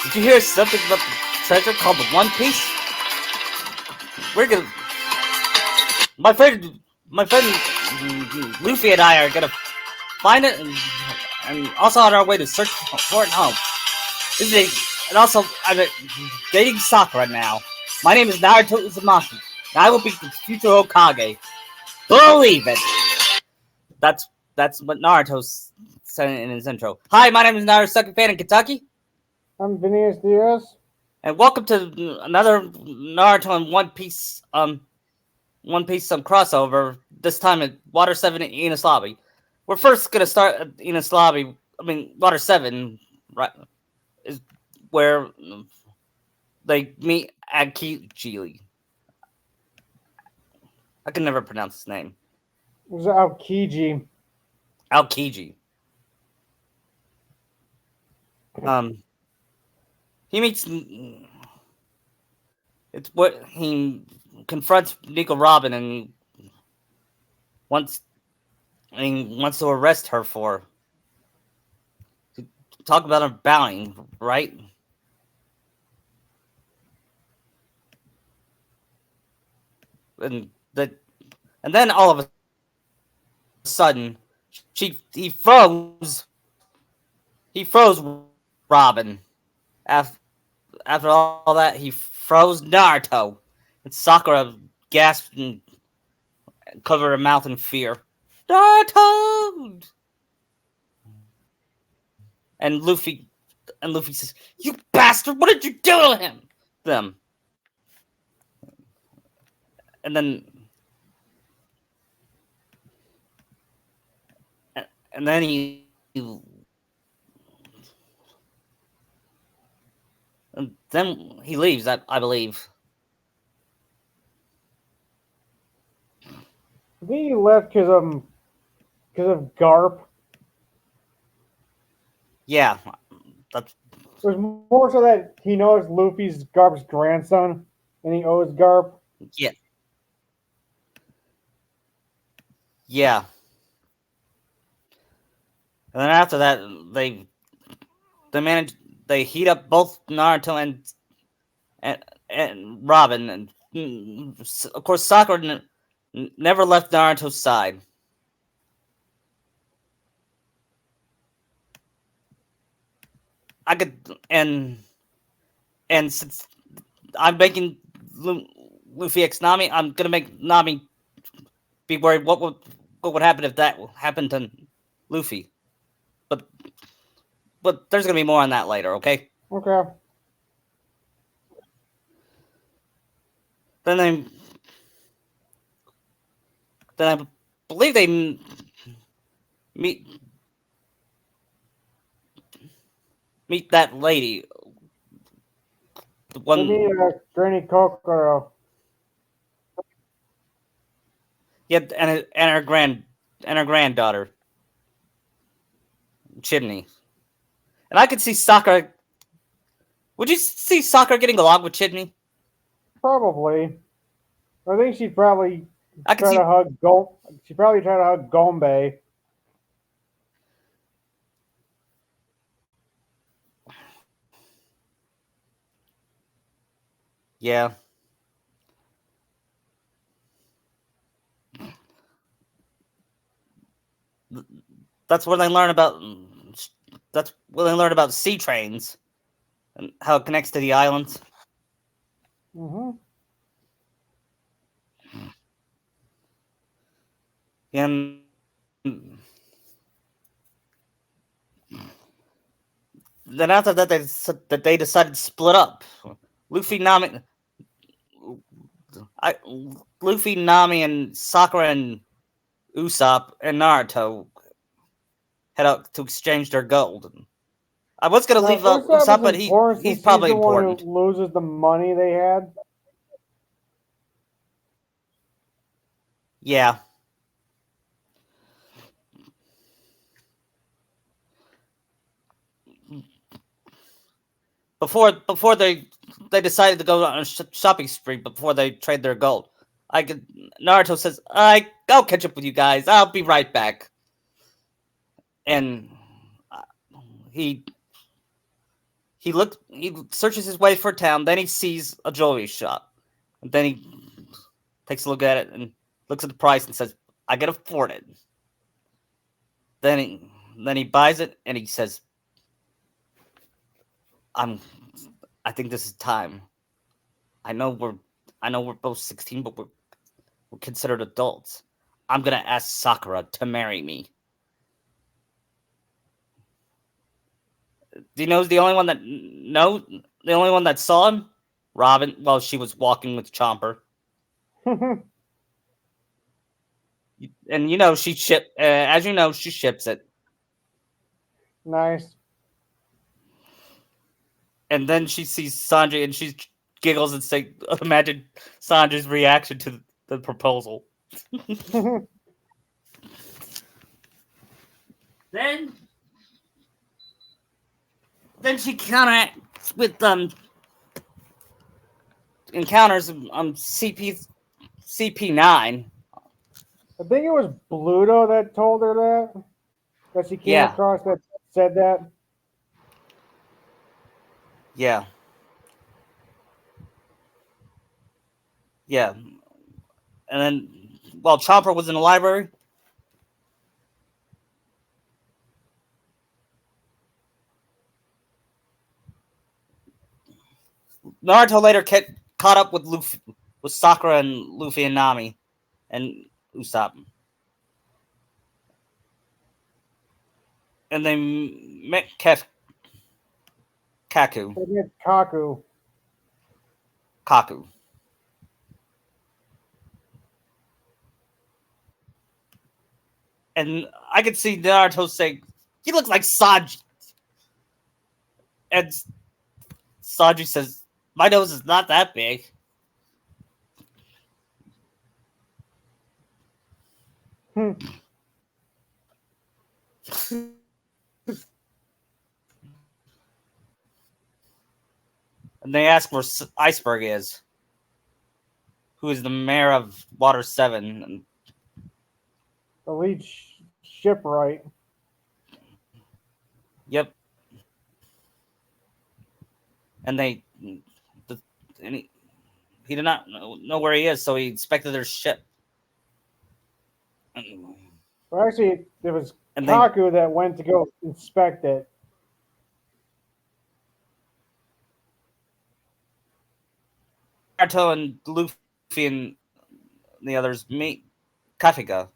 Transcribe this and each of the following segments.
Did you hear something about the treasure called the One Piece? We're gonna, my friend, my friend Luffy and I are gonna find it, and also on our way to search for it home. And also, I'm dating Sakura now. My name is Naruto Uzumaki, and I will be the future Hokage. Believe it. That's what Naruto said in his intro. Hi, my name is Naruto, second fan in Kentucky. I'm Enies Diaz. And welcome to another Naruto and One Piece crossover. This time at Water 7 in Enies Lobby. We're first gonna start at Enies Lobby. Water 7, right, is where they meet Akiji. I can never pronounce his name. It was Aokiji. Aokiji. He meets. It's what he confronts Nico Robin and wants to arrest her for. Talk about her bowing, right? And then all of a sudden, he froze Robin. After all that, he froze Naruto, and Sakura gasped and covered her mouth in fear. Naruto! And Luffy says, "You bastard! What did you do to him?" Them. And then he and then he leaves. I believe. I think he left because of Garp. Yeah, that's. It was more so that he knows Luffy's Garp's grandson, and he owes Garp. Yeah. Yeah. And then after that, they heat up both Naruto and Robin, and of course Sakura never left Naruto's side. I could and since I'm making Luffy X Nami, I'm gonna make Nami be worried what would happen if that happened to Luffy. But there's gonna be more on that later, okay? Okay. Then I believe they meet that lady, the one. Maybe Granny Kokoro. Yeah, and her granddaughter, Chimney. And I could see Sakura. Would you see Sakura getting along with Chimney? Probably. I think she'd probably I could try see. to hug Go. She'd probably try to hug Gombe. Yeah. That's where they learn about. That's where they learn about sea trains and how it connects to the islands. Mm-hmm. And then after that, they decided to split up. Luffy, Nami, Luffy, Nami, and Sakura and Usopp and Naruto head out to exchange their gold. I was gonna Now, leave out Usopp Usopp, is but important he's since probably he's the one important. who loses the money they had. Yeah. Before they decided to go on a shopping spree before they trade their gold. Naruto says, I'll catch up with you guys. I'll be right back." And he He searches his way for a town. Then he sees a jewelry shop, and then he takes a look at it and looks at the price and says, "I can afford it." Then he buys it and he says, "I'm. I think this is time. I know we're I know we're both 16, but we're considered adults. I'm gonna ask Sakura to marry me." Do you know who's the only one that the only one that saw him? Robin. Well, she was walking with Chomper, and as you know, she ships it. Nice. And then she sees Sanjay, and she giggles and say, "Imagine Sanjay's reaction to the proposal." Then she counteracts with encounters CP9. I think it was Bluto that told her that she came Yeah, across that said that. yeah, yeah. And then while Chomper was in the library, Naruto later caught up with Sakura and Luffy and Nami and Usopp, and they met Kaku. They did Kaku. Kaku. And I could see Naruto saying, "He looks like Sanji." And Sanji says, "My nose is not that big." Hmm. And they ask where Iceberg is, who is the mayor of Water 7. And, The lead shipwright. yep. And the, and he did not know where he is, so he inspected their ship. Well, actually, it was And they Kaku that went to go inspect it. Naruto and Luffy and the others meet Kafika.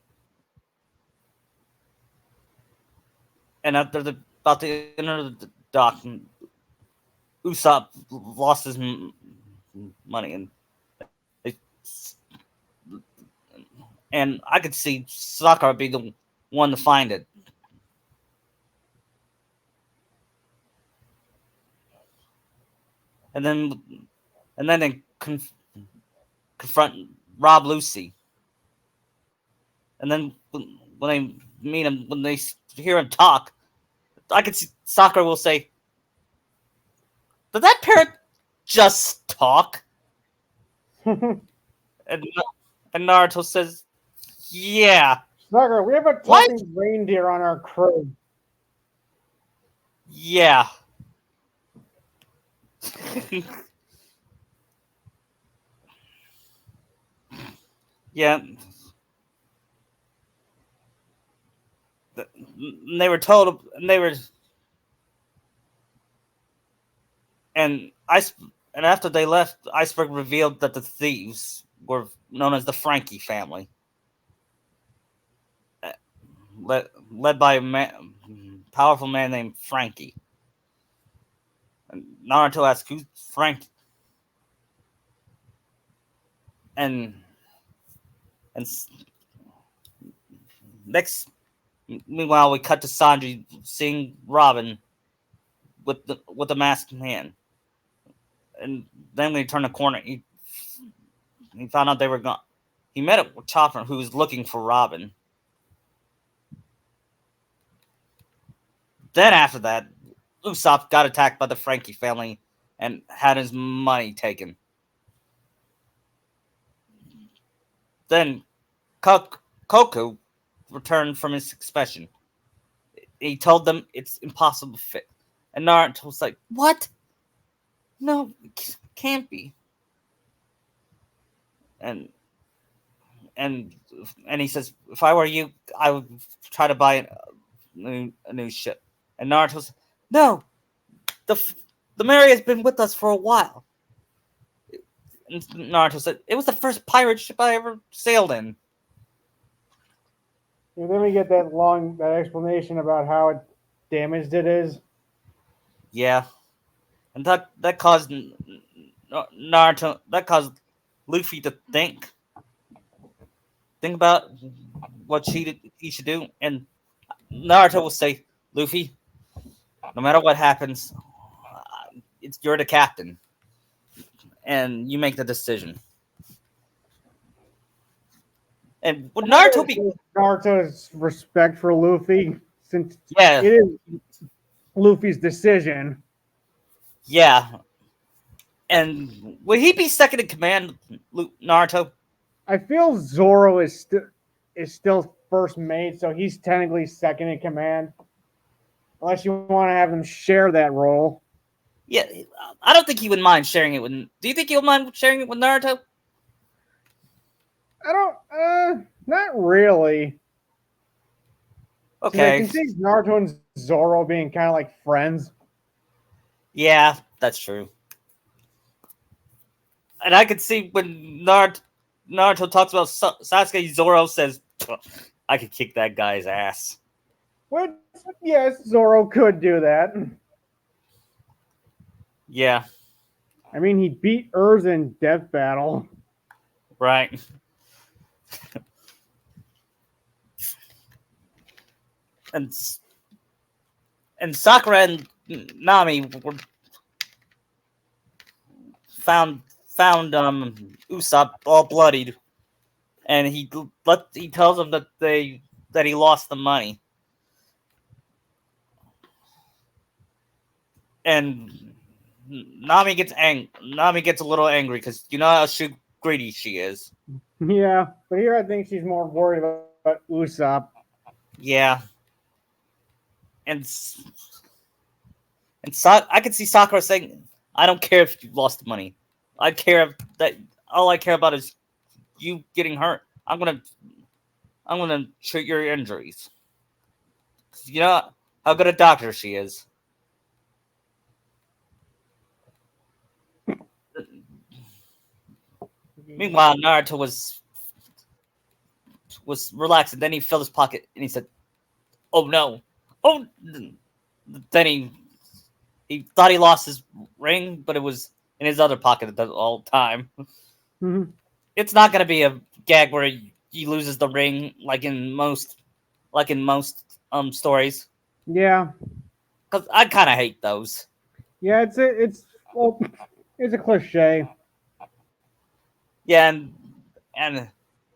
And after about to enter the dock, Usopp lost his money, they, and I could see Sakura be the one to find it. And then they confront Rob Lucy. And then when they meet him, when they hear him talk, I could see Sakura will say, "Did that parrot just talk?" Sakura, And Naruto says, "Yeah, we have a what? talking reindeer on our crew. Yeah." Yeah, they were told, and they were, and ice, and after they left, Iceberg revealed that the thieves were known as the Frankie family, led by powerful man named Frankie. And Naruto asks, "Who's Frankie?" And and next, meanwhile, we cut to Sanji seeing Robin with the masked man, and then when he turned the corner, he found out they were gone. He met up with Chopper, who was looking for Robin. Then after that, Usopp got attacked by the Frankie family and had his money taken. Then Koku returned from his inspection. He told them it's impossible to fit. And Naruto was like, "What? No, it can't be. And and and he says, if I were you, I would try to buy a new ship. And Naruto's, no, the the Mary has been with us for a while. And Naruto said, it was the first pirate ship I ever sailed in. And then we get that explanation about how damaged it is. Yeah, and that caused Naruto, that caused Luffy to think about what he should do, and Naruto will say, Luffy, no matter what happens, you're the captain, and you make the decision. And would Naruto be? Naruto's respect for Luffy, since Yeah, it is Luffy's decision. yeah. And would he be second in command, Naruto? I feel Zoro is still first mate, so he's technically second in command. Unless you want to have him share that role. Yeah, I don't think he would mind sharing it with. Do you think he'll mind sharing it with Naruto? I don't. Not really. I Okay. can see Naruto and Zoro being kind of like friends. Yeah, that's true. And I could see when Naruto talks about Sasuke, Zoro says, I could kick that guy's ass. Which, yes, Zoro could do that. Yeah, I mean, he beat Urza in Death Battle. right. and Sakura and Nami were found Usopp all bloodied, and he tells them that he lost the money, and Nami gets Nami gets a little angry because you know how greedy she is. Yeah, but here I think she's more worried about Usopp. Yeah, and I could see Sakura saying, "I don't care if you lost the money. I care that all I care about is you getting hurt. I'm gonna treat your injuries. You know how good a doctor she is." Meanwhile, Naruto was relaxed, and then he filled his pocket, and he said, "Oh no, oh!" Then he thought he lost his ring, but it was in his other pocket the whole time. Mhm. It's not gonna be a gag where he loses the ring like in most stories, Yeah, because I kind of hate those. yeah, well, it's a cliche. Yeah, and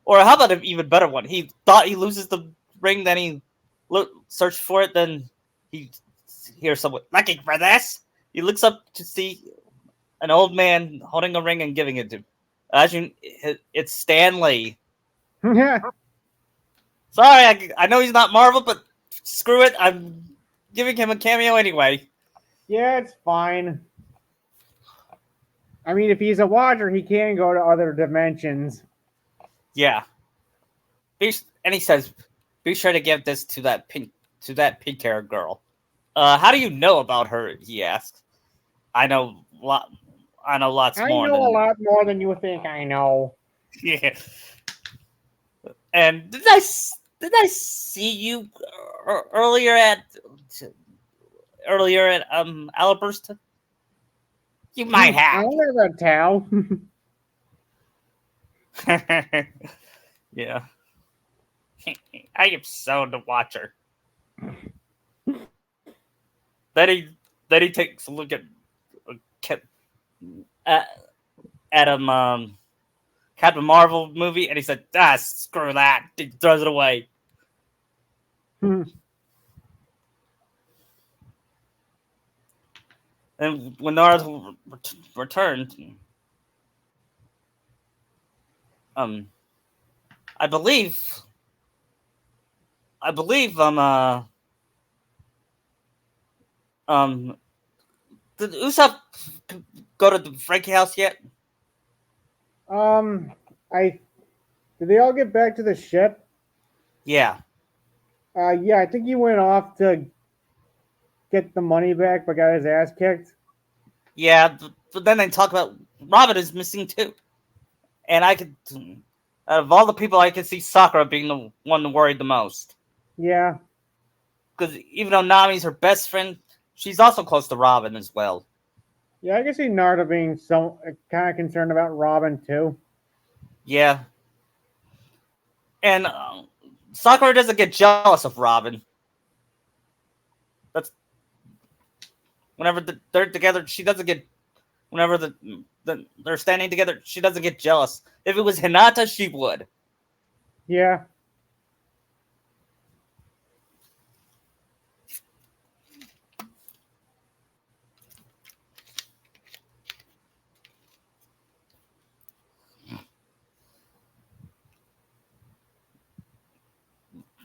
or how about an even better one? He thought he loses the ring, then he searched for it, then he hears someone looking for this. He looks up to see an old man holding a ring and giving it to him. As you, it's Stanley. Yeah, Sorry, I know he's not Marvel, but screw it. I'm giving him a cameo anyway. yeah, it's fine. I mean, if he's a watcher, he can go to other dimensions. Yeah. And he says, "Be sure to give this to that pink haired girl." How do you know about her? He asks. I know lot. I know lots I more know a than lot more than you think I know. yeah. And did I see you earlier at Alaburst? You might I have. never tell. Yeah. I am so the watcher. Then he takes a look at at Captain Marvel movie, and he said, "Ah, screw that." He throws it away. And when Naruto returned, um, I believe, I believe, um, Did Usopp go to the Frankie house yet? I did they all get back to the ship? Yeah. Yeah, I think he went off to get the money back, but got his ass kicked. Yeah, but then they talk about Robin is missing too. And I could, out of all the people, I could see Sakura being the one worried the most. Yeah, Because even though Nami's her best friend, she's also close to Robin as well. yeah, I can see Naruto being some kind of concerned about Robin too. Yeah. And Sakura doesn't get jealous of Robin. That's whenever they're together, she doesn't get. Whenever they're standing together, she doesn't get jealous. If it was Hinata, she would. Yeah,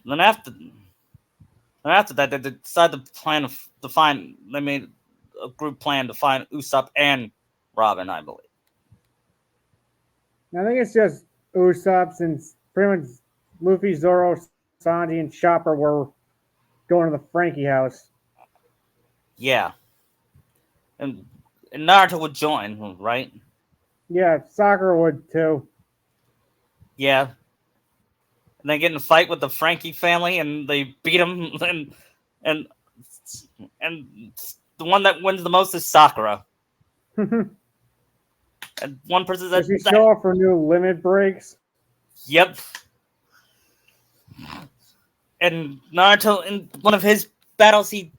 Then after that, they decided to plan to find. They made a group plan to find Usopp and Robin, I believe. I think it's just Usopp since pretty much Luffy, Zoro, Sanji, and Chopper were going to the Frankie house. Yeah, and Naruto would join, right? Yeah, Sakura would too. Yeah, and they get in a fight with the Frankie family, and they beat them, and and the one that wins the most is Sakura. Does And one person she said, show up for new limit breaks? "Yep." And Naruto, in one of his battles, he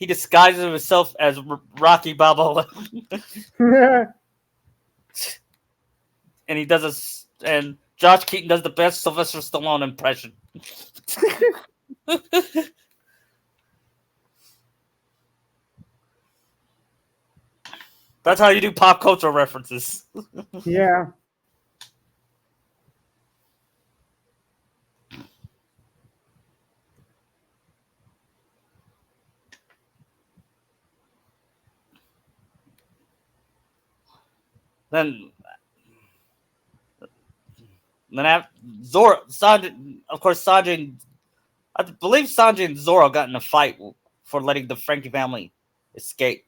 disguises himself as Rocky Balboa, and he does a and Josh Keaton does the best Sylvester Stallone impression. That's how you do pop culture references. Yeah. Then after Zoro, Sanji, of course, Sanji, I believe Sanji and Zoro got in a fight for letting the Frankie family escape,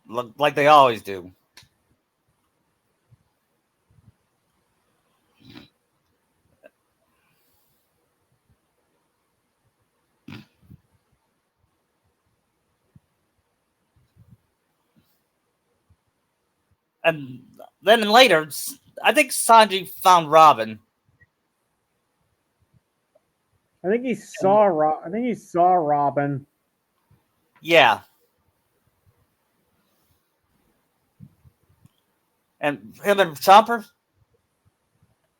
like they always do. And then later, I think Sanji found Robin. I think he saw Robin. Yeah, and him and Chopper.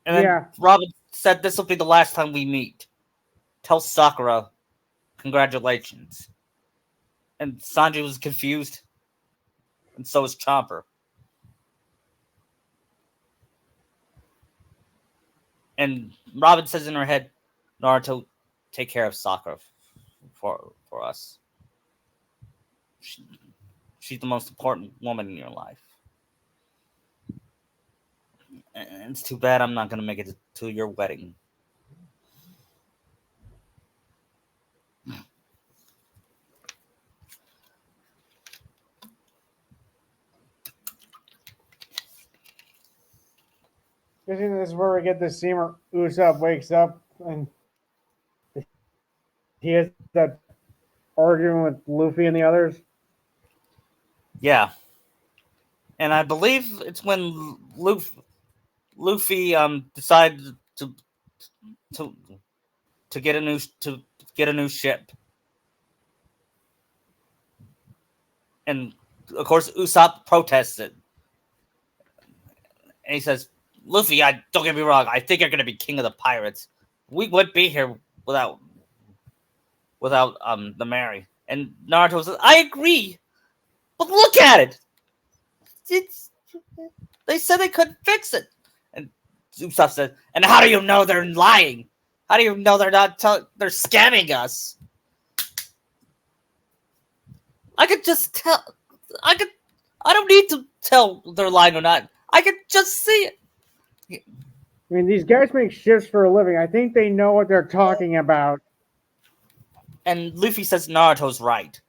And then Yeah. Robin said, "This will be the last time we meet. Tell Sakura, congratulations." And Sanji was confused, and so was Chopper. And Robin says in her head, "Naruto, take care of Sakura for us. She, she's the most important woman in your life. And it's too bad I'm not gonna make it to your wedding." This is where we get the scene where Usopp wakes up and he has that arguing with Luffy and the others. Yeah, and I believe it's when Luffy decided to to get a new ship, and of course Usopp protests it, and he says, "Luffy, I don't get me wrong. I think you're gonna be king of the pirates. We wouldn't be here without the Mary." And Naruto says, "I agree, but look at it. It's they said they couldn't fix it." And Usopp said, "And how do you know they're lying? How do you know they're not they're scamming us?" I could just tell. I could. I don't need to tell they're lying or not. I could just see it. I mean, these guys make shifts for a living. I think they know what they're talking about. And Luffy says Naruto's right.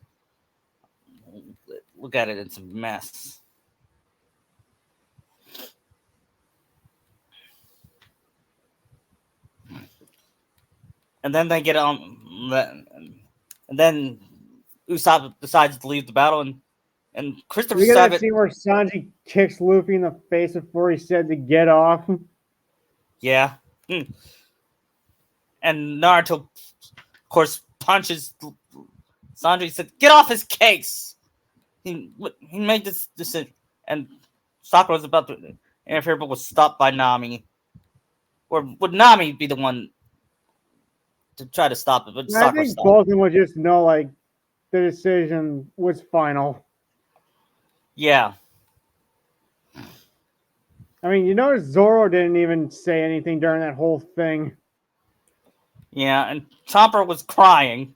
Look at it, it's a mess. And then they get on. And then Usopp decides to leave the battle, and Christopher We get that Sabat. scene where Sanji kicks Luffy in the face before he said to get off. Yeah. And Naruto, of course, punches Sanji. Said, "Get off his case." He made this decision, and Sakura was about to interfere, but was stopped by Nami. Or would Nami be the one to try to stop it? But I Sakura think stopped. both of them would just know, like, the decision was final. Yeah. I mean, you notice Zoro didn't even say anything during that whole thing. Yeah, and Chopper was crying.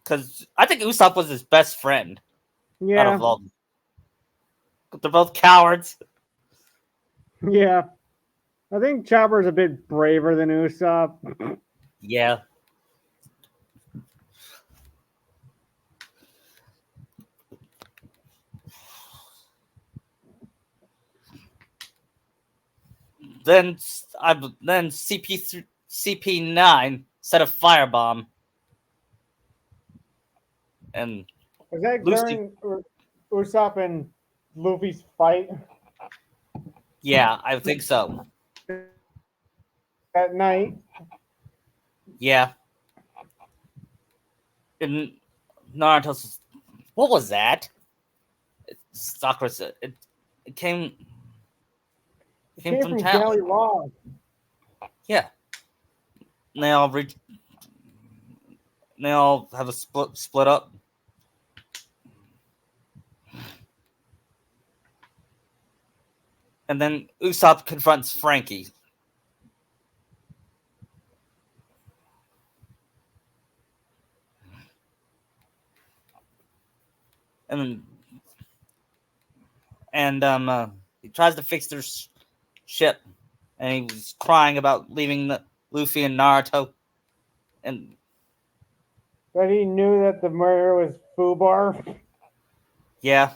Because I think Usopp was his best friend. Out Yeah, of all. They're both cowards. yeah. I think Chopper's a bit braver than Usopp. Yeah. Then CP9 set a firebomb, and Was that Lucy. during Usopp and Luffy's fight Yeah, I think so. that night? Yeah. And Naruto says, "What was that?" Sakura said, "It came It came came from from town." Galley Law. Yeah. And they all have a split up. And then Usopp confronts Frankie. And he tries to fix their ship, and he was crying about leaving Luffy and Naruto, and That he knew that the murderer was Fubar. yeah,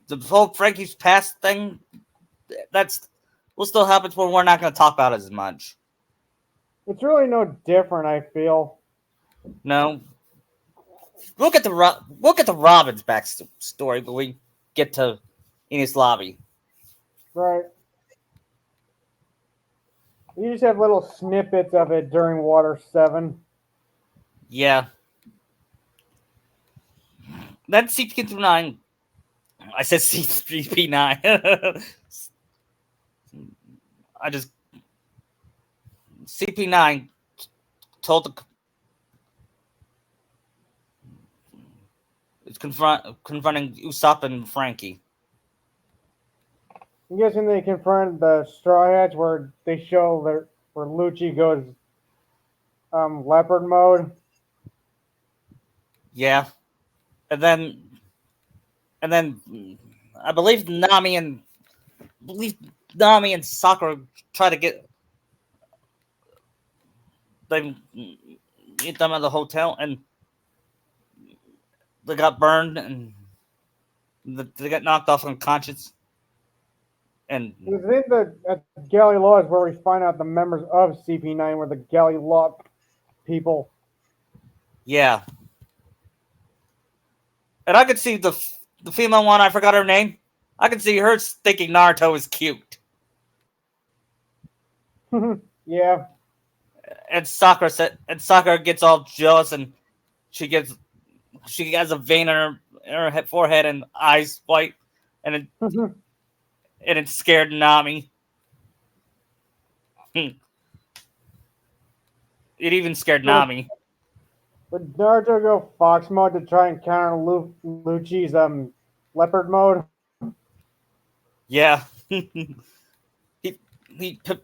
the whole Frankie's past thing, that's will still happen, but we're not going to talk about it as much. It's really no different, I feel. No, we'll get the Robin's backstory, but we get to Enies Lobby. Right. You just have little snippets of it during Water 7. Yeah. Then CP9. I said C3P9. I just CP9 told the it's confronting Usopp and Frankie. I'm guessing they confront the Straw Hats where they show where Lucci goes leopard mode. Yeah, and then I believe Nami and Sakura try to get them at the hotel, and they got burned and they got knocked off unconscious. And It's in at Galley Law is where we find out the members of CP9 were the Galley Law people. yeah, and I could see the female one. I forgot her name. I could see her thinking Naruto is cute. Yeah. And Sakura gets all jealous, and she has a vein in her forehead and eyes white, and it scared Nami. It even scared Nami. Would Naruto go Fox mode to try and counter Lucci's leopard mode? Yeah. he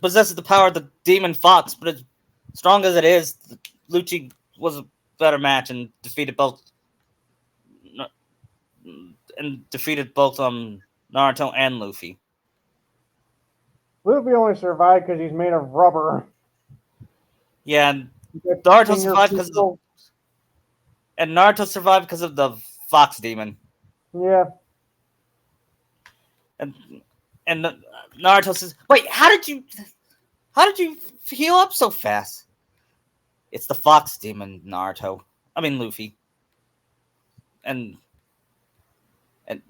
possesses the power of the demon fox, but as strong as it is, Lucci was a better match and defeated both Naruto and Luffy. Luffy only survived because he's made of rubber. Yeah, and That Naruto finger survived pistol. because of the fox demon. Yeah. And and Naruto says, "Wait, how did you heal up so fast?" It's the fox demon, Naruto. I mean Luffy. And and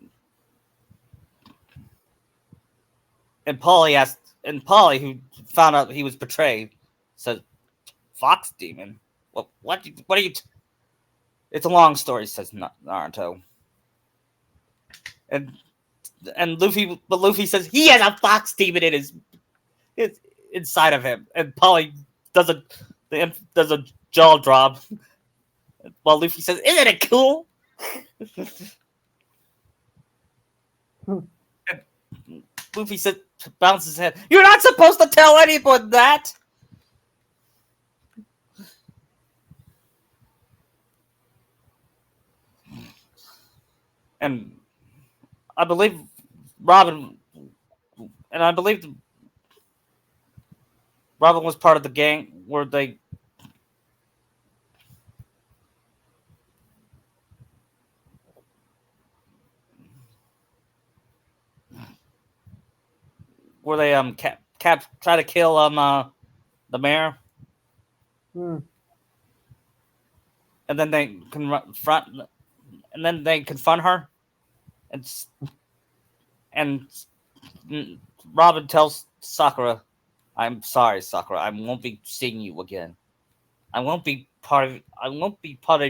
and Polly, who found out he was betrayed, said, "Fox demon? What are you? It's a long story," says Naruto. And but Luffy says he has a fox demon his inside of him, and Polly does a does a jaw drop while Luffy says, "Isn't it cool?" And Luffy says, bounces his head. "You're not supposed to tell anyone that." And I believe Robin, and I believe Robin was part of the gang where they try to kill the mayor, Hmm. and then they confront her, and and Robin tells Sakura, "I'm sorry, Sakura. I won't be seeing you again. I won't be part of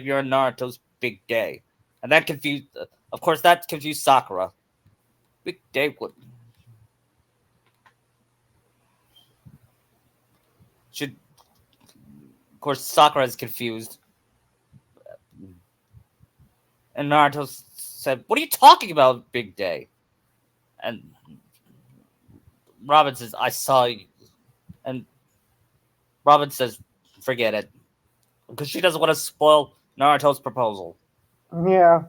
your Naruto's big day." And that confused, of course, that confused Sakura. Big day would should, of course, Sakura is confused, and Naruto said, "What are you talking about, big day?" And Robin says, "I saw you," and Robin says, "Forget it," because she doesn't want to spoil Naruto's proposal. Yeah.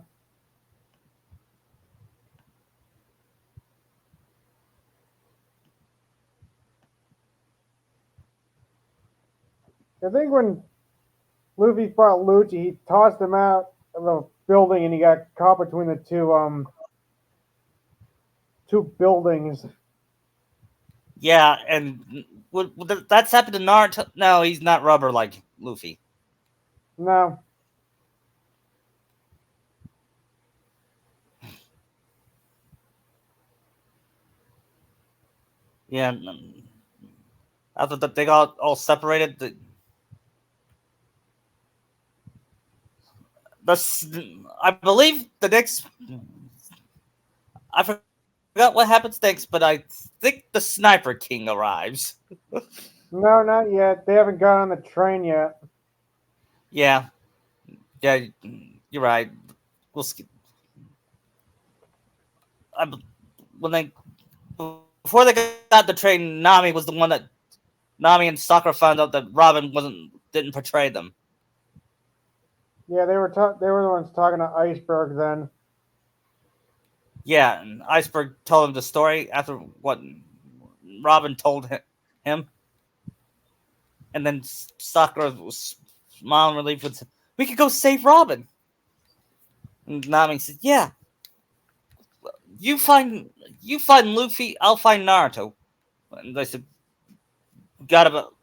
I think when Luffy fought Lucci, he tossed him out of the building and he got caught between the two buildings. Yeah, and that's happened to Naruto. No, he's not rubber like Luffy. No. Yeah, after that they got all separated. I believe the next. I forgot what happens next, but I think the Sniper King arrives. No, not yet. They haven't got on the train yet. Yeah, yeah, you're right. We'll skip. I, when they before they got the train, Nami and Sakura found out that Robin didn't portray them. Yeah, they were the ones talking to Iceberg then. Yeah, and Iceberg told him the story after what Robin told him, and then Sakura was smiling relief and said, "We could go save Robin." And Nami said, "Yeah, you find you find Luffy, I'll find Naruto." And they said, "We got about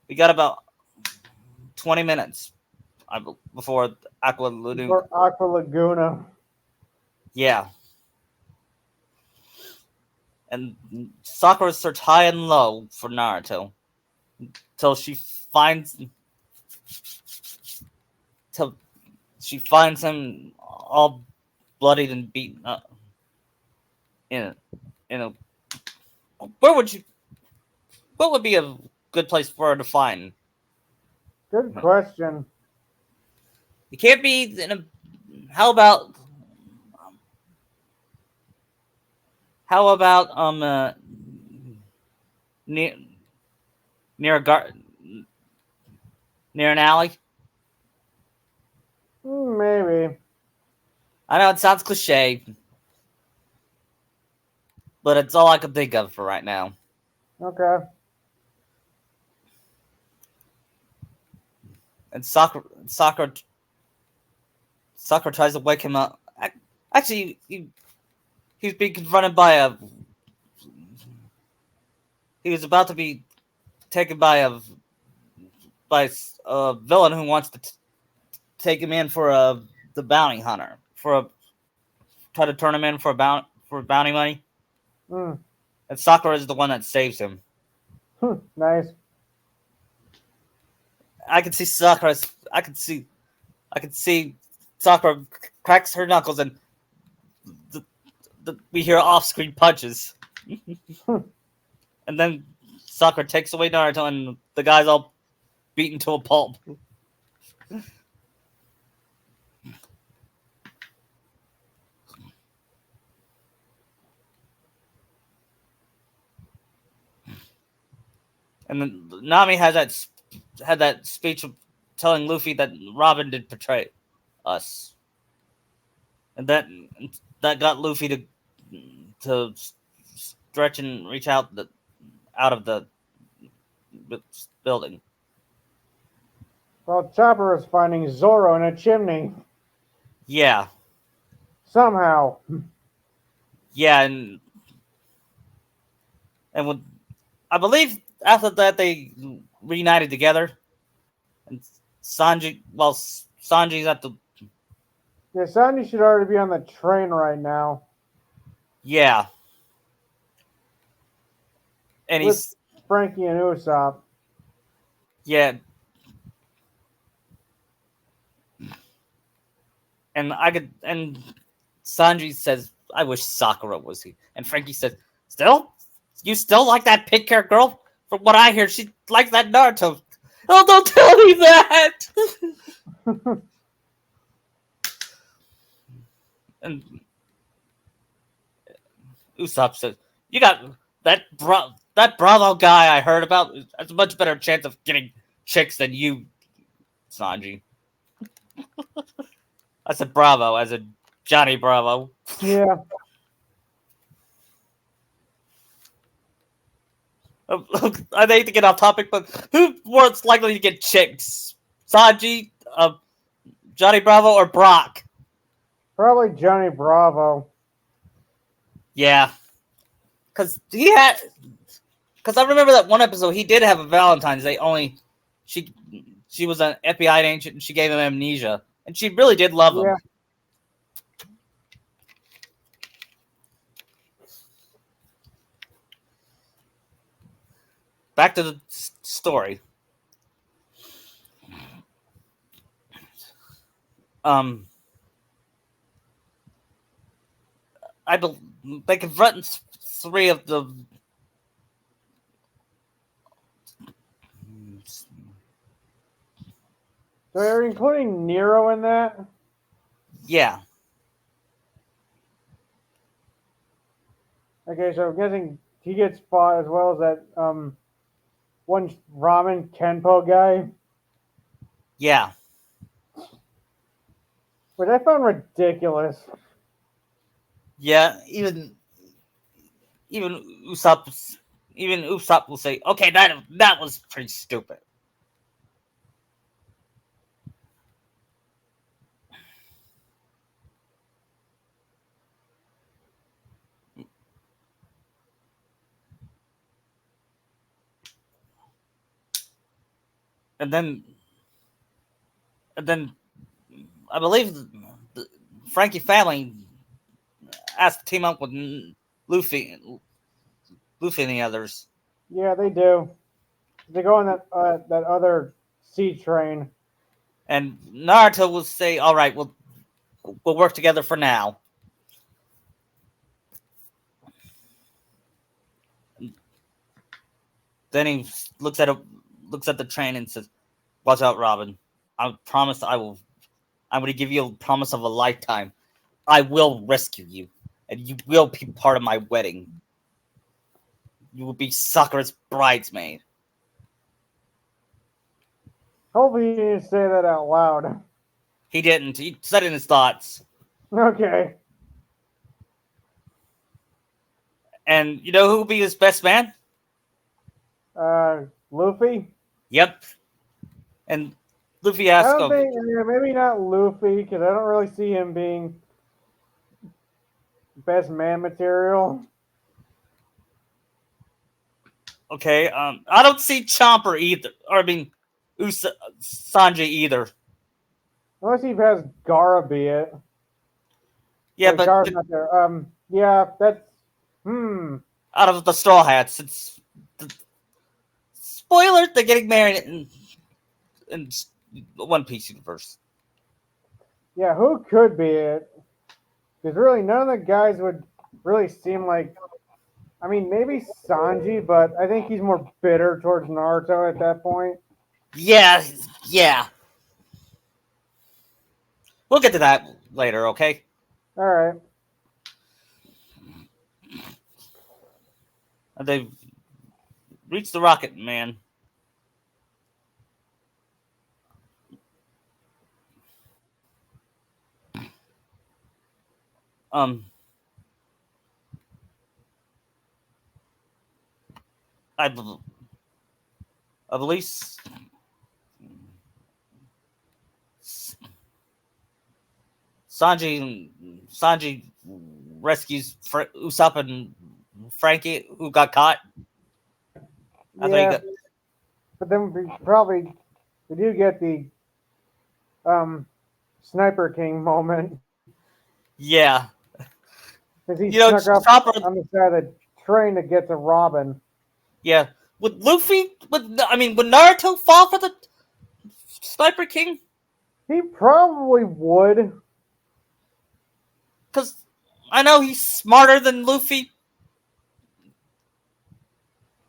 we got about 20 minutes before Aqua Lunu." For Aqua Laguna. Yeah, and Sakura searched high and low for Naruto till till she finds him all bloodied and beaten up in a, in a where would you what would be a good place for her to find? Good question. It can't be in a how about how about near near a gar near an alley. Maybe. I know it sounds cliche, but it's all I can think of for right now. Okay. And soccer tries to wake him up. Actually, he's being confronted by a. He was about to be taken by a villain who wants to take him in for the bounty hunter for a try to turn him in for bounty money. Mm. And Sakura is the one that saves him. Nice. I can see Sakura's. I can see Sakura cracks her knuckles and the, we hear off-screen punches. And then Sakura takes away Naruto and the guy's all beaten to a pulp. And then Nami had that speech of telling Luffy that Robin did betray us, and that got Luffy to stretch and reach out of the building. Well, Chopper is finding Zoro in a chimney. Yeah, Somehow. yeah, and when, I believe after that they reunited together, and Sanji's at the Yeah, Sandy should already be on the train right now. yeah, and With he's Frankie and Usopp. yeah, and Sanji says, "I wish Sakura was here." And Frankie says, "Still, you still like that pink hair girl? From what I hear, she likes that Naruto." Oh, don't tell me that. And Usopp says, "You got that Bravo guy I heard about has a much better chance of getting chicks than you, Sanji." I said Bravo as a Johnny Bravo. Yeah. I hate to get off topic, but who was likely to get chicks? Sanji, Johnny Bravo, or Brock? Probably Johnny Bravo. Yeah, because he had. Because I remember that one episode he did have a Valentine's Day. Only she she was an FBI agent and she gave him amnesia, and she really did love him. Yeah. Back to the story. Um, they confront three of the. So are you including Nero in that? Yeah, Okay, so I'm guessing he gets fought as well as that one ramen Kenpo guy, yeah, which I found ridiculous. yeah. Even Usopp, even Usopp will say, "Okay, that was pretty stupid." And then, and then, I believe the Frankie family asked to team up with Luffy, Luffy and the others. Yeah, they do. They go on that other sea train. And Naruto will say, "All right, we'll work together for now." Then he looks at the train and says, "Watch out, Robin. I promise I will. I'm going to give you a promise of a lifetime. I will rescue you, and you will be part of my wedding." you will be Sakura's bridesmaid. Hopefully you didn't say that out loud. He didn't. He said it in his thoughts. Okay. And you know who will be his best man? Luffy? Yep. And Luffy I asks, don't okay, think, maybe not Luffy, because I don't really see him being best man material. I don't see Chomper either. Or, I mean, Sanji either. Unless he has Gara be it. Yeah, Wait, but Gara's not there. Yeah, that's, out of the Straw Hats, it's... Spoiler, they're getting married in One Piece universe. Yeah, who could be it? Because really, none of the guys would really seem like. I mean, maybe Sanji, but I think he's more bitter towards Naruto at that point. Yeah, yeah. We'll get to that later, okay? All right. They've reached the Rocket Man. Um, I believe Sanji rescues Usopp and Frankie, who got caught. I think. Yeah, but then we do get the Sniper King moment Yeah, because he you know, snuck up Chopper. on the side of the train to get to Robin. Yeah, would Luffy? Would Naruto fall for the Sniper King? He probably would. Because I know he's smarter than Luffy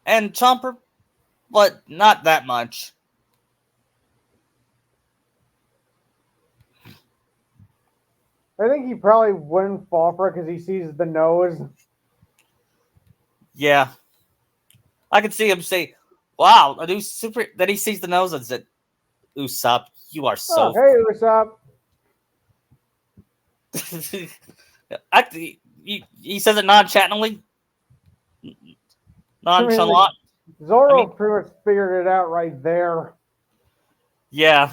and Chomper, but not that much. I think he probably wouldn't fall for it because he sees the nose. Yeah, I could see him say, "Wow, a new super." Then he sees the nose and said, "Usopp, you are Oh, so." hey, Usopp. Actually, he says it nonchalantly, I mean, like, nonchalant. Zoro pretty much figured it out right there. Yeah,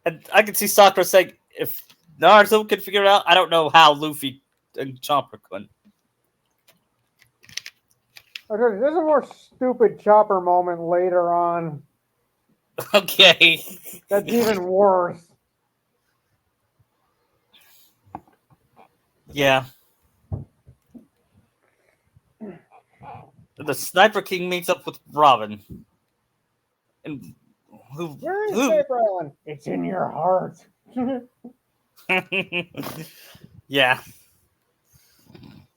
and I can see Sakura saying, "If Naruto could figure it out, I don't know how Luffy and Chomper couldn't." Okay, there's a more stupid Chopper moment later on. Okay. That's even worse. Yeah. The Sniper King meets up with Robin, and You're in who? Saber Island. It's in your heart. Yeah.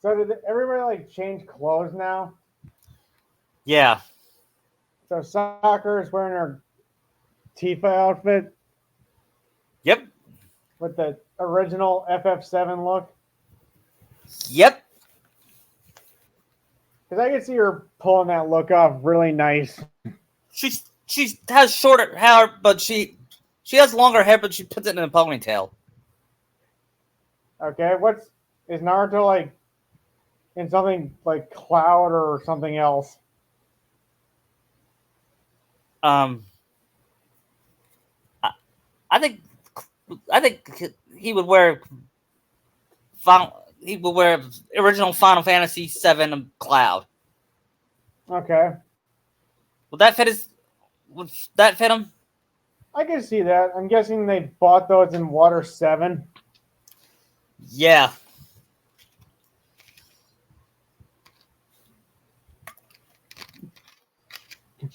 So did everybody like change clothes now? Yeah. So Sakura is wearing her Tifa outfit Yep. with the original FF7 look. Yep. Because I can see her pulling that look off really nice. She has shorter hair, but she has longer hair, but she puts it in a ponytail. Okay, is Naruto like in something like Cloud or something else? Um, I think he would wear original Final Fantasy VII Cloud. Okay, Would that fit Would that fit him? I can see that. I'm guessing they bought those in Water 7. Yeah.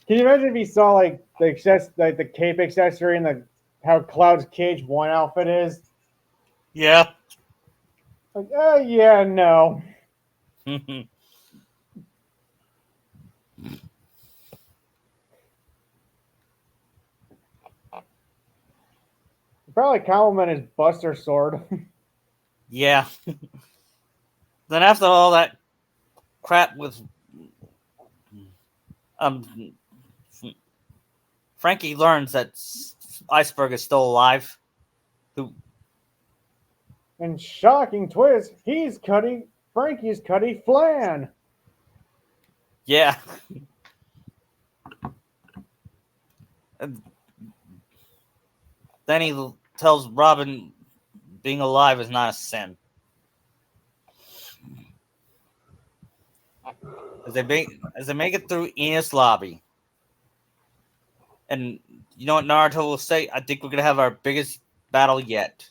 Can you imagine if you saw like the cape accessory and how Cloud's Cage 1 outfit is? Yeah. Like, yeah, no. Probably compliment his Buster Sword. Yeah. Then after all that crap with um Frankie learns that Iceberg is still alive. Who And shocking twist, Frankie's Cuddy Flan. yeah. And then he tells Robin being alive is not a sin. As they make it through Enies lobby. And you know what Naruto will say? I think we're gonna have our biggest battle yet.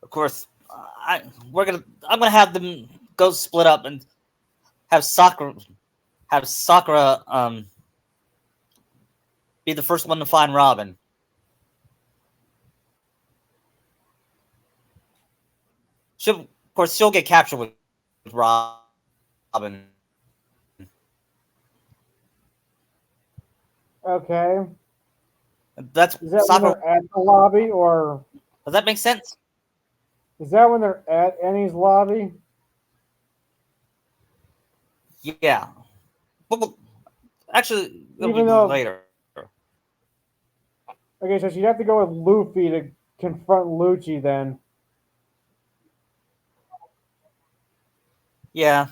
Of course, I'm gonna have them go split up and have Sakura be the first one to find Robin. She'll get captured with Robin. Okay. That's Is that when Sakura. they're at the lobby, or Does that make sense? is that when they're at Enies lobby? Yeah. But actually, it'll be Even though, later. okay, so she'd have to go with Luffy to confront Lucci then. Yeah.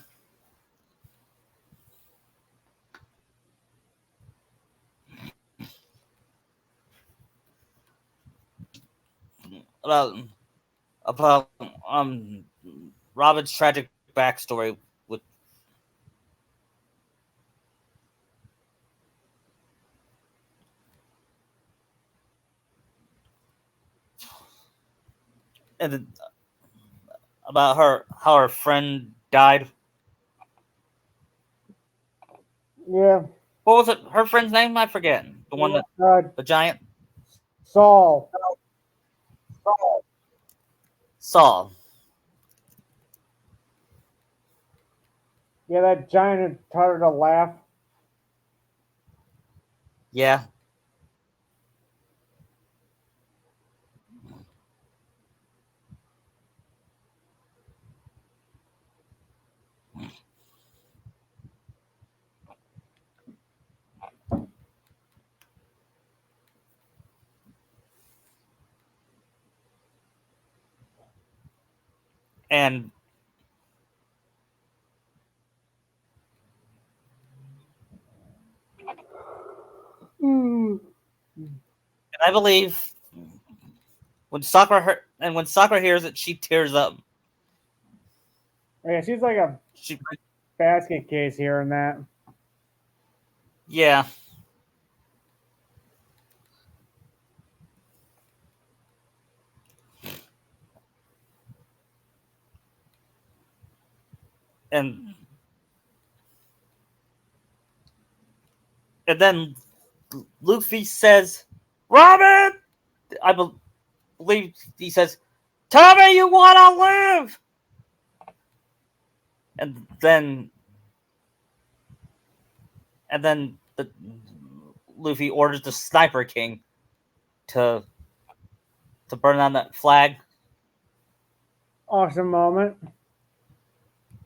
About about Robin's tragic backstory with and then about how her friend died. Yeah. What was it? Her friend's name? I forget. The one that the giant Saul. Saul. Yeah, that giant who taught her to laugh. Yeah. And Hmm. I believe when Sakura hears it, she tears up. Yeah, she's like a She basket case here and that. yeah. And then Luffy says, "Robin." I believe he says, "Tell me you want to live." And then Luffy orders the Sniper King to burn down that flag. Awesome moment.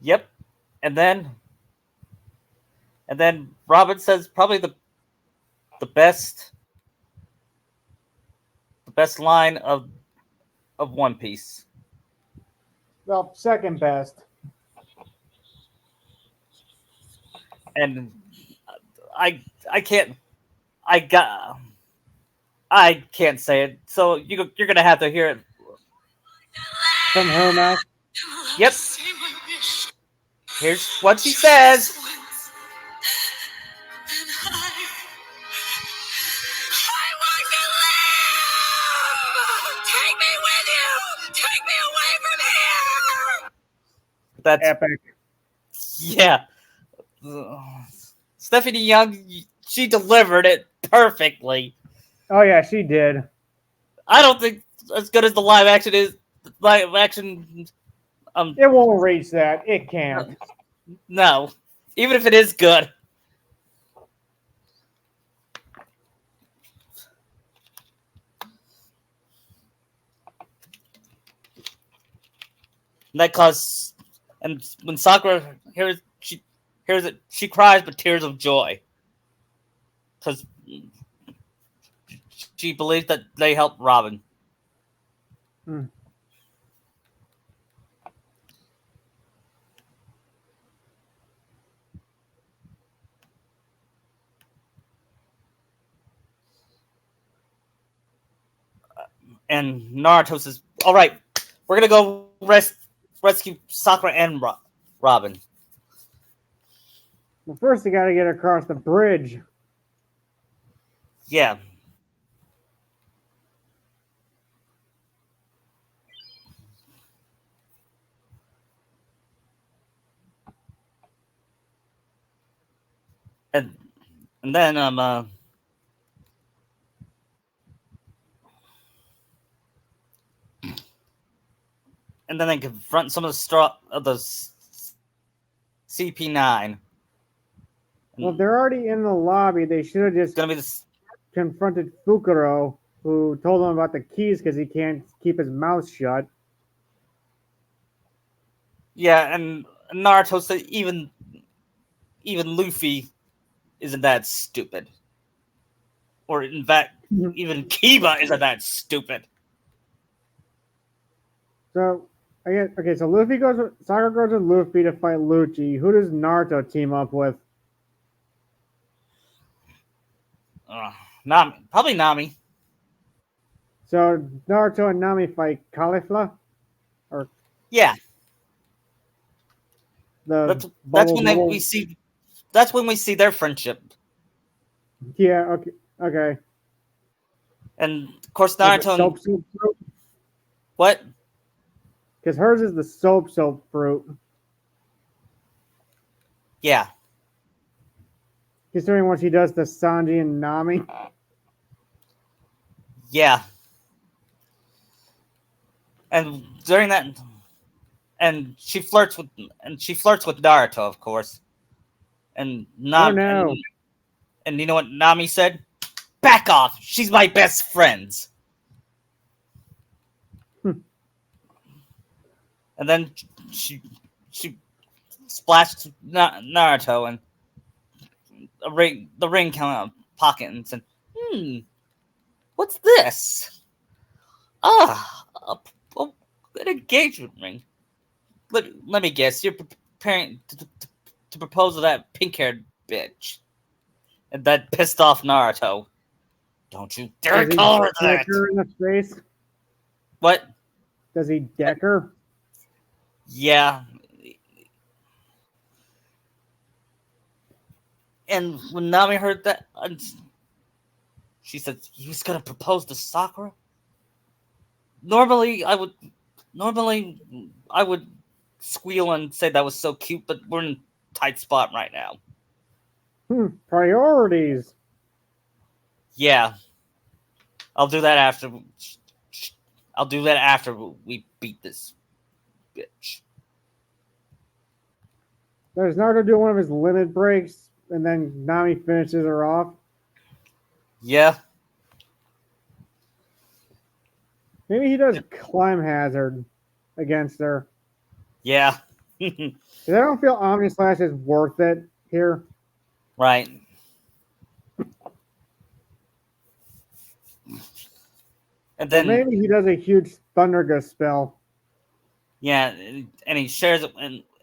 Yep. And then Robin says probably the best line of One Piece. Well, second best. And I can't I got I can't say it. So you're gonna have to hear it. From her mouth. Yep. Here's what she says. That's Epic. yeah. Stephanie Young, she delivered it perfectly. Oh yeah, she did. I don't think as good as the live action is. Live action, It won't reach that. It can't. No, even if it is good. That cause, and when Sakura hears it, she cries with tears of joy because she believes that they helped Robin. Hmm. And Naruto says, "All right, we're gonna go rescue Sakura and Robin." Well, first you got to get across the bridge. Yeah, and and then and then they confront some of the CP9. Well, if they're already in the lobby, they should have It's just gonna be this. confronted Fukuro, who told them about the keys because he can't keep his mouth shut. Yeah, and Naruto said even Luffy isn't that stupid, or in fact, even Kiba isn't that stupid. So I guess okay. So Luffy Sakura goes with Luffy to fight Lucci. Who does Naruto team up with? Nami, probably Nami. So Naruto and Nami fight Caulifla, or Yeah, the that's bubble when we bubble. see. That's when we see their friendship, Yeah. Okay. Okay. and of course Like the Naruto and soap fruit, what? because hers is the soap fruit. Yeah, Considering what she does to Sanji and Nami. yeah, and during that, and she flirts with Naruto, of course, and Oh Nam no. and you know what Nami said? Back off. She's my best friend. And then she she splashed Naruto and the ring came out of pocket and said, "Hmm, what's this? Ah, an engagement ring. Let me guess. You're preparing to propose to that pink-haired bitch." And that pissed off Naruto. Don't you dare Does he call her deck that. her in the face? What? Does he deck her? Yeah. And when Nami heard that, she said, "He's gonna propose to Sakura." Normally, I would. Normally, I would squeal and say that was so cute, but we're in a tight spot right now. Priorities. Yeah, I'll do that after. I'll do that after we beat this bitch. Does Naruto do one of his limit breaks and then Nami finishes her off? Yeah, Maybe he does climb hazard against her. yeah, Because I don't feel Omni Slash is worth it here. right. And Or then maybe he does a huge Thunder Gust spell. yeah, and he shares it,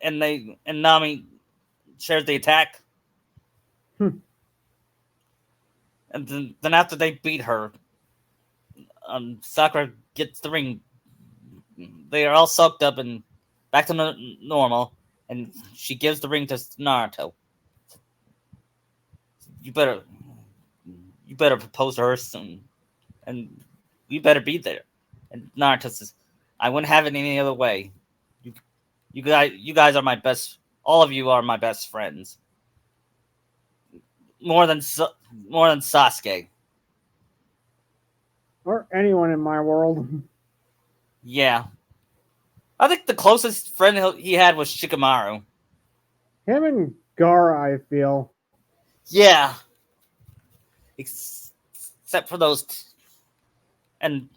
and Nami shares the attack, Hmm. and then after they beat her, Sakura gets the ring. They are all soaked up and back to normal, and she gives the ring to Naruto. You better, you better propose to her soon, and you better be there. And Naruto says, "I wouldn't have it any other way. You, you guys are my best. All of you are my best friends. More than more than Sasuke. Or anyone in my world. Yeah, I think the closest friend he had was Shikamaru. Him and Gara, I feel. Yeah, except for those. And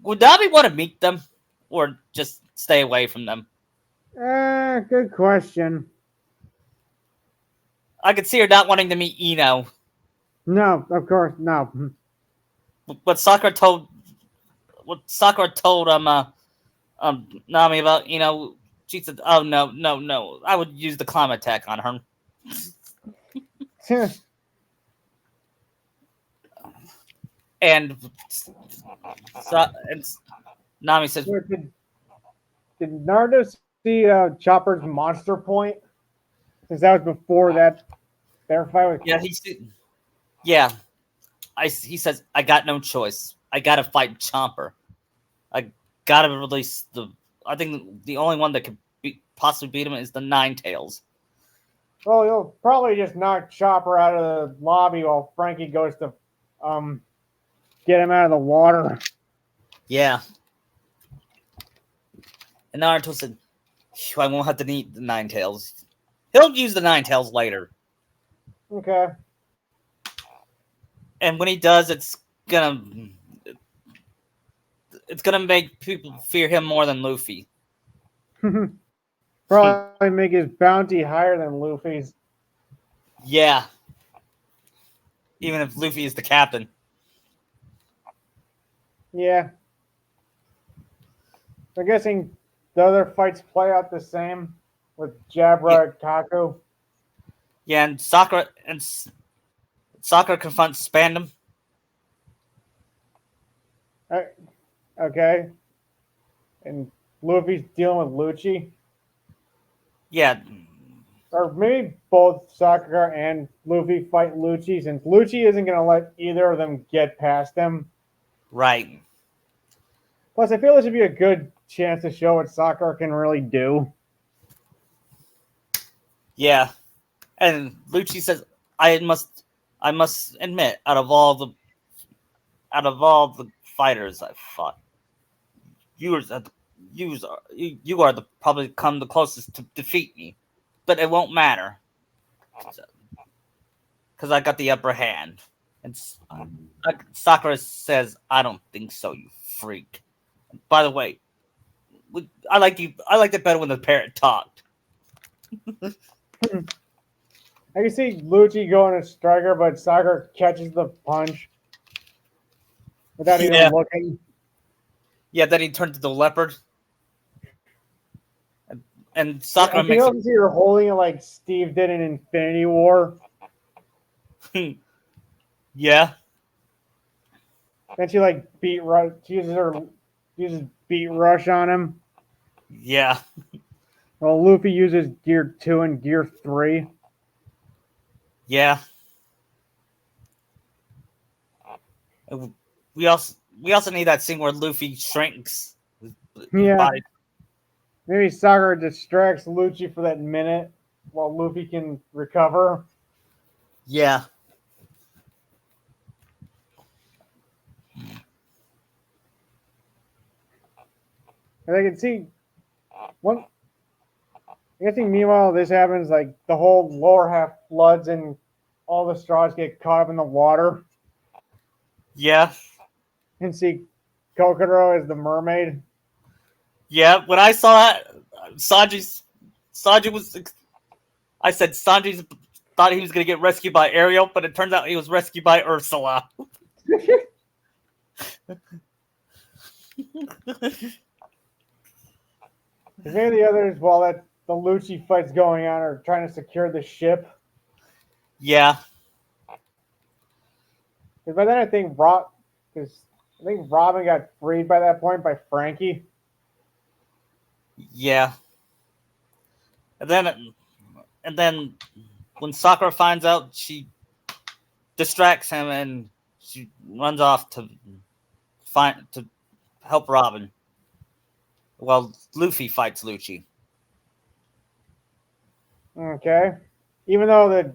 would Nami want to meet them, or just stay away from them? Good question. I could see her not wanting to meet Eno. No, of course, no. What Sakura told Nami about, she said, "Oh no, no, no! I would use the climate attack on her." And and Nami says, Did Naruto see Chopper's monster point? Since that was before that their fight with. "Yeah, yeah." He says, "I got no choice. I gotta fight Chomper. I gotta release the. I think the only one that could possibly beat him is the Nine Tails." Well, you'll probably just knock Chopper out of the lobby while Frankie goes to get him out of the water. Yeah. And Naruto said, "I won't have to need the Nine Tails. He'll use the Nine Tails later. Okay. And when he does, it's gonna make people fear him more than Luffy." Probably make his bounty higher than Luffy's. Yeah. Even if Luffy is the captain. Yeah. I'm guessing the other fights play out the same with Jabra and Kaku. Yeah, and Sakura confronts Spandam. Okay. And Luffy's dealing with Lucci. Yeah. Or maybe both Sakura and Luffy fight Lucci, since Lucci isn't going to let either of them get past him. Right. Plus, I feel this would be a good chance to show what Sakura can really do. Yeah. And Lucci says, I must admit, out of all the fighters I've fought, you are the probably come the closest to defeat me. But it won't matter. Because I got the upper hand. And Sakura says, I don't think so, you freak. By the way, I liked it better when the parrot talked. I can see Lucci going to striker, but Sakura catches the punch without even looking. Yeah, then he turned to the leopard. And Sakura makes it. You're holding it like Steve did in Infinity War. Yeah. Then she beat rush. She uses beat rush on him. Yeah. Well, Luffy uses Gear 2 and Gear 3. Yeah. We also need that scene where Luffy shrinks. Yeah. Body. Maybe Sakura distracts Lucci for that minute while Luffy can recover. Yeah. And I can see one. I think meanwhile this happens, the whole lower half floods and all the straws get caught up in the water. Yeah. And see Kokoro as the mermaid. Yeah, when I saw that, Sanji was. I said Sanji thought he was going to get rescued by Ariel, but it turns out he was rescued by Ursula. Maybe the others, while the Lucci fight's going on, are trying to secure the ship. Yeah. Because by then I think Robin got freed by that point by Frankie. Yeah. And then when Sakura finds out, she distracts him and she runs off to help Robin. While Luffy fights Lucci. Okay. Even though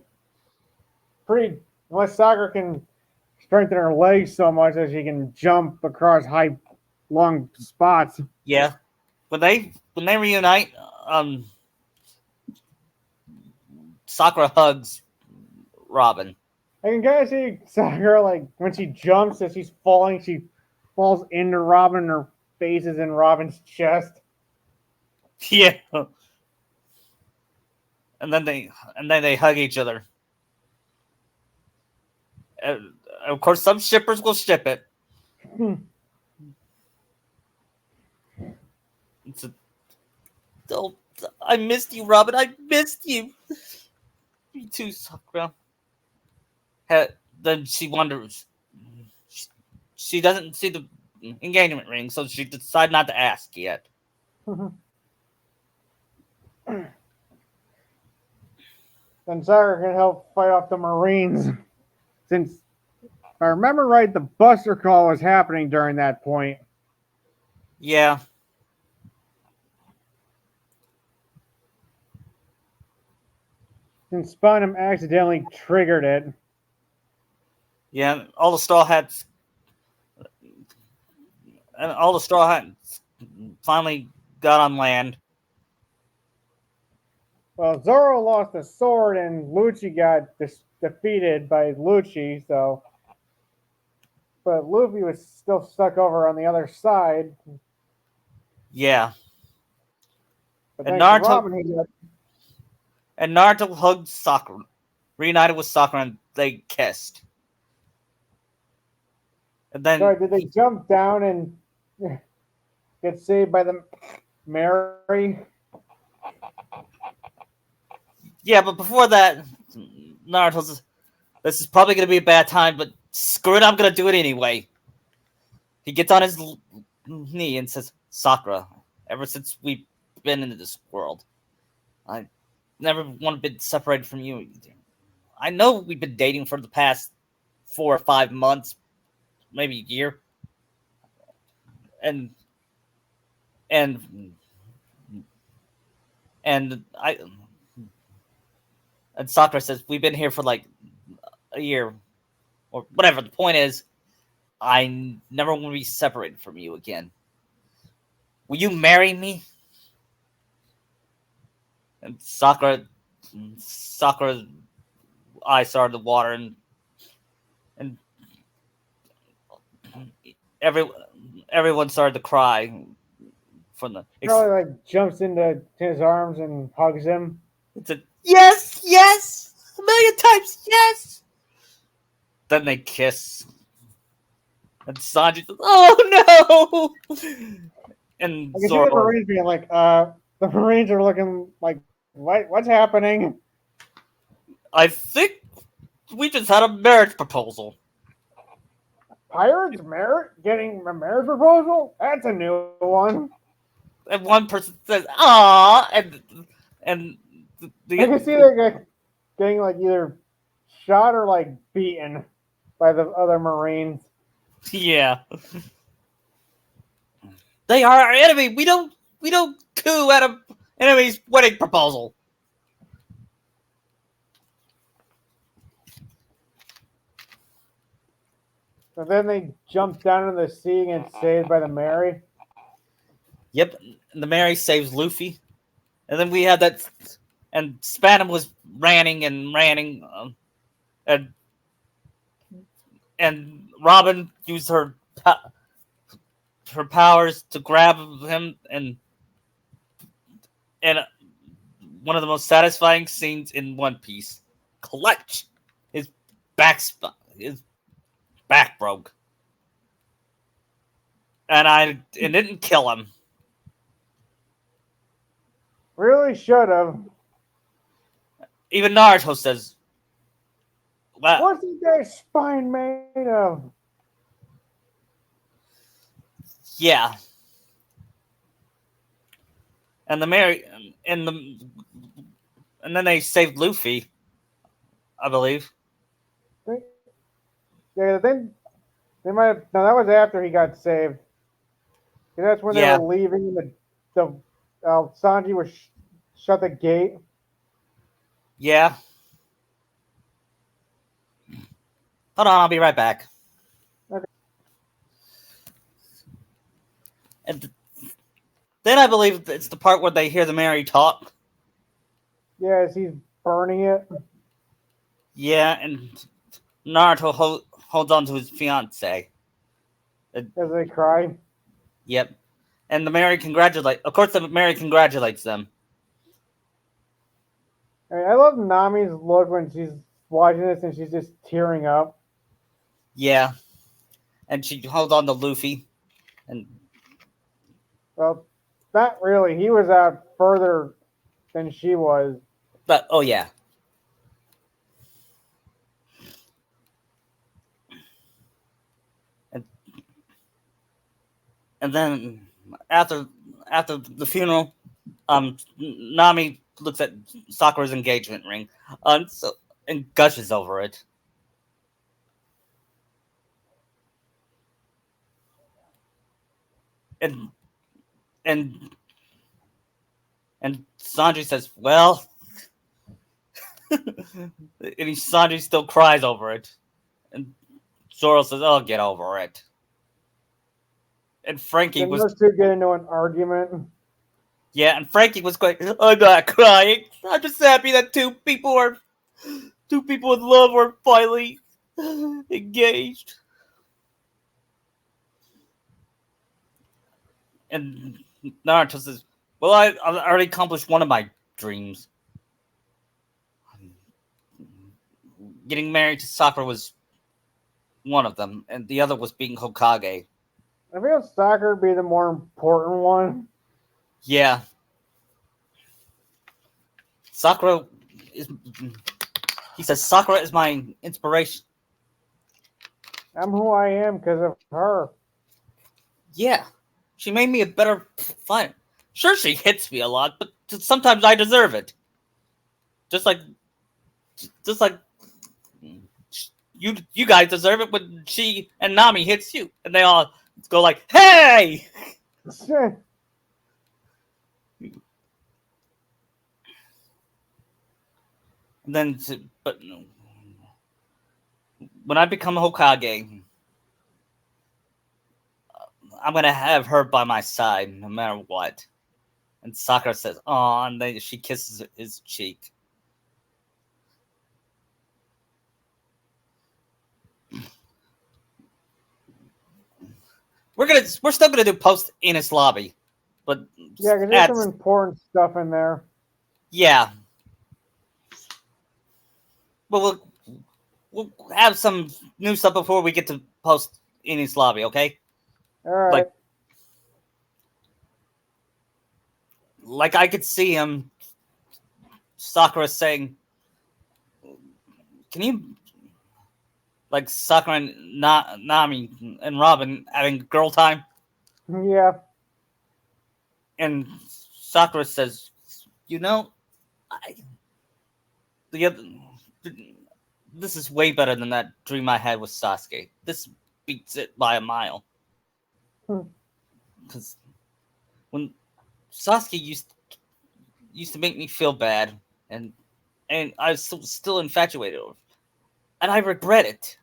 unless Sakura can strengthen her legs so much that she can jump across long spots. Yeah. When they reunite, Sakura hugs Robin. I can kind of see Sakura, like, when she jumps, as she's falling, she falls into Robin, and her face is in Robin's chest. Yeah. And then they hug each other. Of course, some shippers will ship it. It's a, oh, I missed you, Robin. I missed you. Me too, Sakura. Then she wonders. She doesn't see the engagement ring, so she decided not to ask yet. Then Sakura can help fight off the Marines. Since, if I remember right, the Buster Call was happening during that point. Yeah. And Spunham accidentally triggered it. Yeah, all the Straw Hats finally got on land. Well, Zoro lost the sword, and Lucci got defeated by Lucci, so. But Luffy was still stuck over on the other side. Yeah. But And thanks to Robin, he got. And Naruto hugged Sakura, reunited with Sakura, and they kissed. And then Sorry, did they jump down and get saved by the Mary? Yeah, but before that, Naruto's, this is probably going to be a bad time, but screw it, I'm going to do it anyway. He gets on his knee and says, Sakura, ever since we've been into this world, I never want to be separated from you. I know we've been dating for the past 4 or 5 months, maybe a year. And I and Sakura says we've been here for like a year or whatever. The point is, I never want to be separated from you again. Will you marry me? And Sakura's eyes started to water, and everyone started to cry from the. Probably like jumps into his arms and hugs him. It's a yes, 1,000,000 times yes. Then they kiss, and Sanji says, "Oh no!" And I can see the Zoro, Marines being like, the Marines are looking like, what's happening? I think we just had a marriage proposal. Pirates getting a marriage proposal? That's a new one. And one person says, "Ah," and I can see that guy getting like either shot or like beaten by the other Marines. Yeah, they are our enemy. We don't coup at an enemy's wedding proposal. So then they jump down into the sea and get saved by the Mary. Yep, and the Mary saves Luffy, and then we had that, and Spanham was ranting, and Robin used her powers to grab him, and one of the most satisfying scenes in One Piece, clutch his his back broke, and it didn't kill him. Really should have. Even Naruto says, "Wow, What's that guy's spine made of?" yeah." And the Mary and then they saved Luffy, I believe. Yeah, then they might have. No, that was after he got saved. That's when Yeah. they were leaving. The Sanji was shut the gate. Yeah. Hold on, I'll be right back. Okay. And then I believe it's the part where they hear the Mary talk. Yes, he's burning it Yeah, and Naruto holds on to his fiance. as they cry. Yep. And of course the Mary congratulates them. I mean, I love Nami's look when she's watching this and she's just tearing up. Yeah. And she holds on to Luffy. And Well, not really. He was out further than she was. but oh yeah. And and then after after the funeral, Nami looks at Sakura's engagement ring, so, and gushes over it. And and and Sanji says, "Well," and Sanji still cries over it. And Zoro says, "Oh, get over it." And Frankie Then was, those two get into an argument. yeah, and Frankie was going, "I'm not crying. I'm just happy that two people in love were finally engaged." And Naruto says, "Well, I already accomplished one of my dreams. Getting married to Sakura was one of them, and the other was being Hokage." I feel soccer would be the more important one. Yeah, Sakura is. He says Sakura is my inspiration. I'm who I am because of her. Yeah, she made me a better fighter. Sure, she hits me a lot, but sometimes I deserve it. Just like, just like you guys deserve it when she and Nami hits you, and they all go like, "Hey!" And then, but when I become Hokage, I'm gonna have her by my side no matter what. And Sakura says, "Oh," and then she kisses his cheek. We're still gonna do post Enies lobby, but Yeah, because there's at some important stuff in there. yeah, but we'll have some new stuff before we get to post Enies lobby, okay? All right. Like like I could see him Sakura saying, "Can you like Sakura and Nami and Robin having girl time?" Yeah. And Sakura says, "You know, I the other." This is way better than that dream I had with Sasuke. This beats it by a mile. Hmm. Because when Sasuke used to make me feel bad, and I was still infatuated with, and I regret it.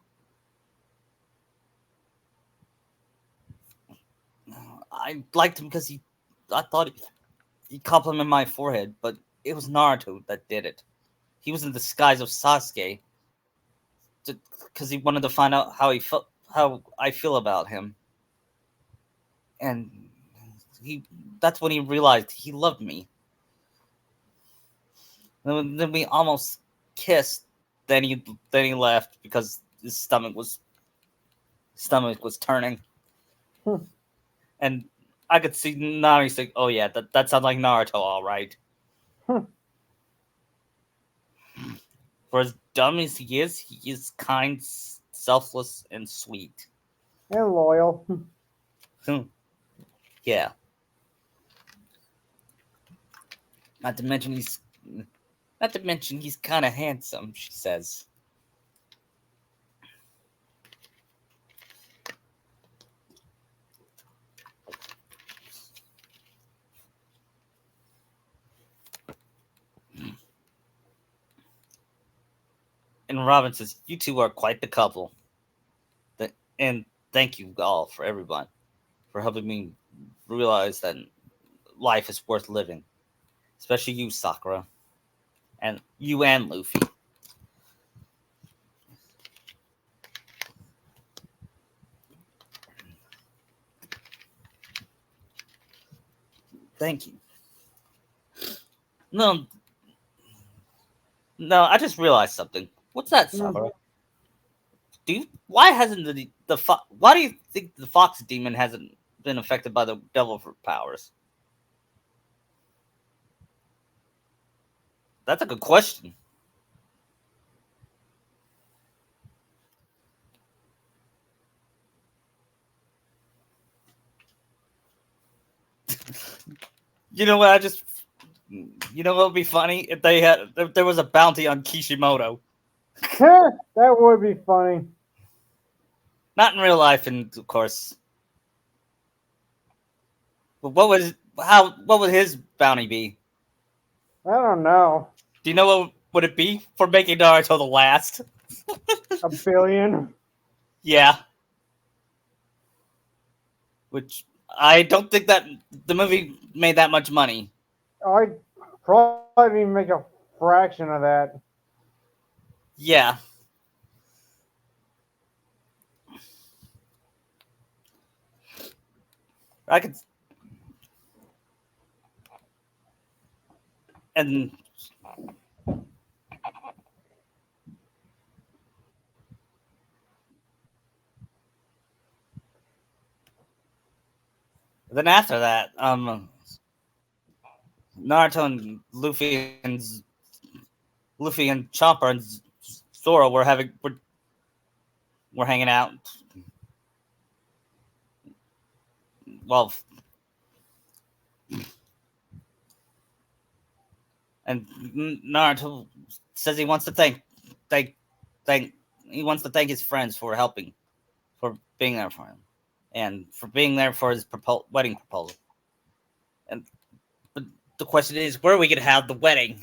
I liked him because I thought he complimented my forehead, but it was Naruto that did it. He was in disguise of Sasuke because he wanted to find out how I feel about him, and he that's when he realized he loved me. Then we almost kissed. Then he left because his stomach was turning, Hmm. and I could see Nami saying, "Oh yeah, that sounds like Naruto, all right." Hmm. For as dumb as he is kind, selfless, and sweet. And loyal. Yeah, not to mention he's kind of handsome. She says, and Robin says, "You two are quite the couple." And thank you all for everyone for helping me realize that life is worth living, especially you, Sakura. and you and Luffy. Thank you. No, no, I just realized something. What's that, Sakura? Why hasn't why do you think the fox demon hasn't been affected by the devil fruit powers? That's a good question. You know what? You know what would be funny if there was a bounty on Kishimoto. That would be funny. Not in real life, and of course. But what would his bounty be? I don't know. Do you know what would it be for making Naruto the last? $1 billion. Yeah. Which I don't think that the movie made that much money. I'd probably make a fraction of that. Yeah. I could. And then after that, Naruto and Luffy and Chopper and Zoro were hanging out. Well, and Naruto says he wants to thank thank he wants to thank his friends for being there for him and for being there for his wedding proposal. And but the question is, where are we gonna have the wedding?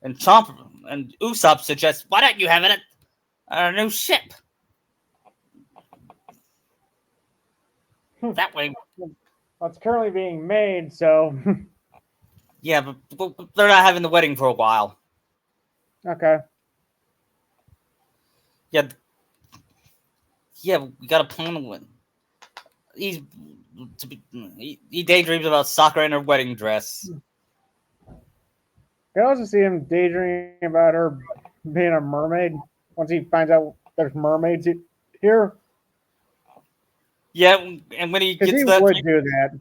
And Chomp and Usopp suggests, why don't you have it at our new ship? That way. Well, it's currently being made, so. Yeah, but they're not having the wedding for a while. Okay. Yeah, yeah, we got a plan to win. He daydreams about Sakura in her wedding dress. You can also see him daydreaming about her being a mermaid once he finds out there's mermaids here. Yeah, and when he Because gets he that, would do that.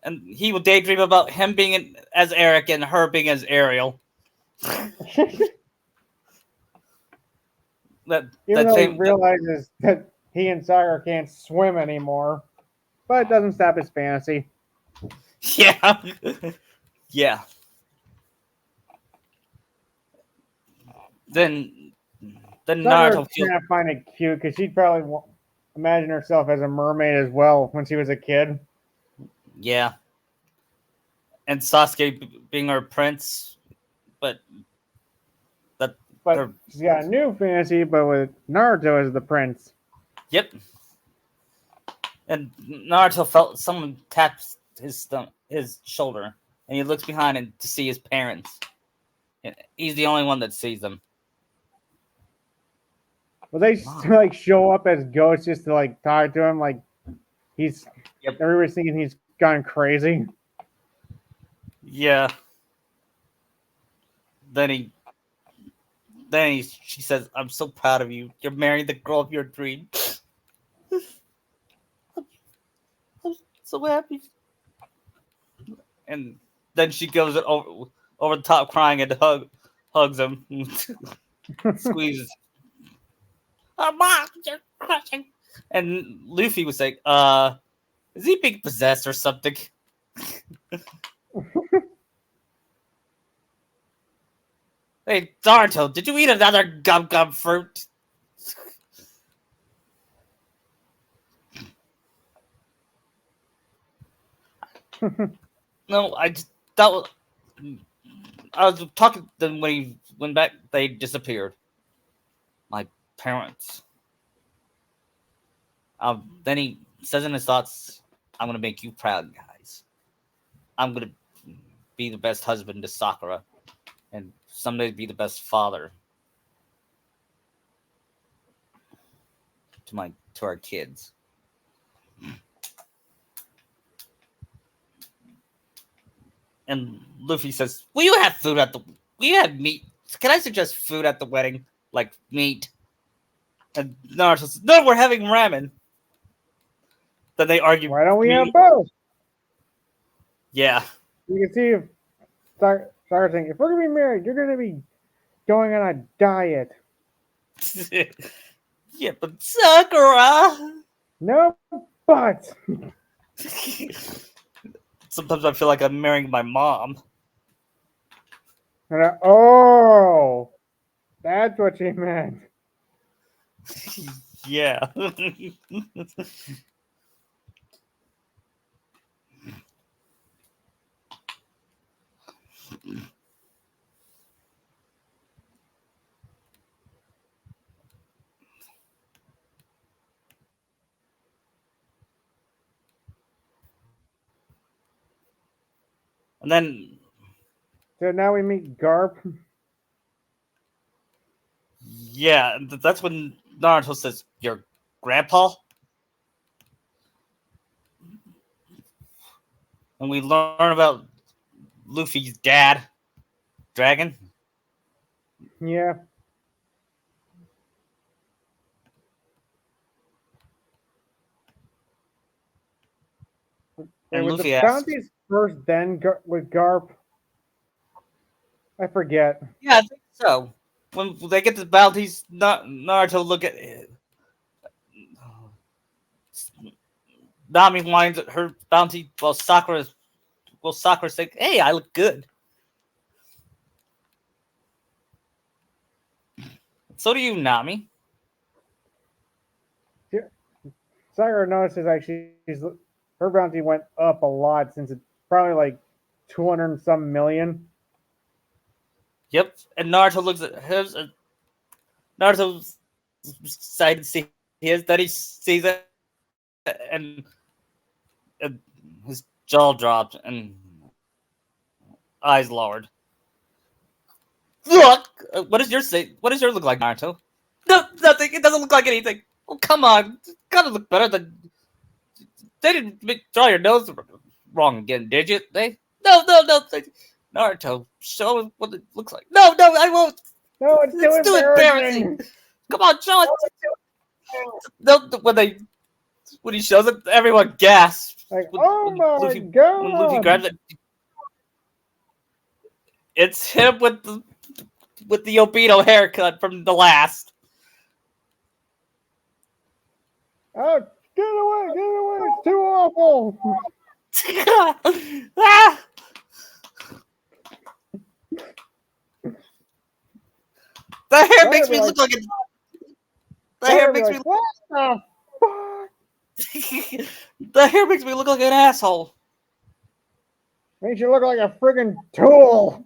and he will daydream about him being as Eric and her being as Ariel. Even though he realizes that he and Sakura can't swim anymore. But it doesn't stop his fantasy. Yeah. Yeah. Then Sakura Naruto feels. can't find it cute because she'd probably imagine herself as a mermaid as well when she was a kid. Yeah. And Sasuke being her prince, but she's got a new fantasy, but with Naruto as the prince. Yep. And Naruto felt someone taps his shoulder, and he looks behind him to see his parents. And he's the only one that sees them. Will they like show up as ghosts just to like talk to him? Like he's everybody's thinking he's gone crazy. Yeah. Then she says, "I'm so proud of you. You're marrying the girl of your dream." I'm so happy. And then she goes over the top, crying and hugs him, squeezes. Oh, Mom, you're crushing. And Luffy was like, is he being possessed or something? Hey, Naruto, did you eat another gum fruit? No, I was talking to them when he went back. They disappeared. My parents. Then he says in his thoughts, "I'm gonna make you proud, guys. I'm gonna be the best husband to Sakura, and someday be the best father to our kids. And Luffy says, "Will you have food at the? Will you have meat? Can I suggest food at the wedding, like meat?" And Naruto says, "No, we're having ramen." Then they argue. Why don't we meat. have both? Yeah. You can see if Sakura's saying, if we're gonna be married, you're gonna be going on a diet. Yeah, but Sakura. No, but Sometimes I feel like I'm marrying my mom. oh, that's what she meant. Yeah. And then, So now we meet Garp. yeah, that's when Naruto says, "Your grandpa?" And we learn about Luffy's dad, Dragon. Yeah. And Was the Luffy asks, bounties first, then with Garp? I forget. "Yeah, I think so." When they get the bounties, Naruto look at Nami whines at her bounty while Sakura's like, "Hey, I look good." So do you, Nami. Sakura notices like her bounty went up a lot since it's probably like 200 and some million. Yep. And Naruto looks at his. Naruto's excited to see his. Then he sees it, and his jaw dropped and eyes lowered. Look, what does your say? What does your look like, Naruto? No, nothing. It doesn't look like anything. Oh, come on. It's gotta look better than. They didn't draw your nose wrong again, did you? No. Naruto, show us what it looks like. No, I won't. No, it's too embarrassing. Come on, show us. No, when he shows it, everyone gasps. Like, oh my When god! Luffy grabs it, it's him with the Obito haircut from the last. Oh, get away! It's too awful. Ah! The hair makes me look like a. The hair makes me. What the fuck? The hair makes me look like an asshole. Makes you look like a friggin' tool.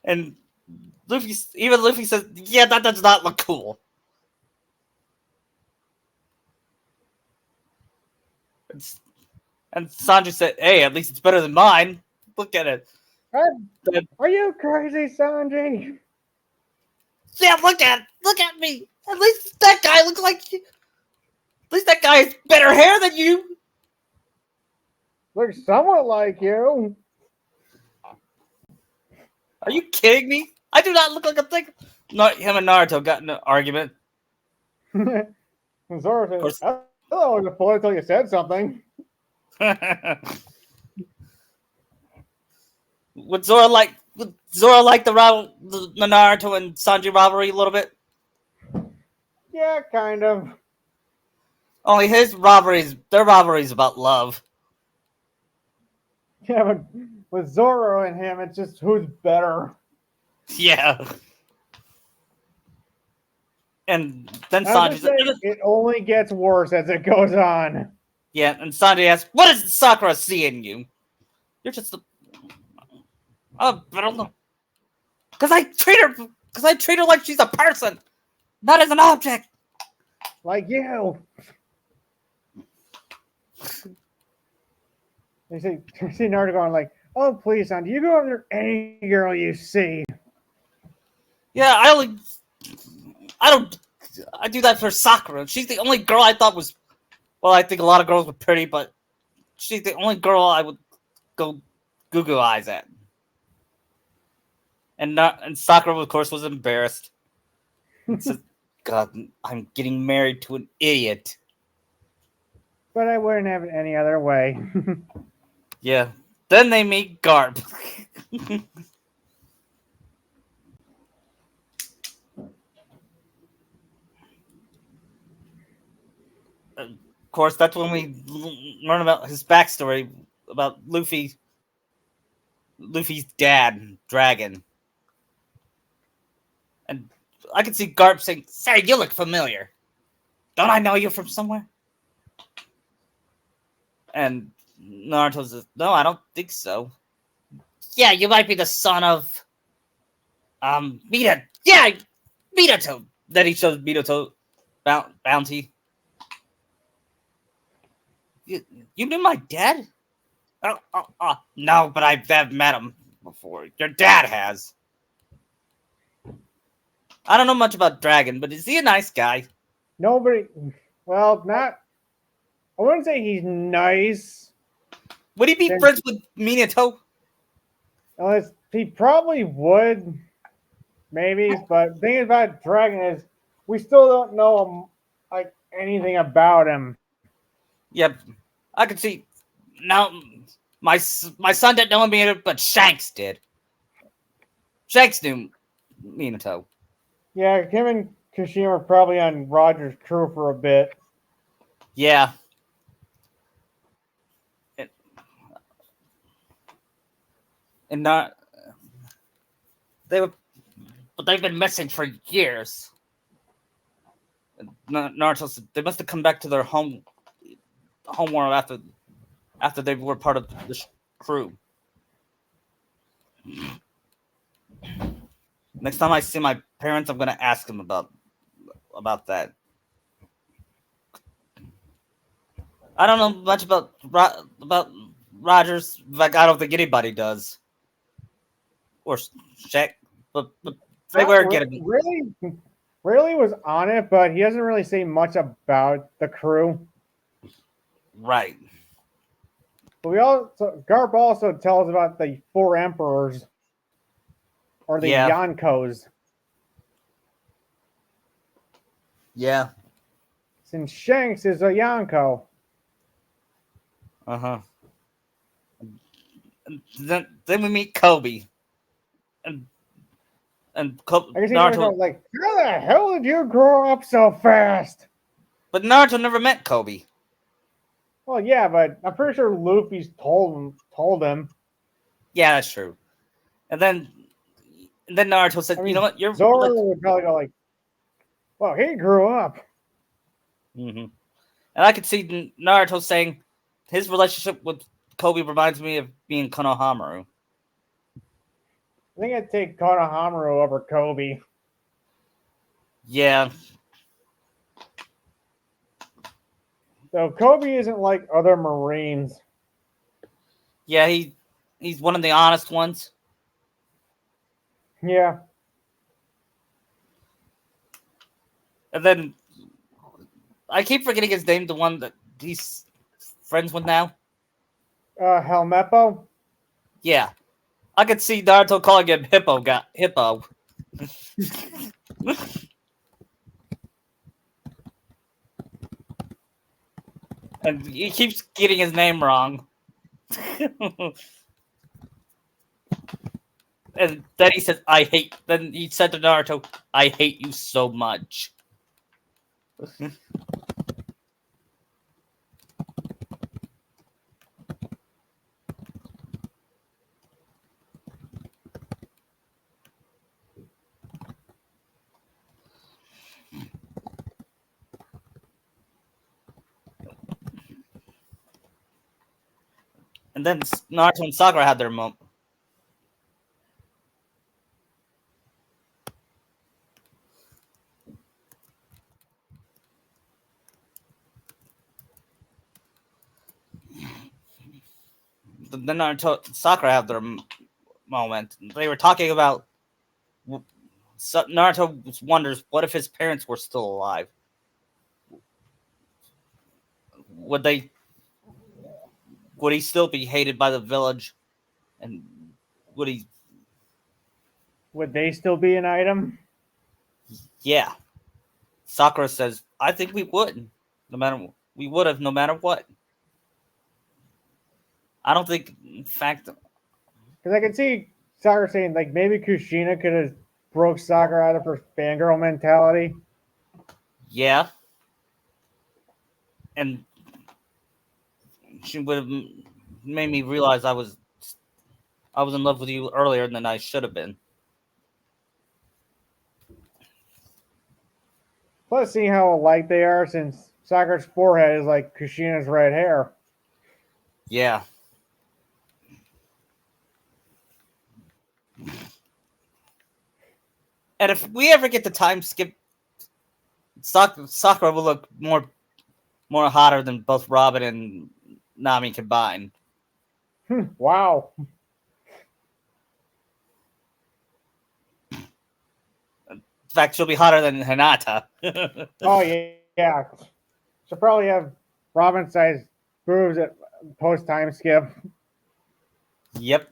And Luffy says, "Yeah, that does not look cool." And Sanji said, "Hey, at least it's better than mine. Look at it." Are you crazy, Sanji? Yeah, look at me. At least that guy looks like. At least that guy has better hair than you. Looks somewhat like you. Are you kidding me? I do not look like a thing. Him and Naruto got in an argument. Zoro says, I thought it was a boy until you said something. Would Zoro like the Naruto and Sanji rivalry a little bit? Yeah, kind of. Only their rivalry is about love. Yeah, but with Zoro and him, it's just who's better. Yeah. And then Sanji said, it only gets worse as it goes on. Yeah, and Sanji asks, "What does Sakura see in you? You're just a." Oh, I don't know. Because I treat her like she's a person, not as an object. Like you. You see, you see Naruto going like, "Oh please, son, you go after any girl you see." Yeah, I don't, I do that for Sakura. She's the only girl I thought was, well, I think a lot of girls were pretty, but she's the only girl I would go Google eyes at. And Sakura, of course, was embarrassed and said, "God, I'm getting married to an idiot." But I wouldn't have it any other way. Yeah. Then they meet Garp. Of course, that's when we learn about his backstory about Luffy's dad, Dragon. And I could see Garp saying, "Say, you look familiar. Don't I know you from somewhere?" And Naruto says, "No, I don't think so." "Yeah, you might be the son of Mita. Yeah, Minato." Then he shows Minato bounty. You, you knew my dad? No, but I've met him before. Your dad has. I don't know much about Dragon, but is he a nice guy? Nobody, well, not. I wouldn't say he's nice. Would he be Since friends with Minato? unless he probably would, maybe. But the thing about Dragon is, we still don't know like anything about him. Yep, I could see. Now, my son didn't know Minato, but Shanks did. Shanks knew Minato. Yeah, him and Kashima are probably on Roger's crew for a bit. Yeah, and, and not they were, but they've been missing for years. Naruto said they must have come back to their homeworld after they were part of the crew. Next time I see my parents, I'm gonna ask them about that. I don't know much about Rogers. Like I don't think anybody does, or Shaq. But they Not were getting really. Really was on it, but he doesn't really say much about the crew. right. But we also Garp also tells about the four emperors or the Yeah, Yonkos. yeah. Since Shanks is a Yonko. Uh huh. Then we meet Kobe and I guess he's Naruto, like, how the hell did you grow up so fast? but Naruto never met Kobe. Well, yeah, but I'm pretty sure Luffy's told him. Yeah, that's true. And then Naruto I said, "You know mean, what? You're like." Zoro would probably go like, well, he grew up. hmm And I could see Naruto saying his relationship with Kobe reminds me of being Konohamaru. I think I'd take Konohamaru over Kobe. Yeah, Though Kobe isn't like other Marines. yeah. He's one of the honest ones. Yeah, And then I keep forgetting his name. The one that he's friends with now. Helmeppo. Yeah, I could see Naruto calling him Hippo. And he keeps getting his name wrong. And then he says, "I hate." Then he said to Naruto, "I hate you so much." And then Naruto and Sakura had their moment. then Naruto and Sakura have their moment. They were talking about Naruto wonders what if his parents were still alive. Would they? Would he still be hated by the village? And would he? Would they still be an item? Yeah. Sakura says, "I think we would, no matter we would have, no matter what." I don't think, in fact, Because I can see Sakura saying like maybe Kushina could have broke Sakura out of her fangirl mentality. yeah, and she would have made me realize I was in love with you earlier than I should have been. Plus, seeing how alike they are, since Sakura's forehead is like Kushina's red hair. Yeah. And if we ever get the time skip, Sakura will look more hotter than both Robin and Nami combined. Wow. In fact, she'll be hotter than Hinata. Oh yeah. She'll probably have Robin-sized boobs at post time skip. Yep.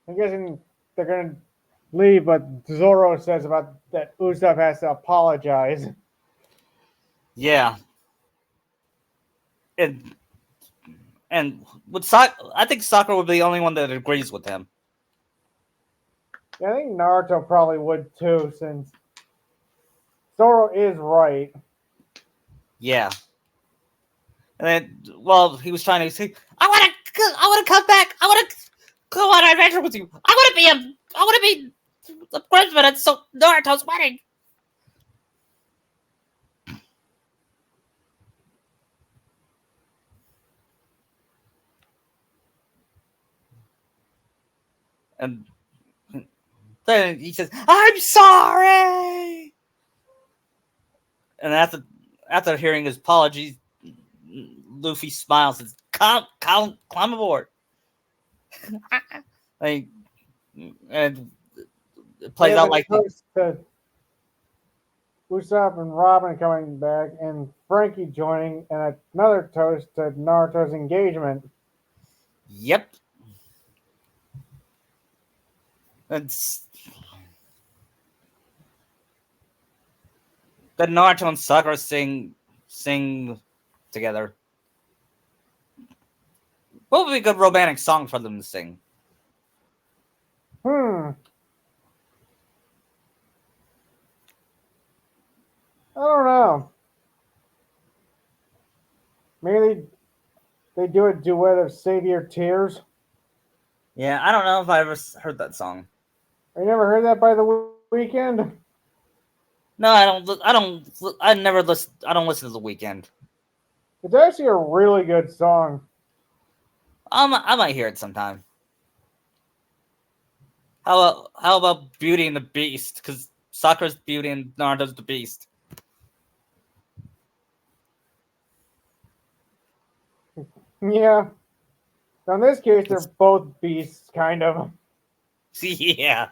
I'm guessing they're gonna leave, but Zoro says about that Usopp has to apologize. Yeah. And with I think Sakura would be the only one that agrees with him. Yeah, I think Naruto probably would too, since Zoro is right. Yeah. And then, well, he was trying to say, I want to come back. I want to go on an adventure with you. I want to be the groomsman at Naruto's wedding. And then he says, I'm sorry. And after hearing his apologies, Luffy smiles and says, climb aboard. Like, and it plays out like toast to Usopp and Robin coming back, and Frankie joining, and another toast to Naruto's engagement. yep. And then Naruto and Sakura sing together. What would be a good romantic song for them to sing? I don't know. Maybe they do a duet of Save Your Tears. Yeah, I don't know if I ever heard that song. You never heard that by the weekend? No, I don't. I don't. I never listen. I don't listen to The Weeknd. It's actually a really good song. I might hear it sometime. How about Beauty and the Beast? Because Sakura's Beauty and Naruto's the Beast. Yeah. Now in this case, they're both beasts, kind of. Yeah.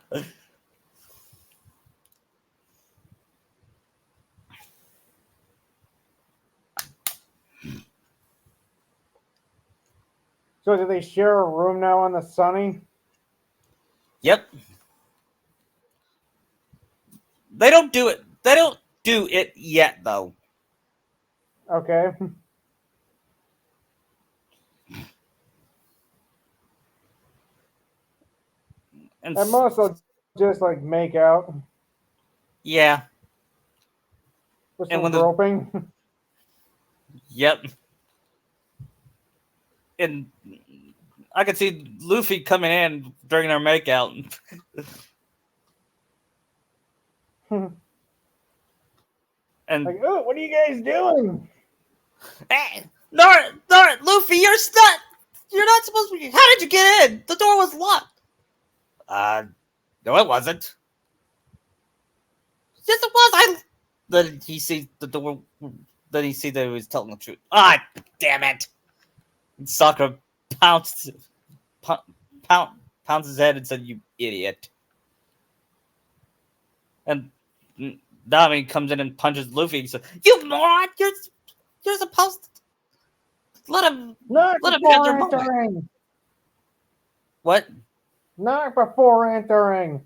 So do they share a room now on the Sunny? Yep. They don't do it. They don't do it yet, though. Okay. And most will just like make out yeah. with And some when groping. Yep. And I could see Luffy coming in during their makeout. And Like, oh, what are you guys doing? hey, Luffy, you're not supposed to be. How did you get in? The door was locked. No, it wasn't. Yes, it was. Then he sees the door. Then he sees that he was telling the truth. Ah, damn it! And Sakura pounced, pound, pounds his head and said, "You idiot!" And Nami comes in and punches Luffy. He says, "You moron! You're supposed to Not let him have their before moment." entering. What? Not before entering.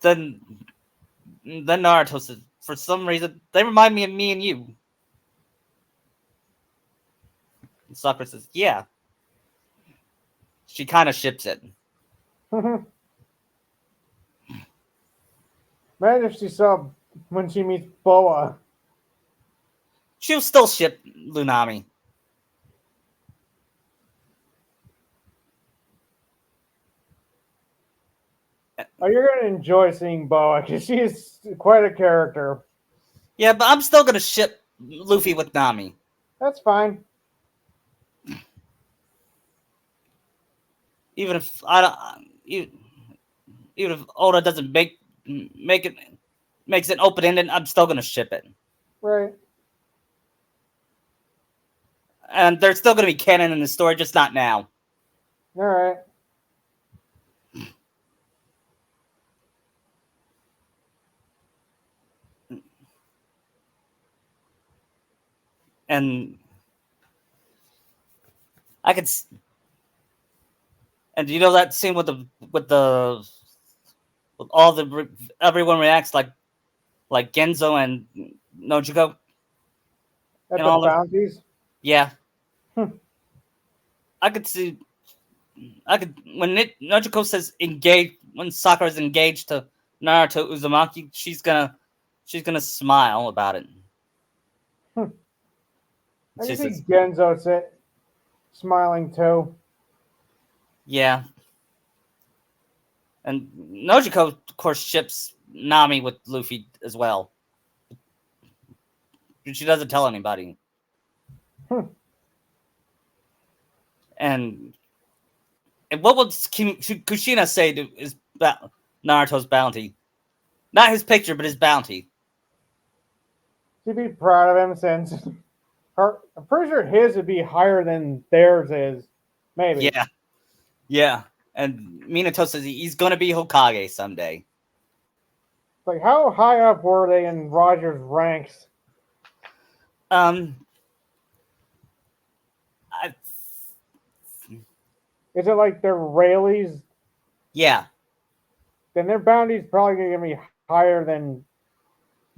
then Naruto says, "For some reason, they remind me of me and you." And Sakura says, "Yeah." She kind of ships it. Imagine if she saw when she meets Boa. She'll still ship Lunami. Oh, you're gonna enjoy seeing Boa because she is quite a character. Yeah, but I'm still gonna ship Luffy with Nami. That's fine. Even if I don't, even if Oda doesn't makes it open ended, I'm still gonna ship it. Right. And there's still gonna be canon in the story, just not now. All right. And I could, and you know that scene with all the everyone reacts like Genzo and Nojiko At and the all of bounties. yeah. Hmm. I could see when Nojiko says engaged when Sakura's engaged to Naruto Uzumaki, she's gonna smile about it. I She can see says, Genzo smiling too. "Yeah." And Nojiko, of course, ships Nami with Luffy as well. She doesn't tell anybody. And what would Kushina say to Naruto's bounty? Not his picture, but his bounty. She'd be proud of him since I'm pretty sure his would be higher than theirs is. Maybe. Yeah, yeah. And Minato says he's gonna be Hokage someday. Like, how high up were they in Roger's ranks? Um, I, Is it like they're Rayleighs? yeah, Then their bounty's probably going to be higher than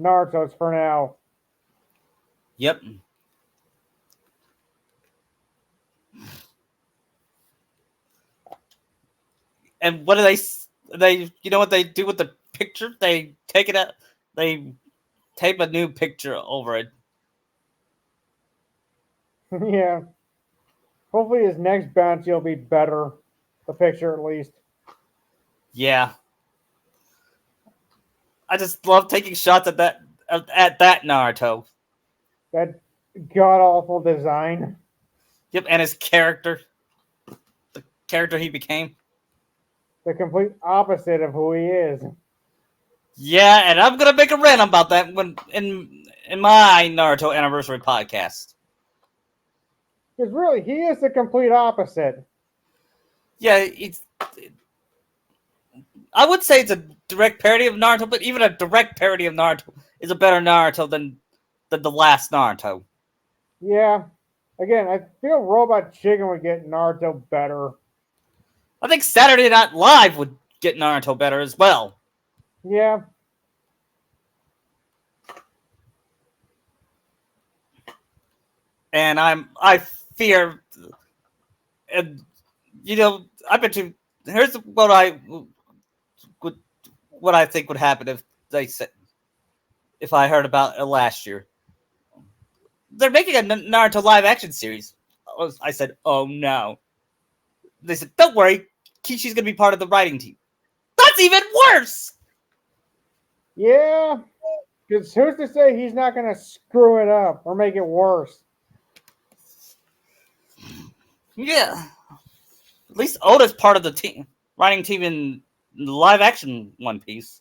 Naruto's for now. yep. And what do they? You know what they do with the picture? They take it out. They tape a new picture over it. Yeah. Hopefully his next bounty will be better. The picture, at least. Yeah, I just love taking shots at that Naruto. That god awful design. Yep, and his character, the character he became. The complete opposite of who he is. Yeah, and I'm gonna make a rant about that when in my Naruto anniversary podcast. Because really, he is the complete opposite. Yeah, I would say it's a direct parody of Naruto, but even a direct parody of Naruto is a better Naruto than the last Naruto. Yeah. Again, I feel Robot Chicken would get Naruto better. I think Saturday Night Live would get Naruto better as well. Yeah. And I fear, and you know, I bet you. Here's what I think would happen if they said if I heard about it last year. They're making a Naruto live action series. I said, oh no. They said, don't worry, Kishi's gonna be part of the writing team. That's even worse. Yeah. Because who's to say he's not going to screw it up or make it worse? Yeah. At least Oda's part of the team, writing team in live action One Piece.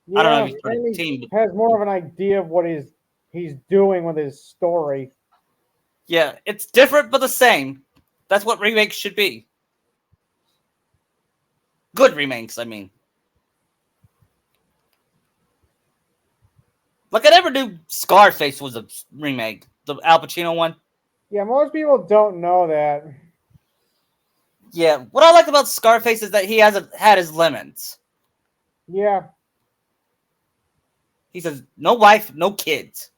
Yeah, I don't know if he's part of and the he team, but has more of an idea of what he's doing with his story. yeah, it's different but the same. That's what remakes should be. Good remakes, I mean. Like I never knew Scarface was a remake, the Al Pacino one. Yeah, most people don't know that. Yeah, what I like about Scarface is that he hasn't had his limits. Yeah, He says no wife, no kids.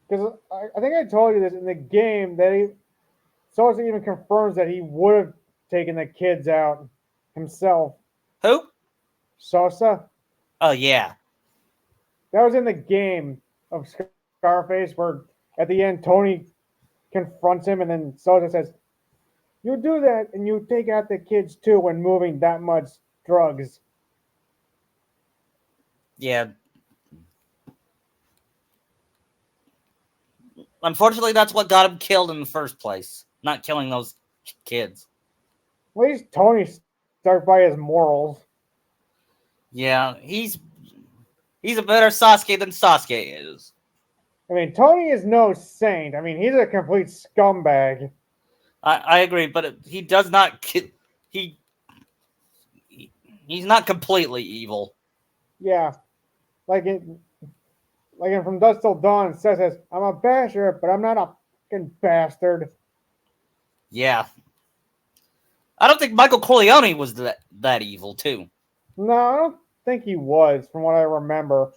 because I think I told you this in the game that Sosa even confirms that he would have taken the kids out himself. Who? Sosa. Oh yeah, That was in the game of Scarface, where at the end Tony confronts him, and then Sosa says, "You do that, and you take out the kids too when moving that much drugs." yeah. Unfortunately, that's what got him killed in the first place. Not killing those kids. At least Tony stuck by his morals. Yeah, he's a better Sasuke than Sasuke is. I mean, Tony is no saint. I mean, he's a complete scumbag. I agree, but he does not. He he's not completely evil. Yeah, like it, like in From Dusk Till Dawn, it says, "I'm a basher, but I'm not a fucking bastard." Yeah, I don't think Michael Corleone was that evil too. No, I don't think he was, from what I remember.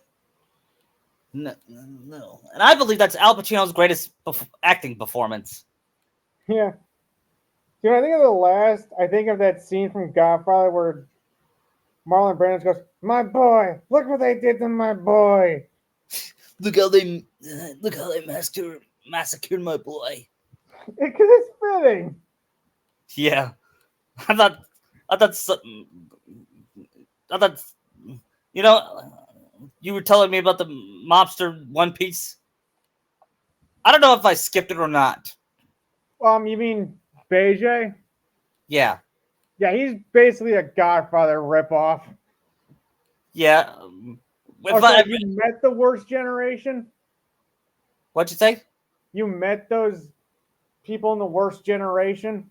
No, no, and I believe that's Al Pacino's greatest acting performance. Yeah. Dude, I think of the last, I think of that scene from Godfather where Marlon Brando goes, "My boy, look what they did to my boy." Look how they massacred my boy. Because it's fitting. Yeah, I thought, I thought, I thought, you know, you were telling me about the mobster One Piece. I don't know if I skipped it or not. You mean Beige? Yeah, Yeah, he's basically a Godfather ripoff. yeah. Oh, If so I, you met the worst generation? what'd you say? You met those people in the worst generation,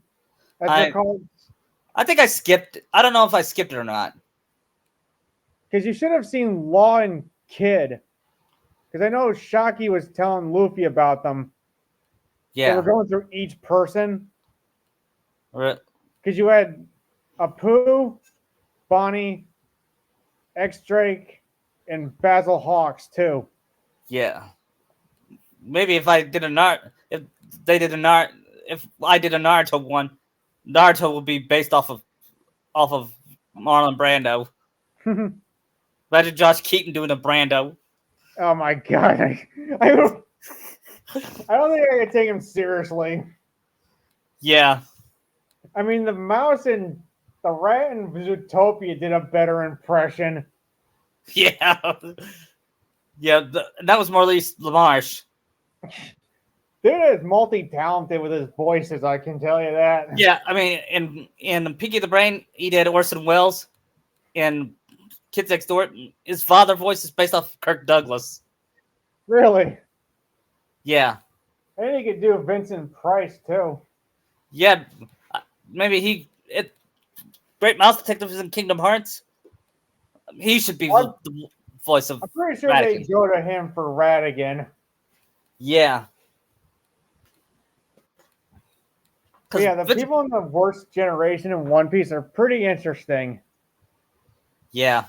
as they're I, called? I think I skipped. I don't know if I skipped it or not. Because you should have seen Law and Kid. Because I know Shockey was telling Luffy about them. They were Yeah, going through each person. Re- Because you had Apu, Bonnie, X Drake, and Basil Hawks too. yeah. Maybe if I did if they did if I did a Naruto one, Naruto would be based off of Marlon Brando. Imagine Josh Keaton doing a Brando. Oh my god! I don't. I don't think I could take him seriously. Yeah, I mean, the mouse and the rat in Zootopia did a better impression. yeah, yeah. That was Maurice LaMarche. Dude is multi-talented with his voices. I can tell you that. Yeah, I mean, in Pinky the Brain, he did Orson Welles. In Kids Next Door, his father voice is based off Kirk Douglas. Really. Yeah, I think he could do Vincent Price too. yeah. Maybe Great Mouse Detective is in Kingdom Hearts. He should be I'm, the voice of I'm pretty sure they Ratigan. go to him for Ratigan. Yeah. But yeah, the people in the worst generation in One Piece are pretty interesting. Yeah.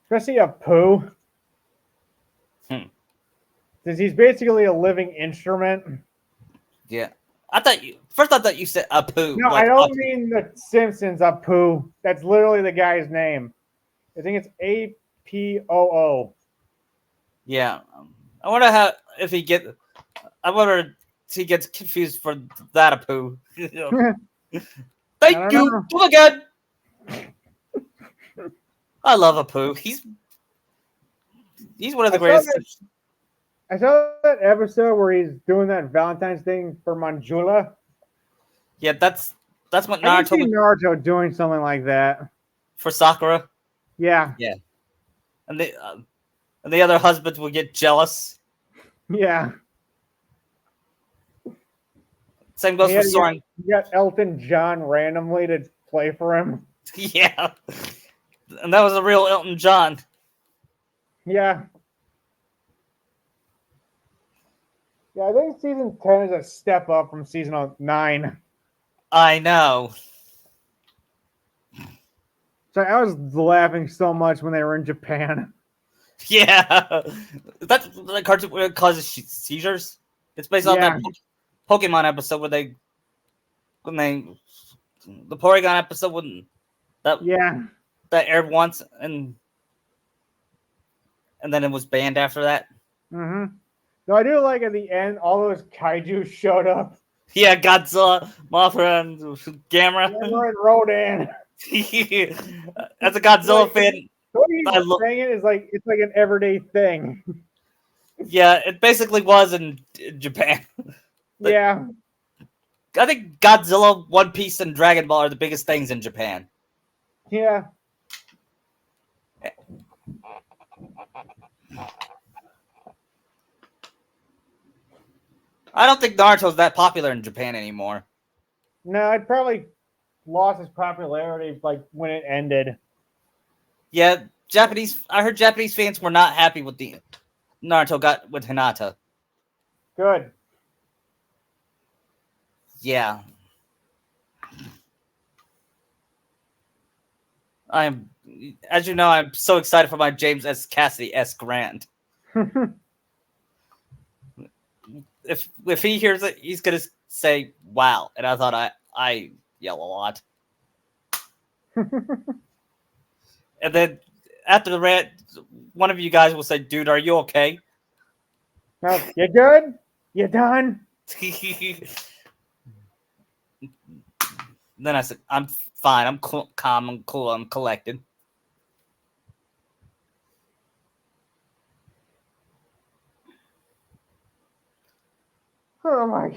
Especially Apu. Hmm. Because he's basically a living instrument. Yeah. I thought you said Apu. No, Like I don't Apu. mean the Simpsons Apu. That's literally the guy's name. I think it's Apoo. Yeah. I wonder if he get. I wonder if he gets confused for that Apu. I Thank don't you. know. Come again. I love Apu. He's one of the I saw greatest. that. I saw that episode where he's doing that Valentine's thing for Manjula. Yeah, that's That's what I can Naruto see would Naruto doing something like that. for Sakura. Yeah, Yeah, and the other husbands would get jealous. yeah. Same And goes for Soren. you got Elton John randomly to play for him. Yeah, and that was a real Elton John. Yeah. Yeah, I think season 10 is a step up from season 9. I know. So I was laughing so much when they were in Japan. Yeah, that's the cartoon where it causes seizures. It's based on that Yeah. Pokemon episode where they the Porygon episode when that Yeah. that aired once and then it was banned after that. Mm-hmm. No, I do like at the end, all those kaiju showed up. Yeah, Godzilla, Mothra, and Gamera. Cameron rode in. As a Godzilla fan, The way he's I look. saying it is like it's like an everyday thing. Yeah, it basically was in Japan. But Yeah. I think Godzilla, One Piece, and Dragon Ball are the biggest things in Japan. Yeah. I don't think Naruto's that popular in Japan anymore. No, it probably lost its popularity like when it ended. Yeah, I heard Japanese fans were not happy with the Naruto got with Hinata. Good. Yeah. I'm, as you know, I'm so excited for my James S. Cassidy S. Grant. If he hears it, he's gonna say "Wow," and I thought I yell a lot. And then after the rant, one of you guys will say, "Dude, are you okay?" Now, you good? You done? Then I said, "I'm fine. I'm calm. I'm cool. I'm collected." Oh my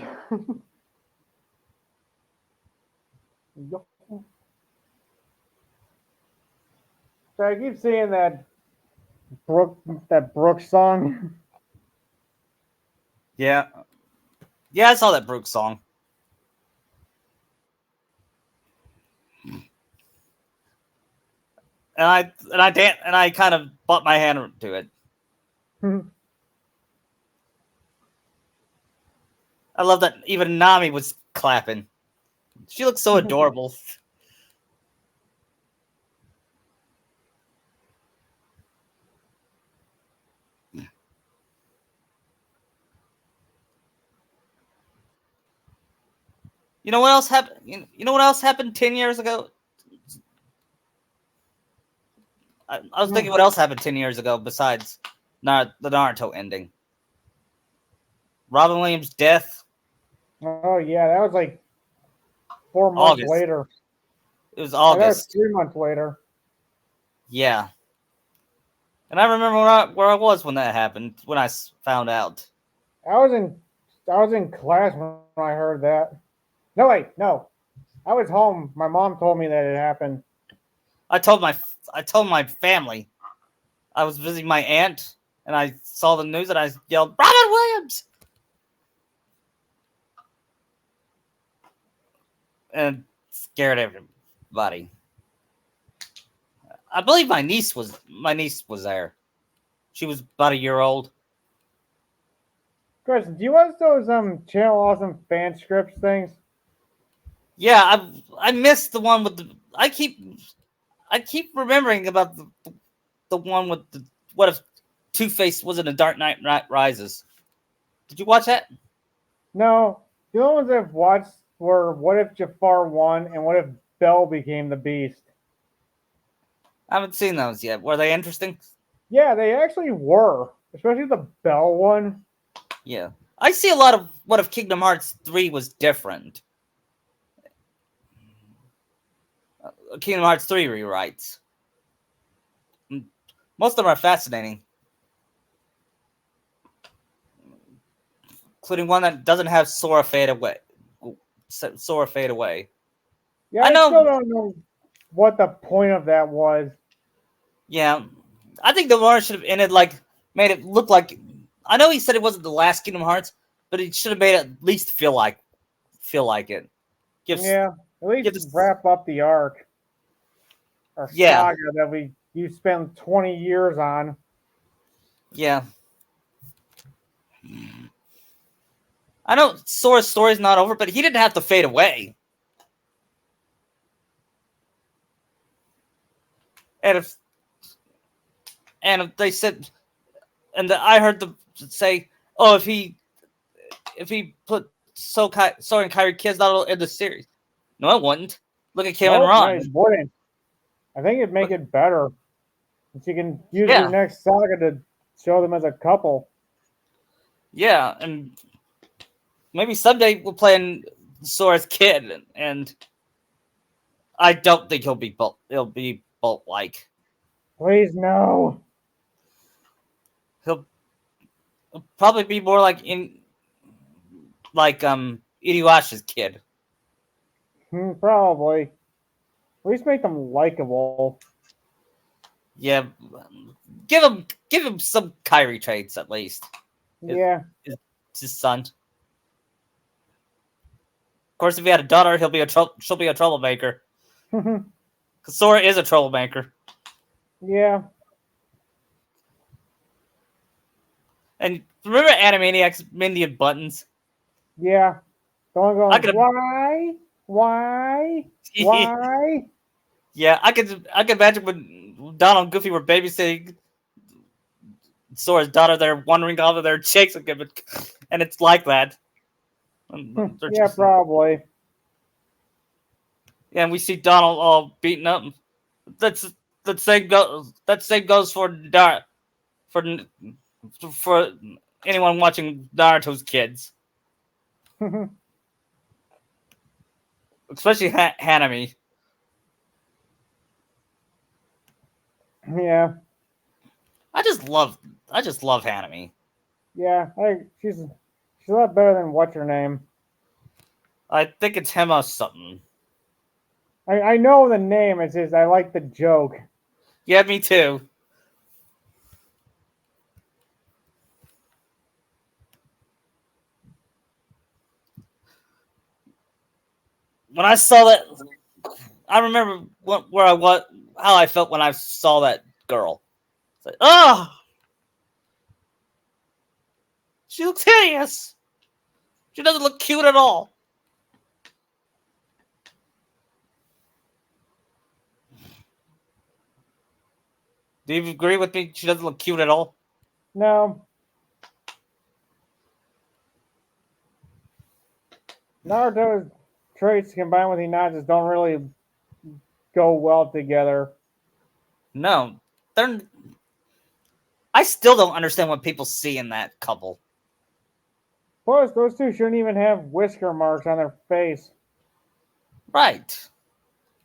god. So I keep seeing that Brooks song. Yeah, yeah, I saw that Brooks song. And I kind of butt my hand to it. I love that even Nami was clapping. She looks so adorable. You know what else happened? You know what else happened 10 years ago? I was thinking what else happened 10 years ago besides the Naruto ending. Robin Williams' death. Oh yeah, that was like 4 months August. later. It was Oh, that was August. 3 months later. Yeah. And I remember where I was when that happened, when I found out. I was in class when I heard that. No wait, no. I was home. My mom told me that it happened. I told my family. I was visiting my aunt and I saw the news and I yelled, "Robin Williams!" And scared everybody. I believe my niece was there. She was about a year old. Chris, do you watch those Channel Awesome fan scripts things? Yeah, I missed the one with the. I keep remembering about the one with the what if Two-Face was in a Dark Knight Rises. Did you watch that? No. The only ones I've watched were What If Jafar won and What If Bell became the Beast. I haven't seen those yet. Were they interesting? Yeah, they actually were. Especially the Bell one. Yeah. I see a lot of what if Kingdom Hearts 3 was different. Kingdom Hearts 3 rewrites. Most of them are fascinating. Including one that doesn't have Sora fade away. Sora fade away. Yeah, I I still know. don't know what the point of that was. Yeah, I think the war should have ended like made it look like. I know he said it wasn't the last Kingdom Hearts, but it should have made it at least feel like it. Gives Yeah, at least give this. wrap up the arc or Yeah, saga that you spent 20 years on. yeah. I know Sora's story's not over, but he didn't have to fade away. And if they said, I heard them say, oh, if he put Sora and Kyrie kids not in the series, no, it wouldn't. Look at Kim and Nope, no, it Ron. wouldn't. I think it'd make Look, it better. If you can use your yeah, next saga to show them as a couple. yeah, and maybe someday we'll play in Sora's kid, and I don't think he'll be bolt. He'll be bolt like. Please, no. He'll probably be more like Inuasha's kid. Probably. At least make them likable. Yeah, give him some Kyrie traits at least. Yeah. It's his son. Of course, if he had a daughter, she'll be a troublemaker. Because Sora is a troublemaker. Yeah. And remember Animaniacs Mindy and Buttons? Yeah. The one I going, could. why? Why? Why? Yeah, I could imagine when Donald and Goofy were babysitting Sora's daughter. They're wandering off of their cheeks and it's like that. Yeah, probably. Yeah, and we see Donald all beaten up. That's that same goes for for for anyone watching Naruto's kids, especially Hanami. Yeah. I just love Hanami. Yeah. She's a lot better than what's her name. I think it's Hema something. I know the name. It's just I like the joke. Yeah, me too. When I saw that, I remember where I was, how I felt when I saw that girl. It's like, oh, she looks hideous. She doesn't look cute at all. Do you agree with me? She doesn't look cute at all. No. Naruto's traits combined with Hinata's don't really go well together. No, they're. I still don't understand what people see in that couple. Plus, those two shouldn't even have whisker marks on their face. Right.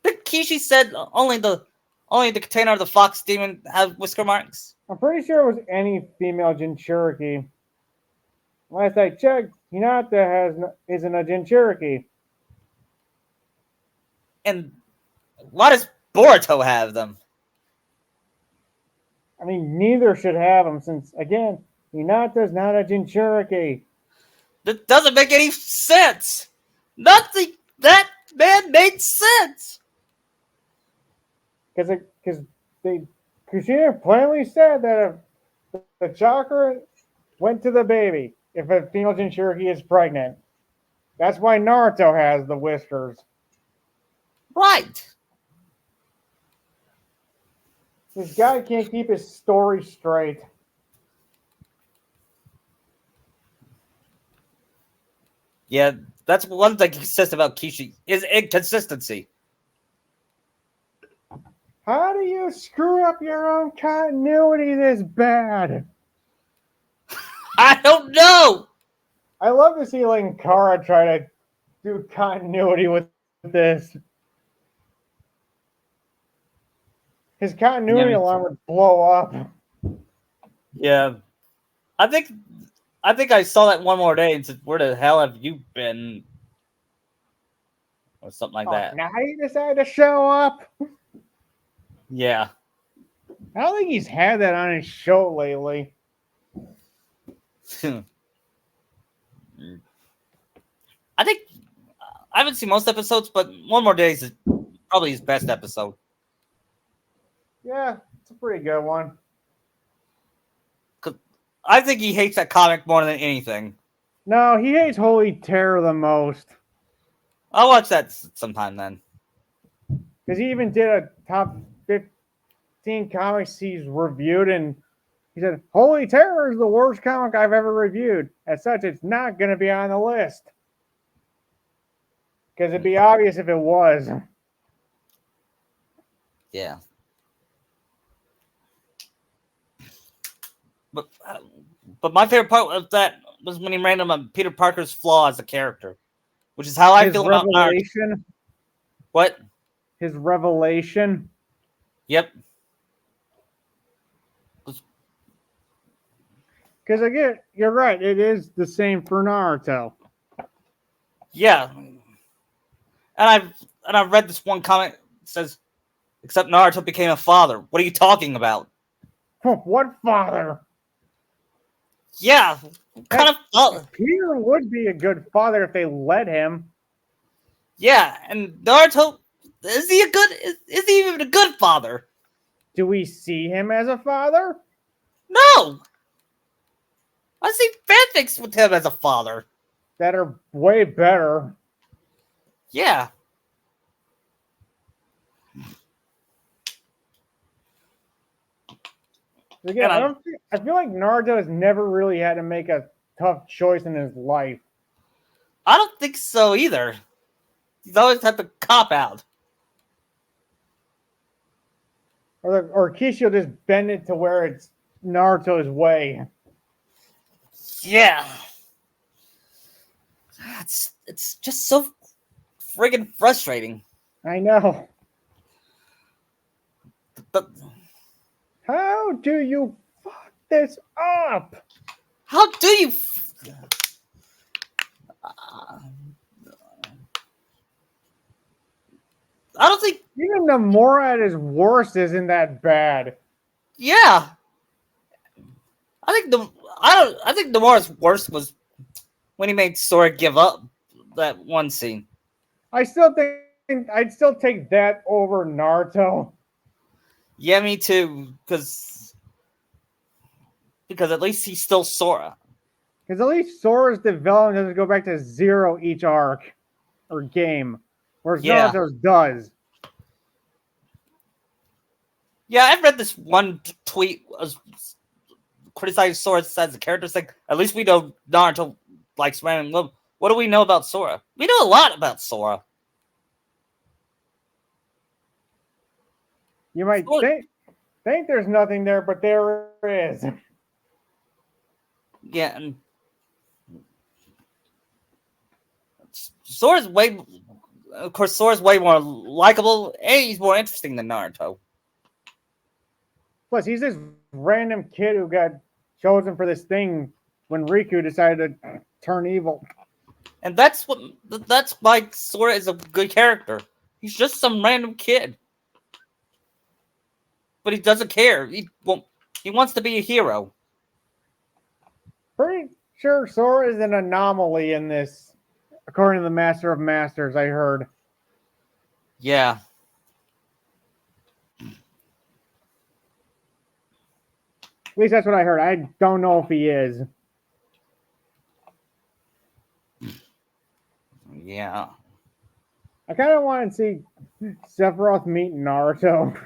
But Kishi said only the container of the fox demon have whisker marks. I'm pretty sure it was any female Jinchuriki. Last I checked, Hinata isn't a Jinchuriki. And why does Boruto have them? I mean, neither should have them since, again, Hinata's not a Jinchuriki. That doesn't make any sense. Nothing that man made sense. Because Kushina plainly said that if the chakra went to the baby, if a female Jinchuriki is pregnant. That's why Naruto has the whiskers. Right. This guy can't keep his story straight. Yeah, that's one thing consistent about Kishi is inconsistency. How do you screw up your own continuity this bad? I don't know. I love to see Linkara try to do continuity with this. His continuity alarm would blow up. Yeah, I think I saw that one more day and said, "Where the hell have you been?" or something like Oh, that. now he decided to show up. Yeah. I don't think he's had that on his show lately. I think I haven't seen most episodes, but One More Days is probably his best episode. Yeah, it's a pretty good one. I think he hates that comic more than anything. No, he hates Holy Terror the most. I'll watch that sometime then. Because he even did a top 15 comics he's reviewed, and he said, Holy Terror is the worst comic I've ever reviewed. As such, it's not going to be on the list. Because it'd be obvious if it was. Yeah. But my favorite part of that was when he ran on Peter Parker's flaw as a character, which is how I feel about Naruto. What? His revelation. Yep. Because again, you're right. It is the same for Naruto. Yeah. And I've read this one comment that says, except Naruto became a father. What are you talking about? What father? Yeah. Kind of. Peter would be a good father if they let him. Yeah, and Naruto, is he even a good father? Do we see him as a father? No. I see fanfics with him as a father. That are way better. Yeah. Again, I feel like Naruto has never really had to make a tough choice in his life. I don't think so either. He's always had to cop out. Or Kishi will just bend it to where it's Naruto's way. Yeah. It's just so friggin' frustrating. I know. But how do you fuck this up? How do you? I don't think even Nomura at his worst isn't that bad. Yeah, I think Nomura's worst was when he made Sora give up that one scene. I still think I'd still take that over Naruto. Yeah, me too. Because at least he's still Sora. Because at least Sora's development doesn't go back to 0 each arc or game, whereas Naruto's does. Yeah, I've read this one tweet criticizing Sora as a character. It's like, at least we know Naruto likes ramen. What do we know about Sora? We know a lot about Sora. You might think there's nothing there, but there is. Yeah, and Sora's way more likable, and he's more interesting than Naruto. Plus, he's this random kid who got chosen for this thing when Riku decided to turn evil. And that's why Sora is a good character. He's just some random kid. But he doesn't care. He wants to be a hero. Pretty sure Sora is an anomaly in this, according to the Master of Masters, I heard. Yeah. At least that's what I heard. I don't know if he is. Yeah. I kind of want to see Sephiroth meet Naruto.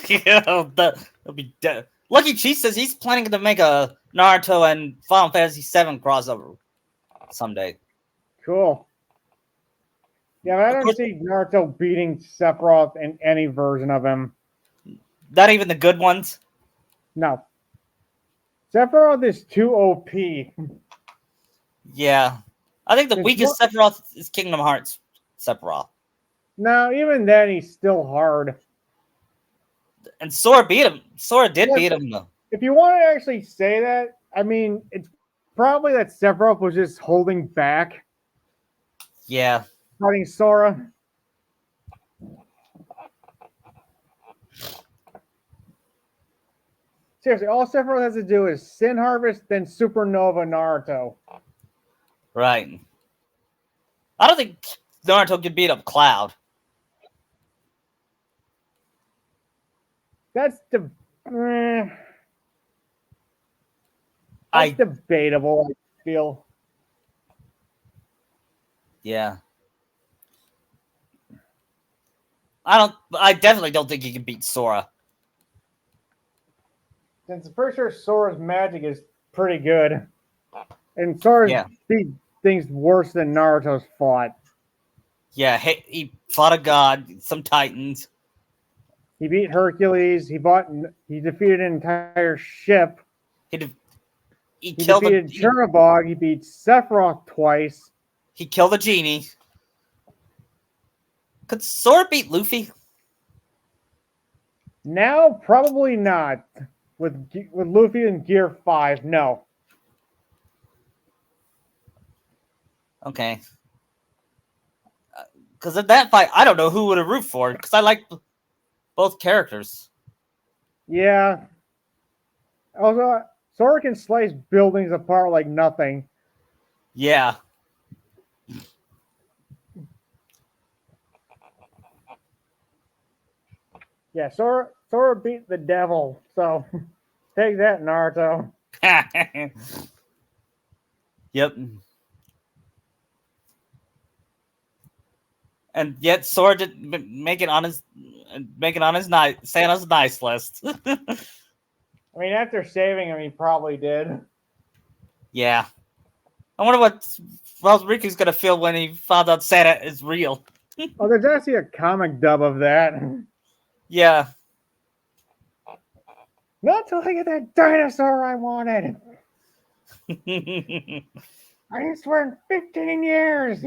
Yeah, that'll be dead. Lucky Cheese says he's planning to make a Naruto and Final Fantasy VII crossover someday. Cool. Yeah, but I don't see Naruto beating Sephiroth in any version of him. Not even the good ones? No. Sephiroth is too OP. Yeah. I think the weakest Sephiroth is Kingdom Hearts Sephiroth. No, even then he's still hard. And Sora beat him. Sora did beat him, though. If you want to actually say that, I mean, it's probably that Sephiroth was just holding back. Yeah. fighting Sora. Seriously, all Sephiroth has to do is Sin Harvest, then Supernova Naruto. Right. I don't think Naruto can beat up Cloud. That's debatable, I feel. Yeah. I definitely don't think he can beat Sora. Since I'm pretty sure Sora's magic is pretty good. And Sora's Yeah. beat things worse than Naruto's fought. Yeah, he fought a god, some titans. He beat Hercules. He defeated an entire ship. He He killed defeated Chernobog. He beat Sephiroth twice. He killed a genie. Could Sora beat Luffy? Now, probably not. With Luffy in Gear 5, no. Okay. Because in that fight, I don't know who would have root for. Because I like both characters. Yeah. Also, Sora can slice buildings apart like nothing. Yeah. Yeah, Sora beat the devil. So, take that, Naruto. Yep. And yet Sora did make it on his Santa's nice list. I mean, after saving him, he probably did. Yeah. I wonder what Riku's gonna feel when he found out Santa is real. Oh, there's actually a comic dub of that. Yeah. Not till I get that dinosaur I wanted. I swear in 15 years.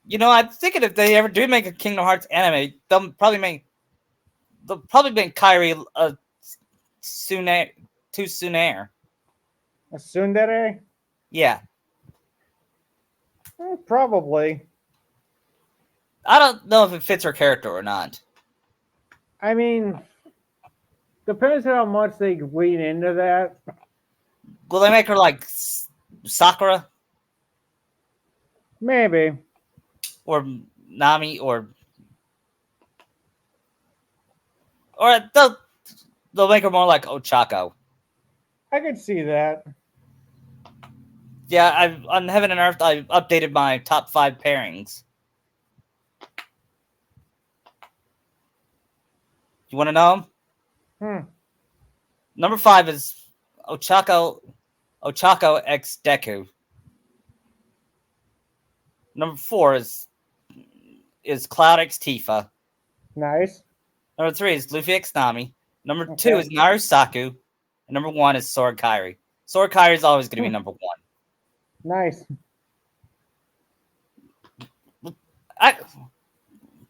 You know, I'm thinking if they ever do make a Kingdom Hearts anime, they'll probably make Kairi a Tsunair. A tsundere? Yeah. Probably. I don't know if it fits her character or not. I mean, depends on how much they lean into that. Will they make her like Sakura? Maybe. Or Nami or they'll make her more like Ochako. I could see that. Yeah, on Heaven and Earth, I updated my top 5 pairings. You want to know them? Number 5 is Ochako X Deku. Number 4 is Cloud X Tifa. Nice. Number 3 is Luffy X Nami. Number 2 is Narusaku. And number 1 is Sora Kairi. Sora Kairi is always going to be number 1. Nice.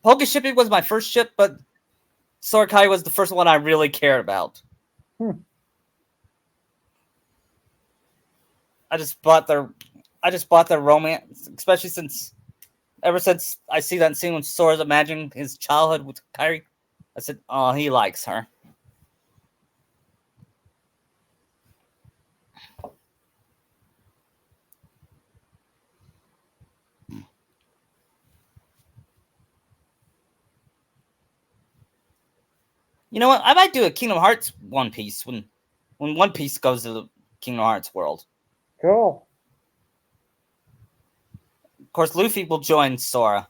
Poké Shipping was my first ship, but Sora Kairi was the first one I really cared about. I just bought their romance, especially ever since I see that scene when Sora's imagining his childhood with Kairi. I said, "Oh, he likes her." You know what? I might do a Kingdom Hearts One Piece when One Piece goes to the Kingdom Hearts world. Cool. Of course, Luffy will join Sora.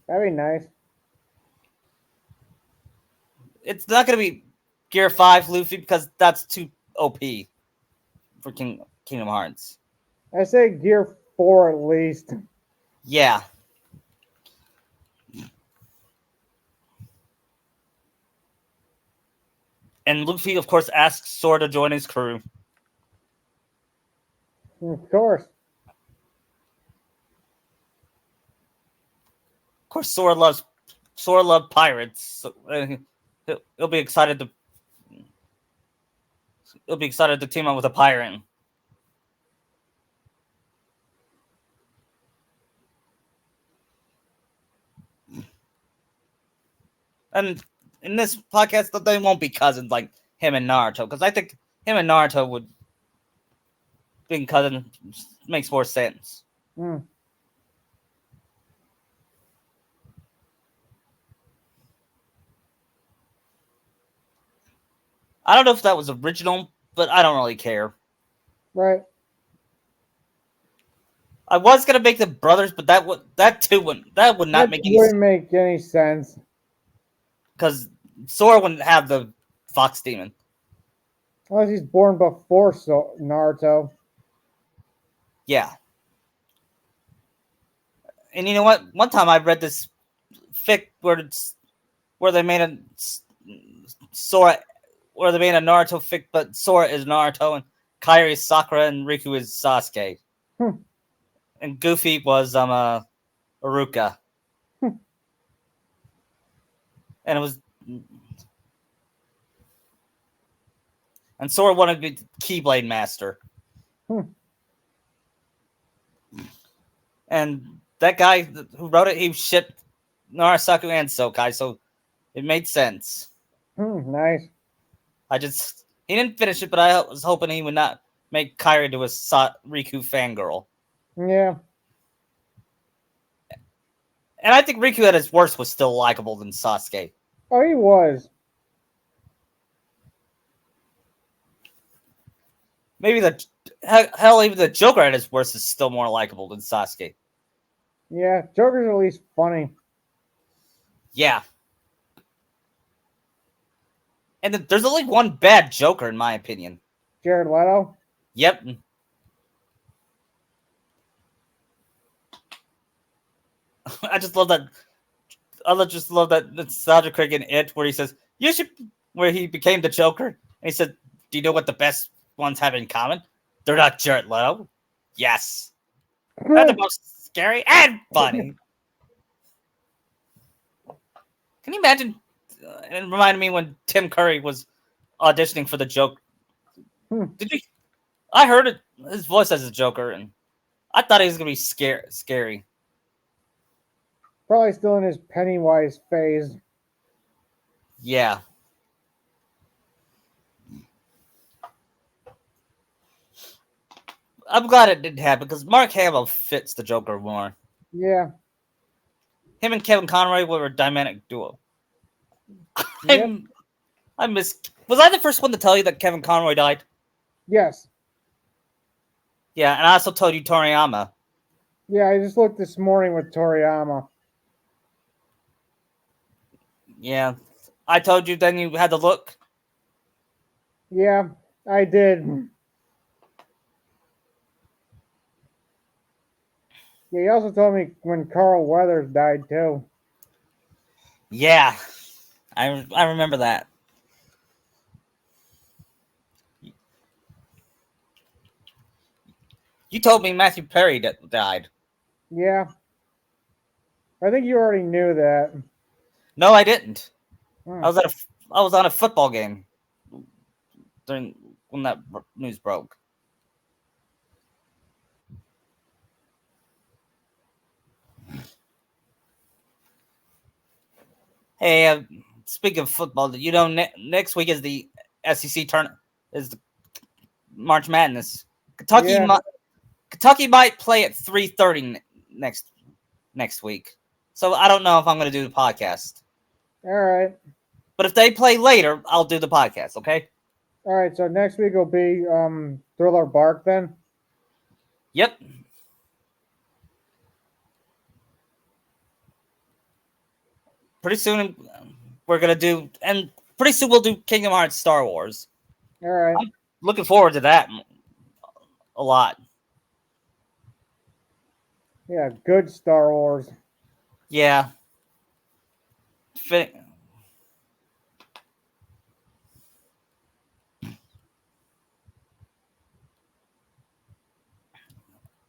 That'd be nice. It's not going to be Gear 5 Luffy because that's too OP for Kingdom Hearts. I say Gear 4 at least. Yeah. And Luffy, of course, asks Sora to join his crew. Of course. Of course, Sora loves pirates. So, he'll be excited to He'll be excited to team up with a pirate. And in this podcast, they won't be cousins like him and Naruto, because I think him and Naruto would being cousins makes more sense. Hmm. I don't know if that was original, but I don't really care. Right. I was gonna make them brothers, but that would not That make any sense, wouldn't make any sense. because Sora wouldn't have the Fox Demon. Unless he's born before Naruto. Yeah. And you know what? One time I read this fic where they made a Sora, where they made a Naruto fic, but Sora is Naruto and Kairi is Sakura and Riku is Sasuke. Hmm. And Goofy was Aruka. Hmm. And it was, and Sora wanted to be the Keyblade Master. Hmm. And that guy who wrote it, he shipped Narasaku and Sokai, so it made sense. Nice. He didn't finish it, but I was hoping he would not make Kairi to a Riku fangirl. Yeah. And I think Riku at his worst was still likable than Sasuke. Oh, he was. Maybe hell, even the Joker at his worst is still more likable than Sasuke. Yeah, Joker's at least funny. Yeah. And there's only one bad Joker, in my opinion. Jared Leto? Yep. I just love that. I just love that nostalgia critic in It, where he says, where he became the Joker. And he said, do you know what the best ones have in common? They're not Jared Leto. Yes. They're the most scary and funny. Can you imagine? It reminded me when Tim Curry was auditioning for the Joker. Did you? I heard it. His voice as a Joker, and I thought he was gonna be scary. Probably still in his Pennywise phase. Yeah. I'm glad it didn't happen, because Mark Hamill fits the Joker more. Yeah. Him and Kevin Conroy were a dynamic duo. Yep. I miss. Was I the first one to tell you that Kevin Conroy died? Yes. Yeah, and I also told you Toriyama. Yeah, I just looked this morning with Toriyama. Yeah. I told you, then you had to look. Yeah, I did. Yeah, he also told me when Carl Weathers died too. Yeah. I remember that. You told me Matthew Perry died. Yeah. I think you already knew that. No, I didn't. Hmm. I was on a football game when that news broke. Hey, speaking of football, you know, next week is the SEC tournament, is the March Madness. Kentucky might play at 3:30 next week, so I don't know if I'm going to do the podcast. All right. But if they play later, I'll do the podcast. Okay. All right. So next week will be Thriller Bark then. Yep. Pretty soon we're gonna do, and pretty soon we'll do Kingdom Hearts Star Wars. All right. I'm looking forward to that a lot. Yeah, good Star Wars. Yeah.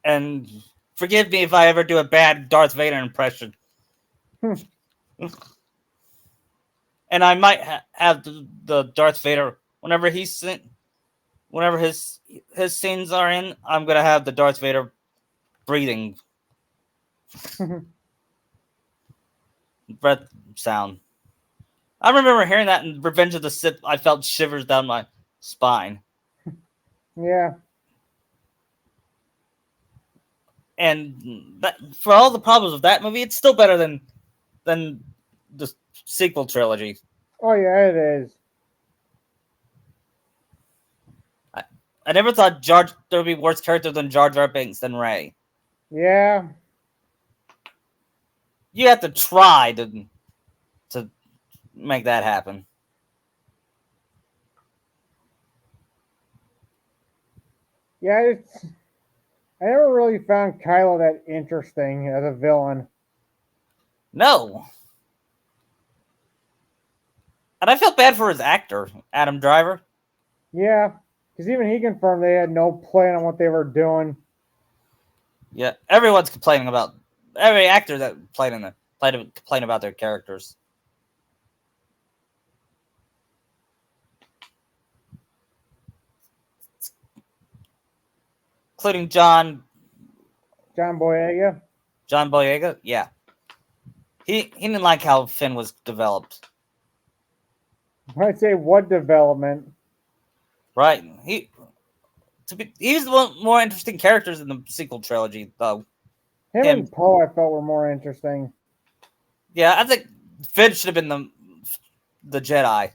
And forgive me if I ever do a bad Darth Vader impression. And I might have the Darth Vader whenever he's whenever his scenes are in, I'm gonna have the Darth Vader breathing breath sound. I remember hearing that in Revenge of the Sith. I felt shivers down my spine. Yeah. And that, for all the problems of that movie, it's still better than the sequel trilogy. Oh yeah, it is. I never thought there would be worse character than Jar Jar Binks than Rey. Yeah. You have to try to make that happen. Yeah, I never really found Kylo that interesting as a villain. No. And I felt bad for his actor, Adam Driver. Yeah, because even he confirmed they had no plan on what they were doing. Yeah, everyone's complaining about every actor that complain about their characters. Including John Boyega. John Boyega. Yeah. He didn't like how Finn was developed. I'd say what development? Right. He's the one more interesting characters in the sequel trilogy, though. Him Him. and Poe I felt were more interesting. Yeah, I think Finn should have been the Jedi.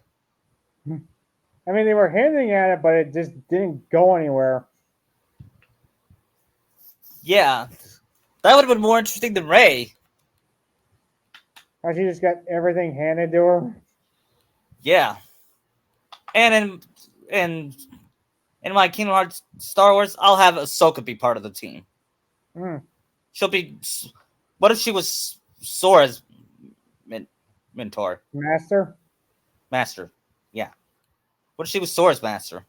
I mean, they were hinting at it, but it just didn't go anywhere. Yeah. That would have been more interesting than Rey. How she just got everything handed to her. Yeah. And in my Kingdom Hearts Star Wars, I'll have Ahsoka be part of the team. Mm. She'll be. What if she was Sora's mentor? Master. Yeah. What if she was Sora's master?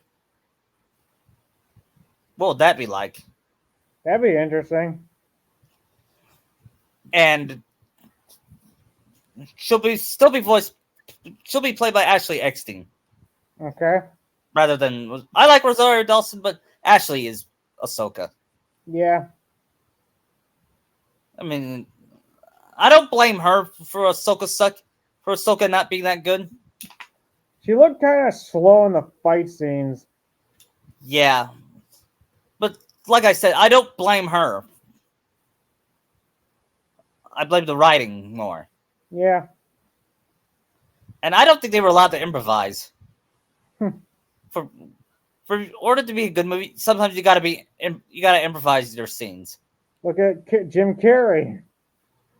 What would that be like? That'd be interesting. And she'll be played by Ashley Eckstein. Okay. Rather than I like Rosario Dawson, but Ashley is Ahsoka. Yeah. I mean, I don't blame her for Ahsoka not being that good. She looked kind of slow in the fight scenes. Yeah. But like I said, I don't blame her. I blame the writing more. Yeah. And I don't think they were allowed to improvise. For order to be a good movie, sometimes you gotta improvise your scenes. Look at Jim Carrey.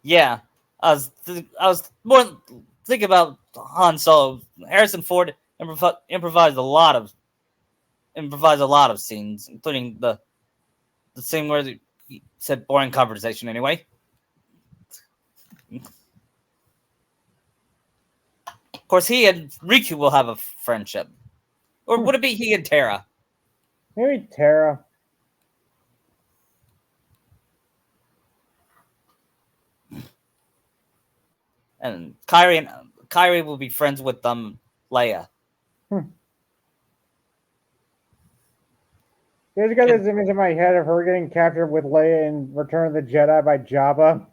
Yeah. I was more thinking about Han Solo. Harrison Ford improvised a lot of scenes, including the scene where he said boring conversation anyway. Of course, he and Riku will have a friendship. Or would it be he and Terra? Maybe Tara. And Kyrie will be friends with Leia. I just got this image in my head of her getting captured with Leia in Return of the Jedi by Jabba.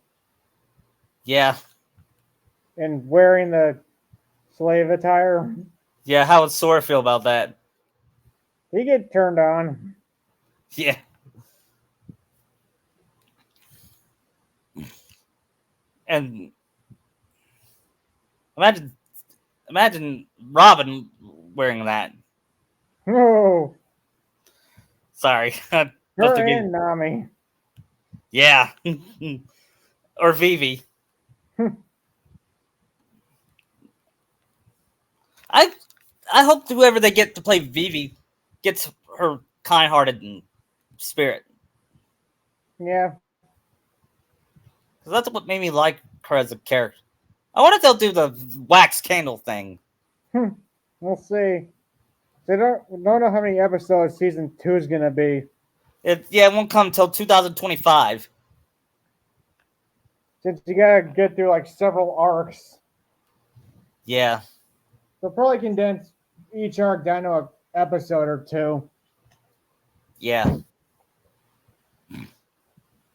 Yeah. And wearing the slave attire. Yeah, how would Sora feel about that? He get turned on. Yeah. And imagine Robin wearing that. Oh. Sorry. Her and Nami. Yeah. Or Vivi. I hope whoever they get to play Vivi gets her kind-hearted spirit. Yeah. Because that's what made me like her as a character. I wonder if they'll do the wax candle thing. We'll see. They don't know how many episodes season 2 is gonna be. It won't come until 2025. Since you gotta get through like several arcs. Yeah. They'll probably condense each arc down to an episode or two. Yeah.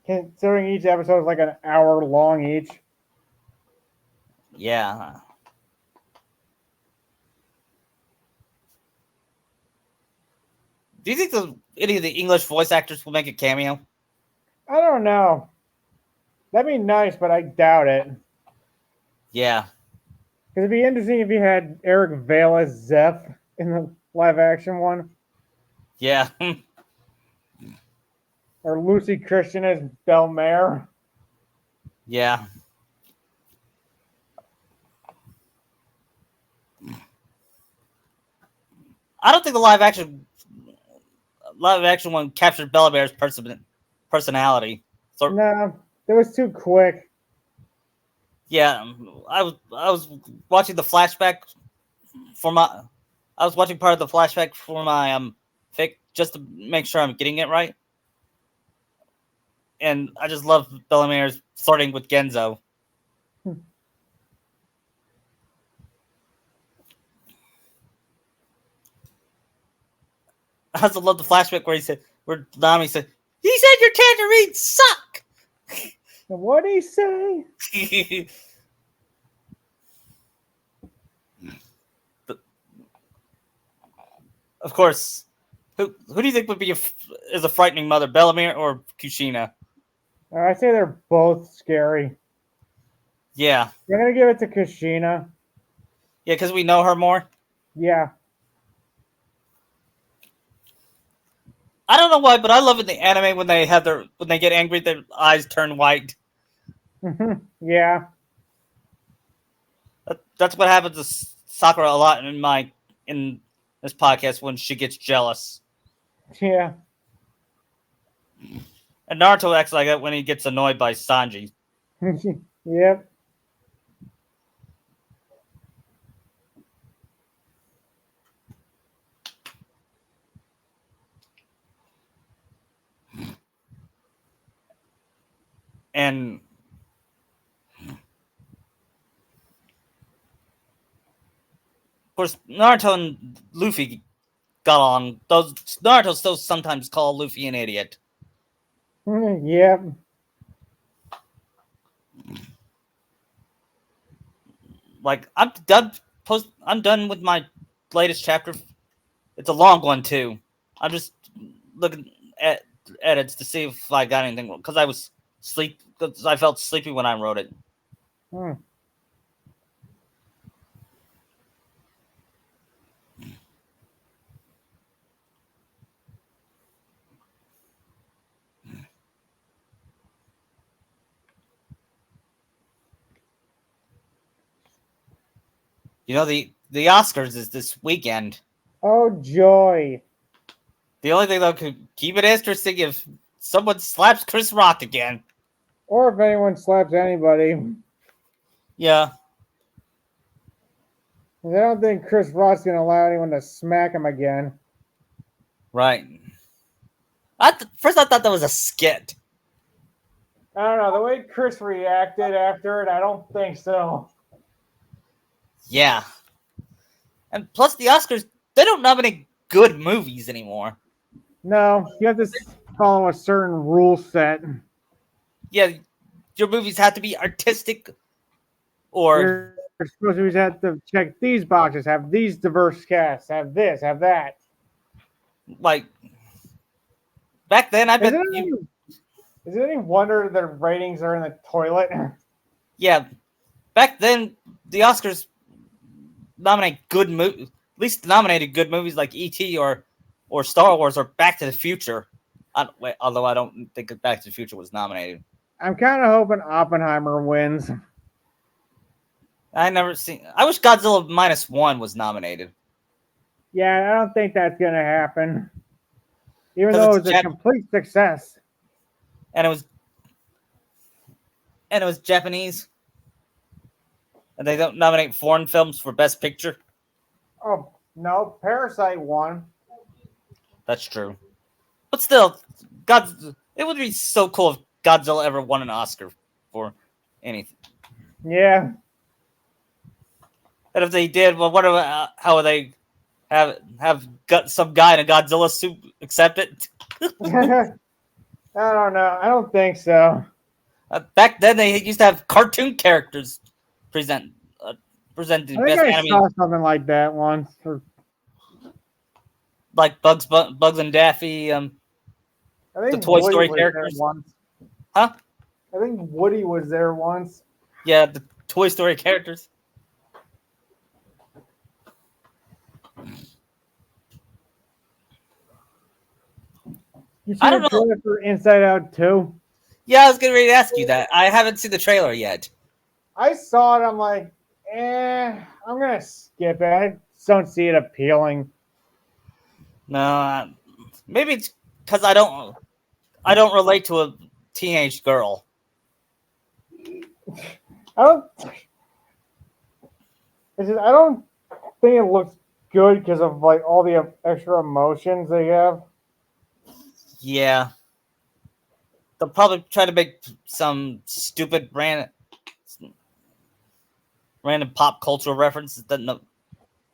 Considering each episode is like an hour long each. Yeah. Do you think any of the English voice actors will make a cameo? I don't know. That'd be nice, but I doubt it. Yeah. Because it'd be interesting if you had Eric Vale as Zeph in the live action one, Yeah. or Lucy Christian as Belmare. Yeah. I don't think the live action one captured Bellabear's personality. So No, it was too quick. yeah, I was watching the flashback for my I was watching part of the flashback for my fic just to make sure I'm getting it right. And I just love Bellamere's flirting with Genzo. I also love the flashback where Nami said, "He said your tangerines suck." What'd he say? But, of course, who do you think is a frightening mother, Bellamere or Kushina? I say they're both scary. Yeah, I'm gonna give it to Kushina. yeah, because we know her more. Yeah. I don't know why, but I love in the anime when they get angry, their eyes turn white. Yeah. That's what happens to Sakura a lot in this podcast when she gets jealous. Yeah. And Naruto acts like that when he gets annoyed by Sanji. Yep. And of course, Naruto and Luffy got on. Those Naruto still sometimes call Luffy an idiot. Yep. Like I'm done with my latest chapter. It's a long one too. I'm just looking at edits to see if I got anything wrong because I felt sleepy when I wrote it. Hmm. You know the Oscars is this weekend. Oh joy. The only thing that could keep it interesting if someone slaps Chris Rock again. Or if anyone slaps anybody. Yeah. I don't think Chris Rock's gonna allow anyone to smack him again. Right. First I thought that was a skit. I don't know. The way Chris reacted after it, I don't think so. Yeah. And plus the Oscars, they don't nominate good movies anymore. No, you have to follow a certain rule set. Yeah, your movies have to be artistic or You're supposed to have to check these boxes, have these diverse casts, have this, have that. like back then I Is bet it any wonder their ratings are in the toilet? yeah, back then the Oscars nominate good movies, at least nominated good movies like E.T. or Star Wars or Back to the Future. Although I don't think Back to the Future was nominated. I'm kind of hoping Oppenheimer wins. I wish Godzilla -1 was nominated. Yeah, I don't think that's gonna happen. Even 'Cause though it's it's a complete success. And it was Japanese. And they don't nominate foreign films for Best Picture. Oh no, Parasite won. That's true. But still, it would be so cool if Godzilla ever won an Oscar for anything. Yeah. And if they did, well, how would they have got some guy in a Godzilla suit accept it? I don't know. I don't think so. Back then, they used to have cartoon characters present present the I think best I anime, saw something like that once. like Bugs and Daffy, I the think Toy Woody Story was there characters, once. huh? I think Woody was there once. Yeah, the Toy Story characters. You see I the don't know. trailer for Inside Out 2? Yeah, I was getting ready to ask you that. I haven't seen the trailer yet. I saw it. I'm like, I'm gonna skip it. I just don't see it appealing. No, maybe it's because I don't relate to a teenage girl. I don't. I don't think it looks good because of like all the extra emotions they have. Yeah, they'll probably try to make some stupid random pop cultural references that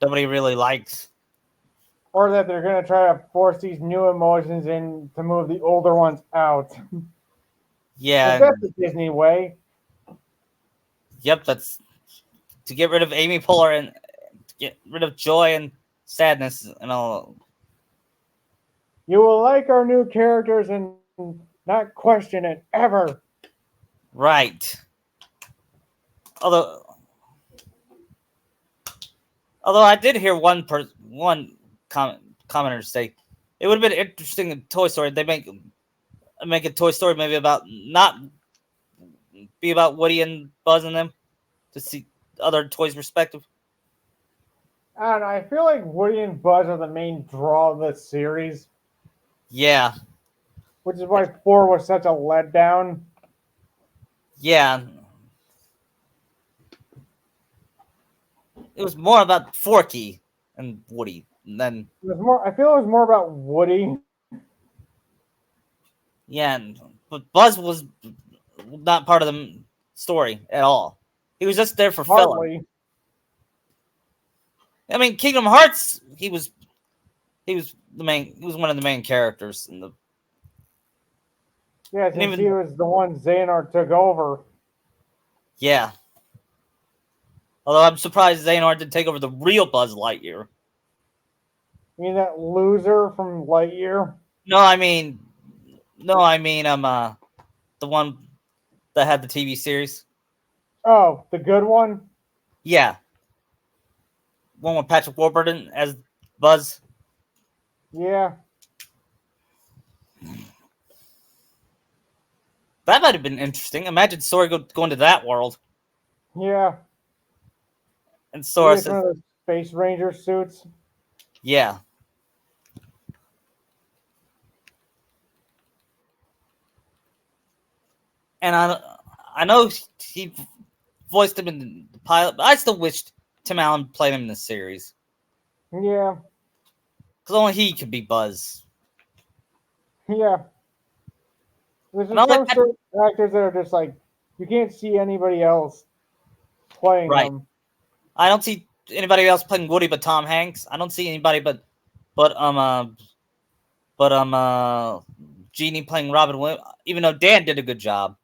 nobody really likes. Or that they're gonna try to force these new emotions in to move the older ones out. Yeah, But that's the Disney way. yep, that's to get rid of Amy Poehler and to get rid of joy and sadness and all. You will like our new characters and not question it ever. Right. Although, although I did hear one commenter say it would have been interesting in Toy Story. They make a Toy Story maybe about not be about Woody and Buzz and them to see other toys' perspective. I don't know. I feel like Woody and Buzz are the main draw of the series, Yeah, which is why 4 was such a letdown. yeah. It was more about Forky and Woody than It was more. I feel it was more about Woody. yeah. But Buzz was not part of the story at all. He was just there for filler. Hardly. I mean, Kingdom Hearts. He was the main. He was one of the main characters in the. Yeah, And since he even was the one Xehanort took over. yeah. Although I'm surprised Xehanort didn't take over the real Buzz Lightyear. I mean that loser from Lightyear. No, I mean, no, I mean, the one that had the TV series. Oh, the good one. Yeah, one with Patrick Warburton as Buzz. Yeah, That might have been interesting. Imagine Sora going to that world, yeah. and He Sora gets one says, of those Space Ranger suits. "Yeah." And I know he voiced him in the pilot, but I still wished Tim Allen played him in the series Yeah, because only he could be Buzz. yeah. There's And I just like some that. certain actors that are just like you can't see anybody else playing Right. them. I don't see anybody else playing Woody but Tom Hanks. I don't see anybody but but Genie playing Robin Williams. Even though Dan did a good job.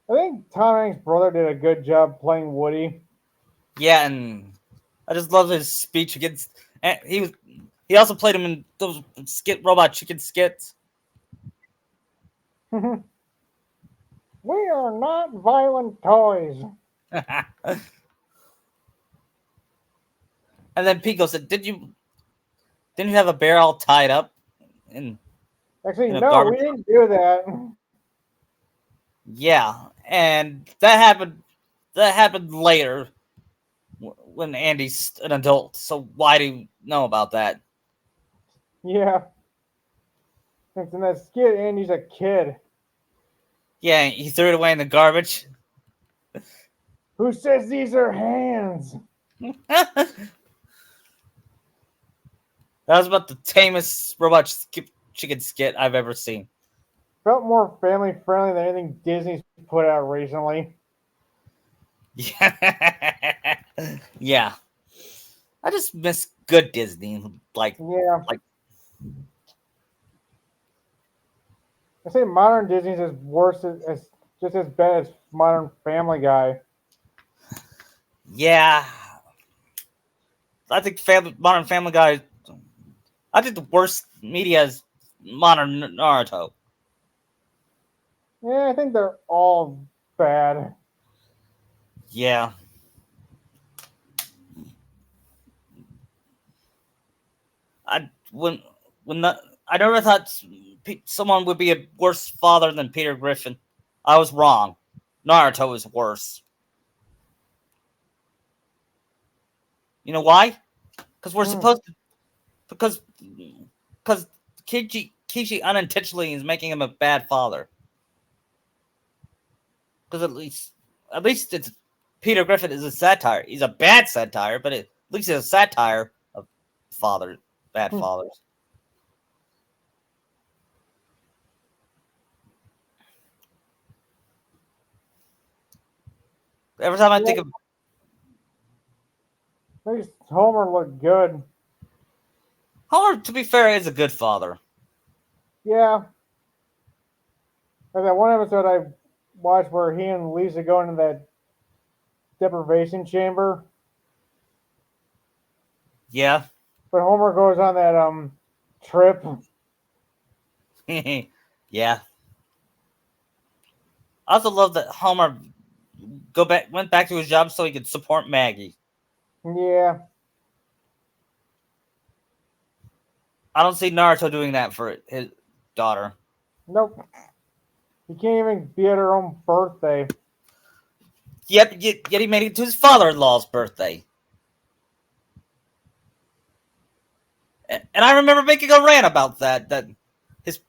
I think Tom Hanks' brother did a good job playing Woody. Yeah, and I just love his speech against. And he also played him in those robot chicken skits. We are not violent toys. And then Pico said, didn't you have a bear all tied up in Actually, in a no, we garbage?" didn't do that. Yeah, and that happened later when Andy's an adult. So why do you know about that? Yeah, it's in that skit, Andy's a kid. Yeah, he threw it away in the garbage. Who says these are hands? That was about the tamest robot chicken skit I've ever seen. Felt more family friendly than anything Disney's put out recently. Yeah. Yeah. I just miss good Disney, Yeah, like I say modern Disney's is worse as just as bad as modern Family Guy. yeah. I think modern Family Guy. I think the worst media is modern Naruto. Yeah, I think they're all bad. Yeah, when the, I never thought someone would be a worse father than Peter Griffin. I was wrong. Naruto is worse. You know why? Because we're Hmm. supposed to. Because Kishi unintentionally is making him a bad father. Because at least it's Peter Griffin is a satire. He's a bad satire, but at least it's a satire of father bad Hmm. fathers. Every time I Yeah, think of makes Homer look good. Homer, to be fair, is a good father. Yeah, and that one episode I watched where he and Lisa go into that deprivation chamber, Yeah, but Homer goes on that trip. yeah. I also love that Homer went back to his job so he could support Maggie. Yeah, I don't see Naruto doing that for his daughter. nope. He can't even be at her own birthday. Yet he made it to his father-in-law's birthday. And I remember making a rant about that. That his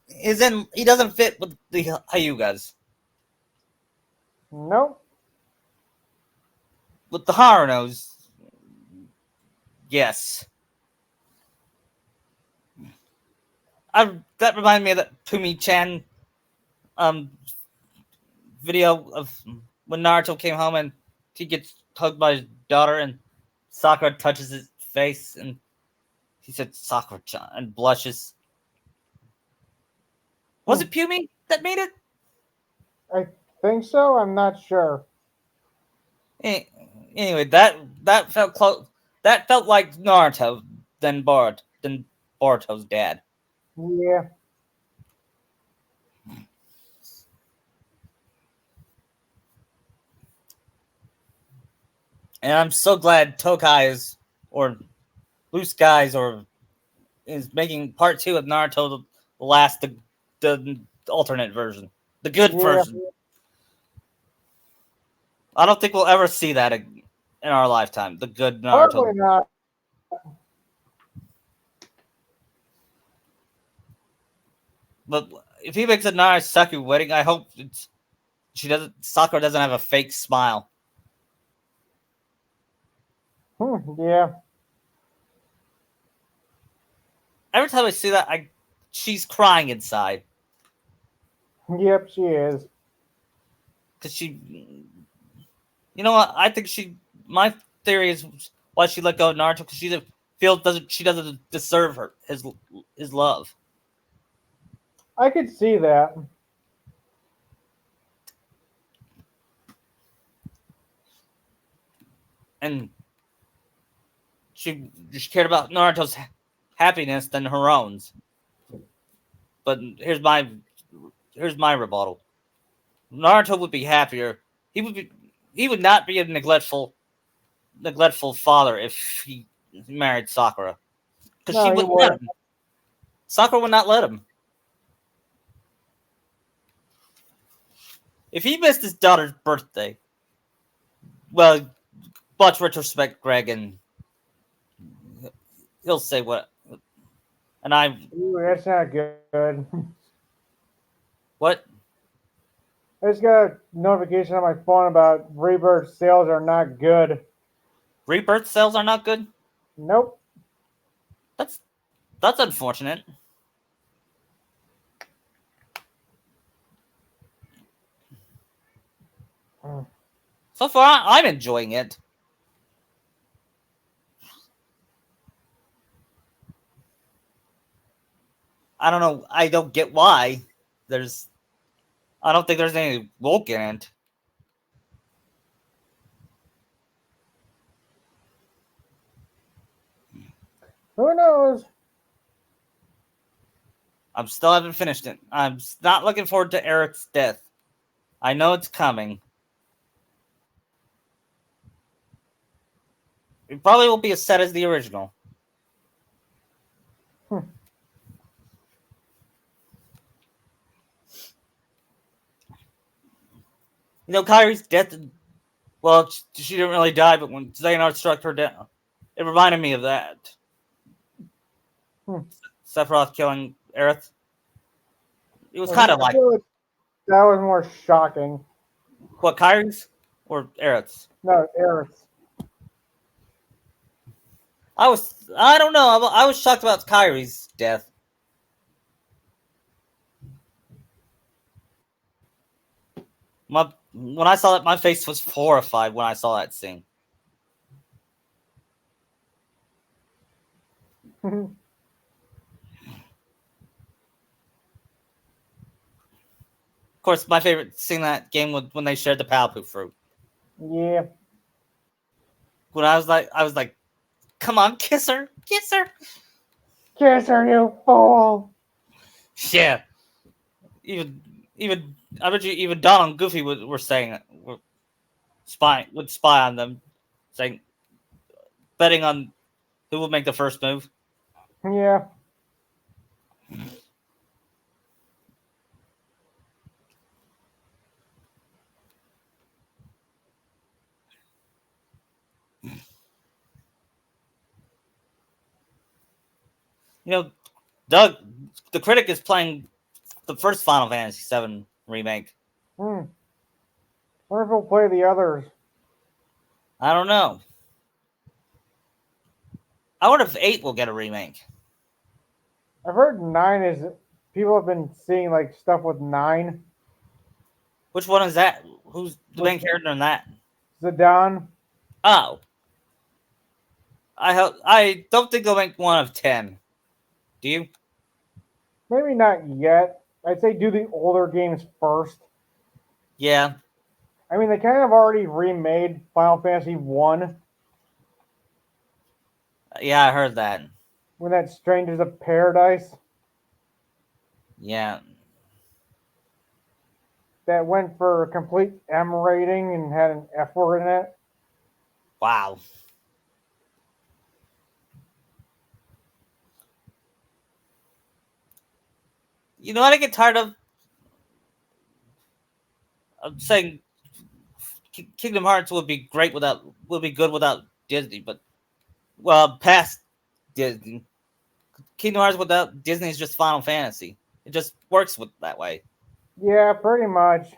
he doesn't fit with the Hyugas. Nope. With the Harunos, yes. That reminded me of that Pumi Chan um video of when Naruto came home and he gets hugged by his daughter and Sakura touches his face and he said Sakura-chan and blushes. Was Hmm. it Pumi that made it? I think so. I'm not sure. Eh, Anyway, that felt close. That felt like Naruto than Boruto's dad. Yeah. And I'm so glad Tokai is or Blue Skies or is making part two of Naruto the last the alternate version, the good Yeah. version. I don't think we'll ever see that in our lifetime. The good Probably Naruto. not. But if he makes a Naruto wedding, I hope she doesn't. Sakura doesn't have a fake smile. Yeah. Every time I see that, she's crying inside Yep, she is. because she. You know what? I think she. My theory is why she let go of Naruto because she doesn't deserve his love. I could see that. And she cared about Naruto's happiness than her own. But here's my rebuttal. Naruto would be happier. He would not be a neglectful father if he married Sakura because she No, he wouldn't let wouldn't. him. Sakura would not let him. If he missed his daughter's birthday, well, much retrospect, Greg, and he'll say what. And Ooh, that's not good. what I just got a notification on my phone about Rebirth sales are not good. rebirth sales are not good. Nope. That's that's unfortunate. Mm. So far, I'm enjoying it. I don't know. I don't get why. There's. I don't think there's any woke in it. Who knows? I'm still haven't finished it. I'm not looking forward to Eric's death. I know it's coming. It probably won't be as sad as the original. You know, Kyrie's death. Well, she didn't really die, but when Xehanort struck her down, it reminded me of that. Hmm. Sephiroth killing Aerith. It was Well, kind of I like feel like that was more shocking. what Kyrie's or Aerith's. No, Eric's. I don't know. I was shocked about Kyrie's death. When I saw it, my face was horrified when I saw that scene. Yeah. Of course, my favorite scene in that game was when they shared the Palpu fruit. When I was like, come on, kiss her, kiss her. Kiss her, you fool. Yeah, even I bet you even Don and Goofy were saying it. Would spy on them, saying betting on who would make the first move. Yeah. You know, Doug, the critic is playing the first Final Fantasy VII remake. Hmm. Wonder if we'll play the others. I don't know. I wonder if 8 will get a remake. I've heard 9 is. People have been seeing like stuff with 9. Which one is that? Who's the With main character in that? Zidane. Oh, I don't think they'll make one of 10. Do you? Maybe not yet. I'd say do the older games first. Yeah, I mean, they kind of already remade Final Fantasy 1 yeah, I heard that. when that Strangers of Paradise Yeah, that went for a complete M rating and had an F word in it. wow. You know what I get tired of? I'm saying Kingdom Hearts would be good without Disney, but well, past Disney, Kingdom Hearts without Disney is just Final Fantasy. It just works with that way. Yeah, pretty much.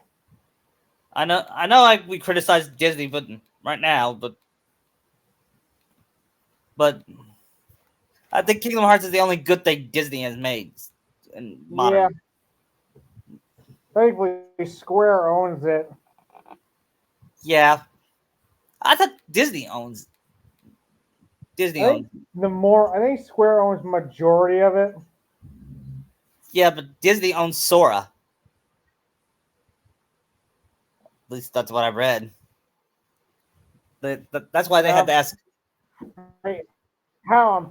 I know, like we criticize Disney, but right now, but I think Kingdom Hearts is the only good thing Disney has made in Yeah, modern. thankfully Square owns it. Yeah, I thought Disney I think owns. I think Square owns majority of it. Yeah, but Disney owns Sora. At least that's what I read. That's why they had to ask. Right. How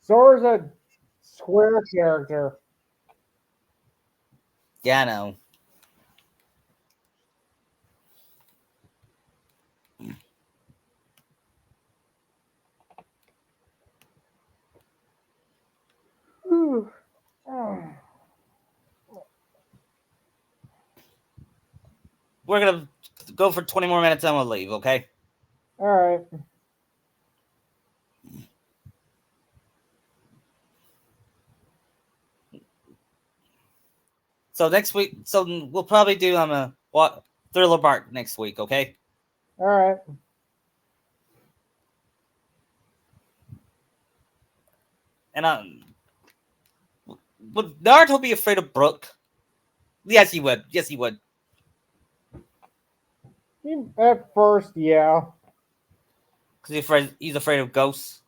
Sora's a Square character. Yeah, I know. Whew. All We're gonna go for 20 more minutes and we'll leave. Okay. right. So next week, so we'll probably do what Thriller Bark next week. Okay. All right. And would Naruto be afraid of Brook? Yes, he would. Yes, he would. At first, yeah. Because he's afraid of ghosts.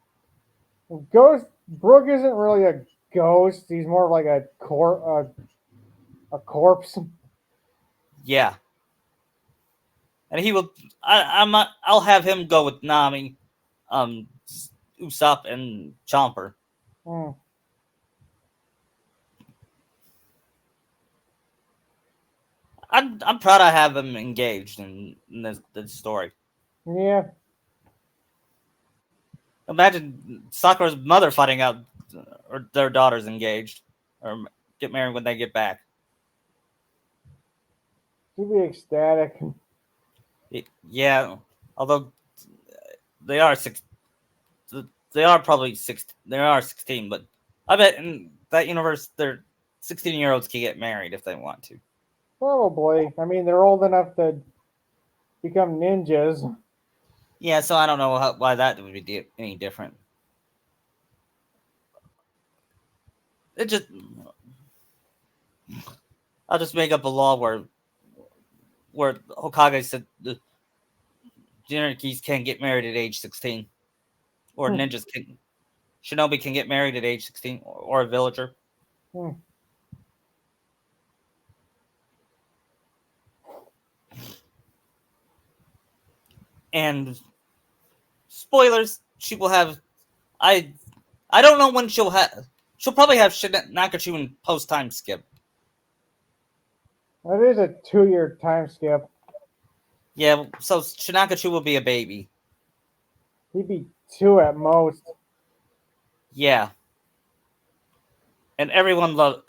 Ghost Brooke isn't really a ghost. He's more of like a corpse. Yeah, and he will. I'll have him go with Nami, um, Usopp, and Chomper. Hmm. I'm proud I have them engaged in this story. Yeah, Imagine Sakura's mother finding out or their daughter's engaged or get married when they get back. she'd be ecstatic. Yeah, although they are six, they are probably six. They are 16, but I bet in that universe, their 16-year-olds can get married if they want to. Probably. I mean, they're old enough to become ninjas. Yeah, so I don't know why that would be any different. It just I'll just make up a law where Hokage said the Jinchurikis can get married at age 16, or Hmm. ninjas can Shinobi can get married at age 16, or a villager. Hmm. And spoilers, she will have. I I don't know when she'll have. She'll probably have Nakachu in post time skip. That is a 2 year time skip. Yeah, so Shinakachu will be a baby. He'd be two at most. Yeah, and everyone loves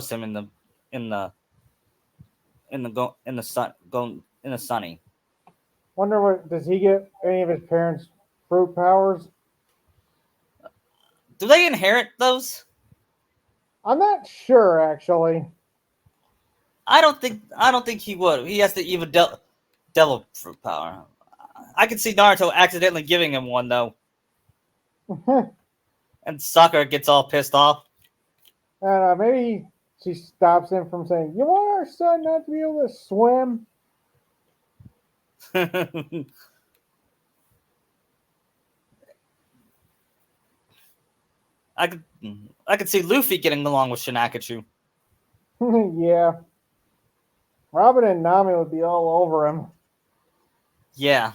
him in the in the sun going in the sunny. Wonder what does he get any of his parents' fruit powers? Do they inherit those? I'm not sure actually. I don't think he would. He has the evil devil fruit power. I could see Naruto accidentally giving him one though, and Sakura gets all pissed off. And maybe she stops him from saying, "You want our son not to be able to swim?" I could I could see Luffy getting along with Shinakachu. Yeah, Robin and Nami would be all over him. Yeah.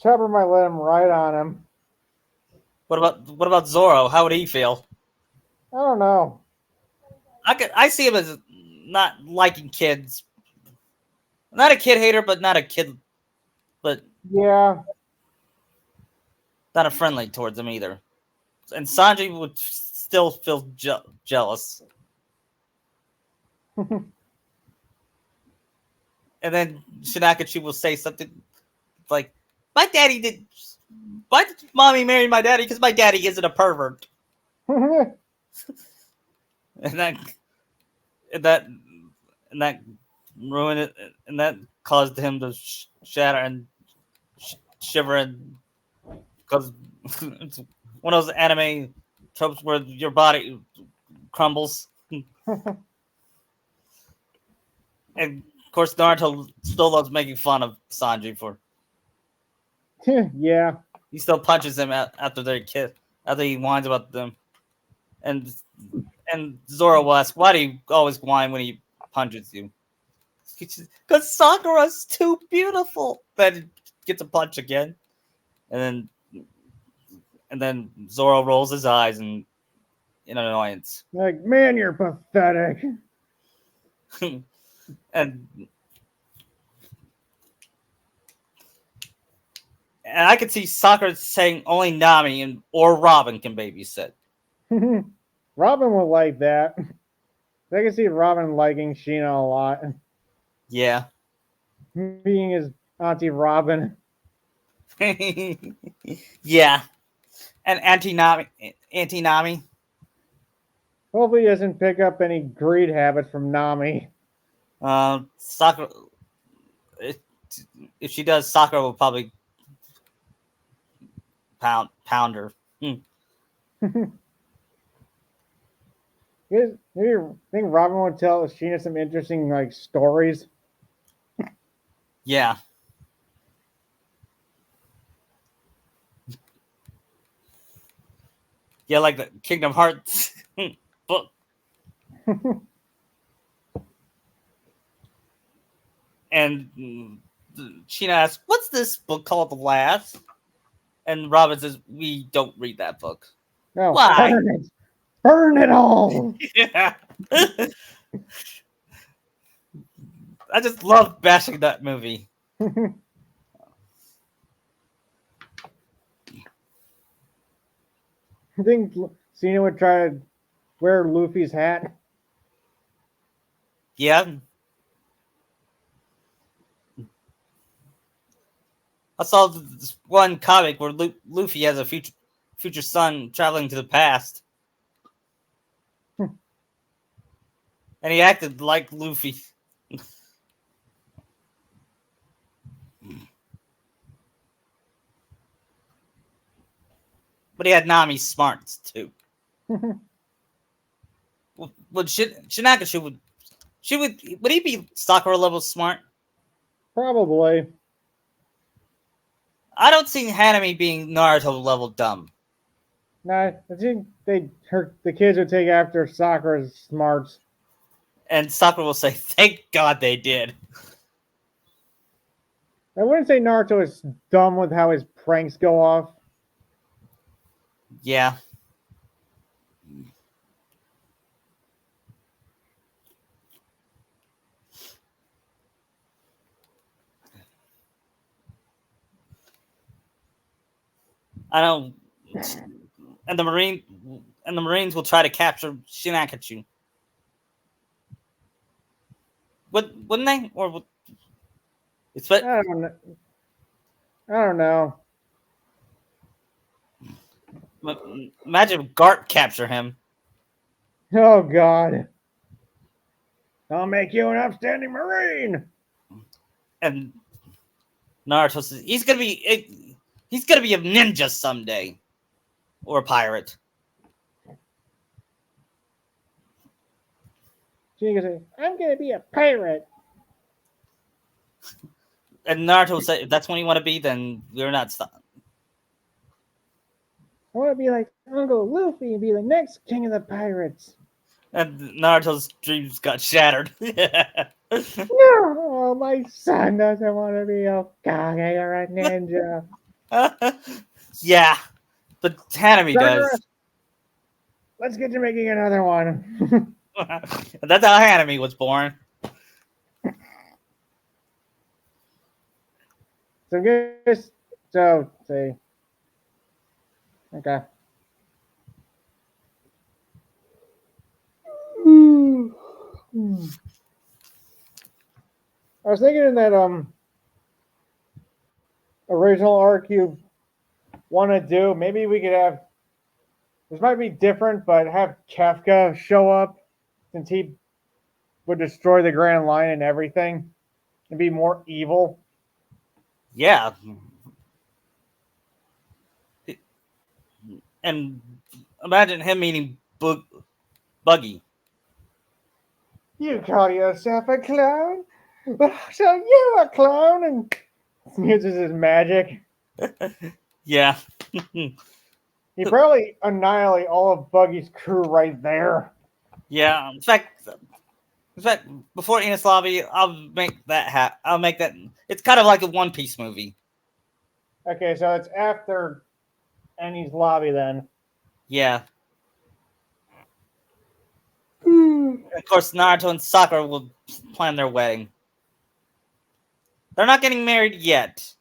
Chopper might let him ride on him. What about Zoro? How would he feel? I don't know. I see him as not liking kids. Not a kid hater, but but Yeah, not a friendly towards him either. And Sanji would still feel jealous. And then Shinakachi will say something like, "My daddy did. Why did mommy marry my daddy? Because my daddy isn't a pervert." And and that and that ruined it, and that caused him to shatter and shiver, and because it's one of those anime tropes where your body crumbles. And of course, Naruto still loves making fun of Sanji for. yeah. He still punches him after they kiss, after he whines about them. And Zoro will ask, "Why do you always whine when he punches you?" Because Sakura's too beautiful. Then gets a punch again, and then Zoro rolls his eyes in annoyance. Like, man, you're pathetic. and and I could see Sakura saying only Nami or Robin can babysit. Robin would like that. I can see Robin liking Sheena a lot. Yeah. Being his Auntie Robin. Yeah. And Auntie Nami. Hopefully he doesn't pick up any greed habits from Nami. Sakura. If, if she does, Sakura will probably pound her. Maybe you think Robin would tell Sheena some interesting like stories. Yeah. Yeah, like the Kingdom Hearts book. And Sheena asks, "What's this book called, The Last?" And Robin says, "We don't read that book." No, Why? burn it. Burn it all. Yeah. I just love bashing that movie. I think Cena would try to wear Luffy's hat. Yeah. I saw this one comic where Luffy has a future son traveling to the past, and he acted like Luffy. But he had Nami's smarts too. Would Shinakashi would he be Sakura level smart? Probably. I don't see Hanami being Naruto level dumb. Nah, I think the kids would take after Sakura's smarts. And Sakura will say, "Thank God they did." I wouldn't say Naruto is dumb with how his pranks go off. Yeah. I know. And the Marines will try to capture Shinakachu. Wouldn't they? Or it's I don't know. I don't know. imagine if Gart capture him. Oh God! I'll make you an upstanding Marine. And Naruto says he's gonna be a ninja someday, or a pirate. She can say, "I'm gonna be a pirate." And Naruto will say, "If that's what you want to be, then we're not stopping." I want to be like Uncle Luffy and be the next king of the pirates. And Naruto's dreams got shattered. No, my son doesn't want to be a Kage or a ninja. Yeah, but Hanami Sakura, does. let's get to making another one. That's how Hanami was born. So guess so see. Okay. I was thinking in that original arc you want to do, maybe we could have this might be different, but have Kefka show up since he would destroy the Grand Line and everything and be more evil. Yeah, and imagine him meeting Buggy. You call yourself a clown? Well, so you a clown and uses his magic. Yeah. He probably annihilate all of Buggy's crew right there. Yeah. In fact, before Enies Lobby, I'll make that I'll make that. It's kind of like a One Piece movie. Okay, so it's after Enies Lobby then. Yeah. Of course, Naruto and Sakura will plan their wedding. They're not getting married yet.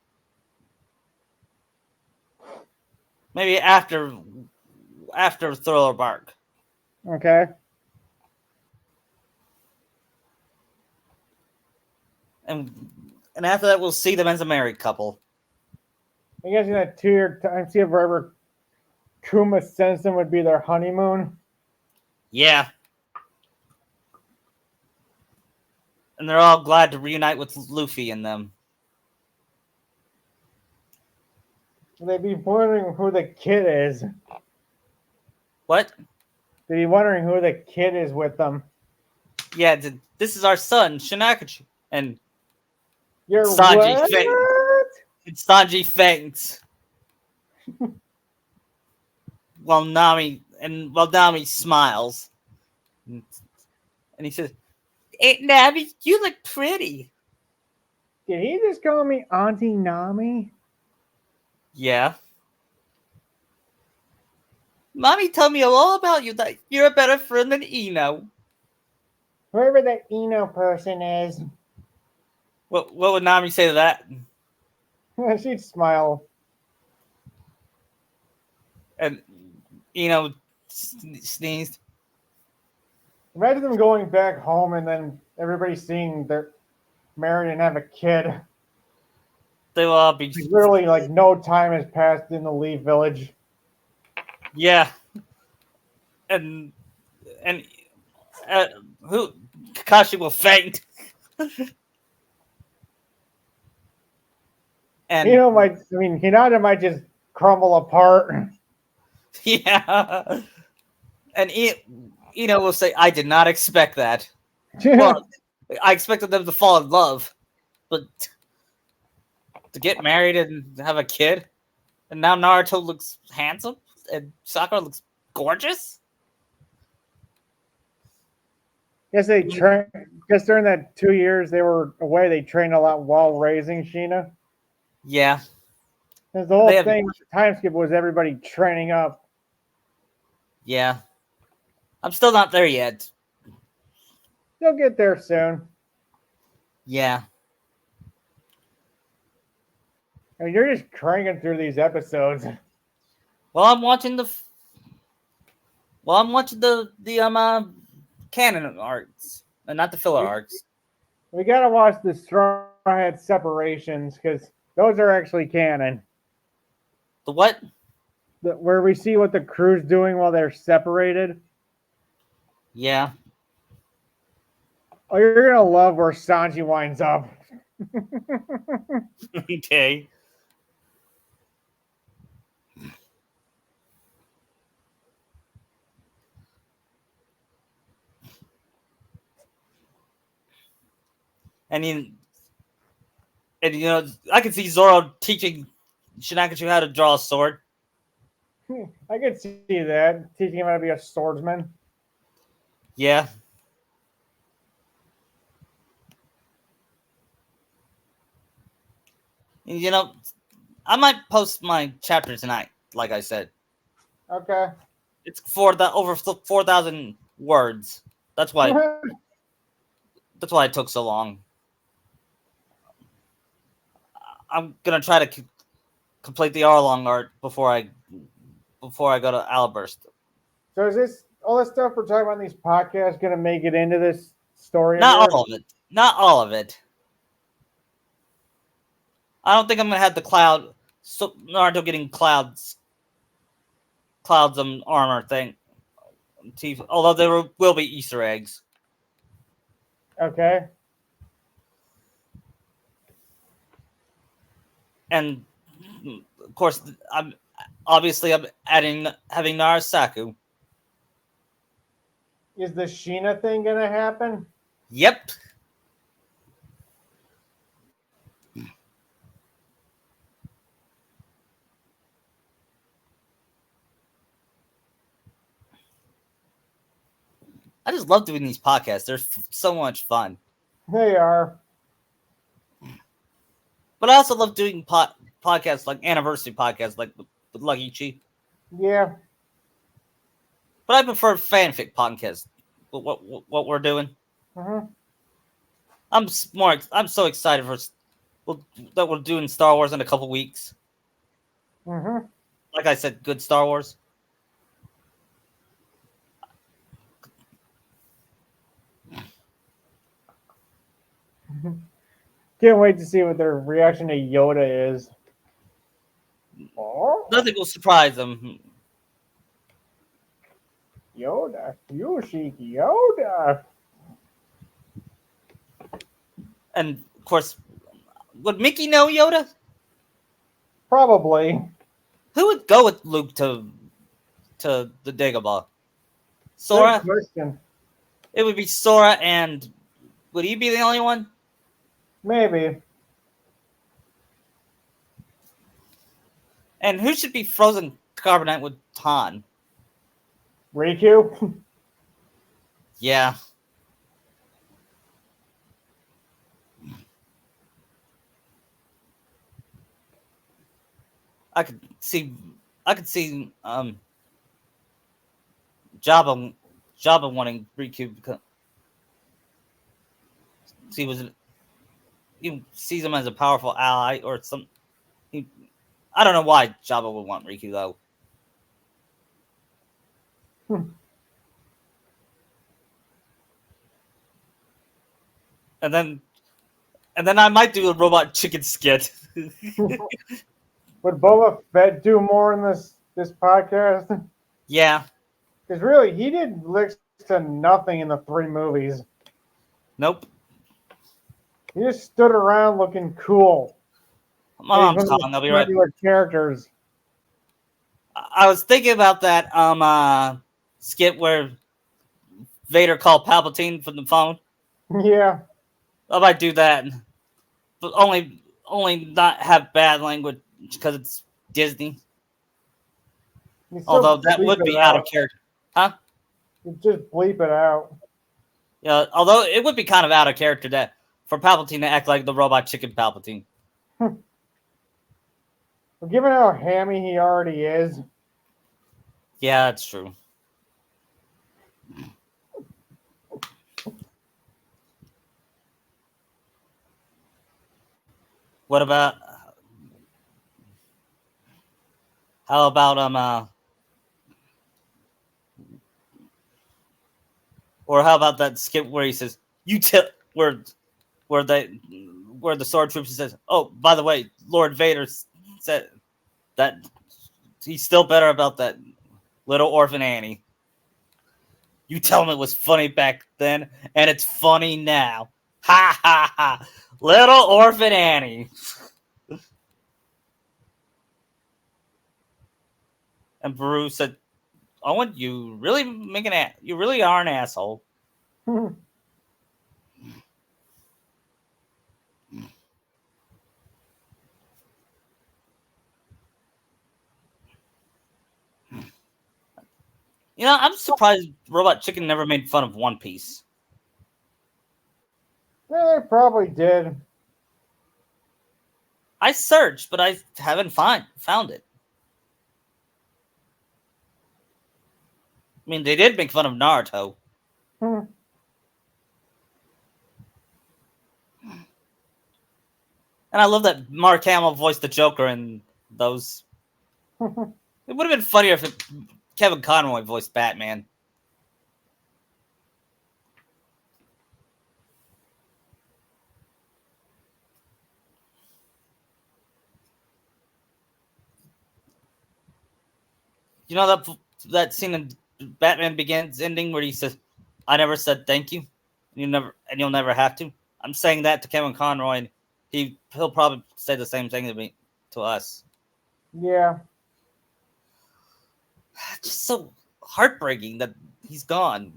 Maybe after Thriller Bark. Okay. And after that, we'll see them as a married couple. I guess in that 2-year time, see if wherever Kuma sends them would be their honeymoon. Yeah. And they're all glad to reunite with Luffy and them. They'd be wondering who the kid is. What? They'd be wondering who the kid is with them. Yeah, this is our son, Shinakachi. And You're Sanji what? It's Sanji faints. while Nami smiles, and he says, "Hey, Nami, you look pretty." Did he just call me Auntie Nami? Yeah. Mommy told me all about you, that you're a better friend than Eno. Whoever that Eno person is. What would Nami say to that? She'd smile. And Eno sneezed. Imagine them going back home and then everybody seeing they're married and have a kid. They will all be. Like, literally, like no time has passed in the Leaf Village. Yeah. And and who Kakashi will faint. And Hinata might just crumble apart. yeah. And Eno will say, "I did not expect that." Well, I expected them to fall in love, but to get married and have a kid, and now Naruto looks handsome and Sakura looks gorgeous. Guess they trained. Guess during that 2 years they were away, they trained a lot while raising Sheena. Yeah, Because the whole thing with the time skip was everybody training up. yeah. I'm still not there yet. They'll get there soon. Yeah. I mean, you're just cranking through these episodes. Well, I'm watching the canon arcs, and not the filler arcs. We gotta watch the Straw Hat separations because those are actually canon. The what? Where we see what the crew's doing while they're separated. Yeah. Oh, you're gonna love where Sanji winds up. Okay. And I can see Zoro teaching Shinakachu how to draw a sword. I could see that, teaching him how to be a swordsman. Yeah. And, I might post my chapter tonight, like I said. Okay. It's over 4,000 words. That's why it took so long. I'm gonna try to complete the hour-long art before I go to Alburst. So is this all this stuff we're talking about in these podcasts gonna make it into this story? Not all of it. Not all of it. I don't think I'm gonna have the Naruto getting clouds armor thing. Although there will be Easter eggs. Okay. And of course, I'm having Narasaku. Is the Sheena thing gonna happen? Yep. I just love doing these podcasts. They're so much fun. They are. But I also love doing podcasts like anniversary podcasts, like with Lucky Chi. Yeah. But I prefer fanfic podcasts. What we're doing. Mm-hmm. I'm so excited that we're doing Star Wars in a couple weeks. Mm-hmm. Like I said, good Star Wars. Can't wait to see what their reaction to Yoda is. Oh, Nothing will surprise them. Yoda, Yoshiki, Yoda. And of course, would Mickey know Yoda? Probably. Who would go with Luke to the Dagobah? Sora? Good question. It would be Sora, and would he be the only one? Maybe. And who should be frozen carbonite with Han? Riku. Yeah. I could see I could see Jabba Jabba wanting Riku because he was he sees him as a powerful ally or some. He, I don't know why Jabba would want Riku though. And then I might do a robot chicken skit. Would Boba Fett do more in this podcast? Yeah. Because really, he did licks to nothing in the 3 movies. Nope. He just stood around looking cool. My And he's mom's one of calling. the I'll be right. regular characters. I was thinking about that skit where Vader called Palpatine from the phone. Yeah. I might do that, but only not have bad language because it's Disney. You still Although that bleep would it be out of out. character, huh? You just bleep it out. Yeah. Although it would be kind of out of character that for Palpatine to act like the robot chicken Palpatine. But given how hammy he already is, Yeah, that's true. What about how about or how about that skit where he says you tell where they where the sword trooper says, "Oh, by the way, Lord Vader said that he's still better about that little orphan Annie. You tell him it was funny back then, and it's funny now. Ha ha ha! Little orphan Annie." And Baru said, "Owen, you really you really are an asshole." You know, I'm surprised Robot Chicken never made fun of One Piece. yeah, they probably did. I searched, but I haven't found it. I mean, they did make fun of Naruto. And I love that Mark Hamill voiced the Joker in those. It would have been funnier if Kevin Conroy voiced Batman. You know that scene in Batman Begins ending where he says, "I never said thank you. You'll never have to." I'm saying that to Kevin Conroy, and he'll probably say the same thing to us. Yeah. Just so heartbreaking that he's gone,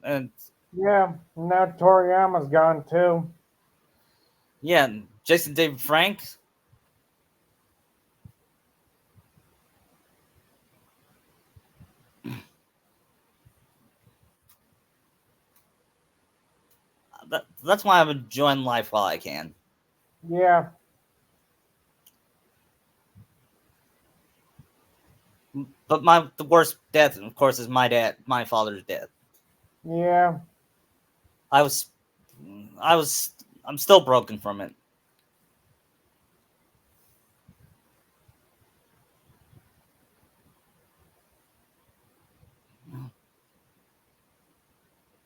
and Yeah. Now Toriyama's gone too. yeah, Jason David Frank. That's why I'm enjoying life while I can. Yeah. But the worst death, of course, is my father's death. Yeah. I was, I was, I'm still broken from it.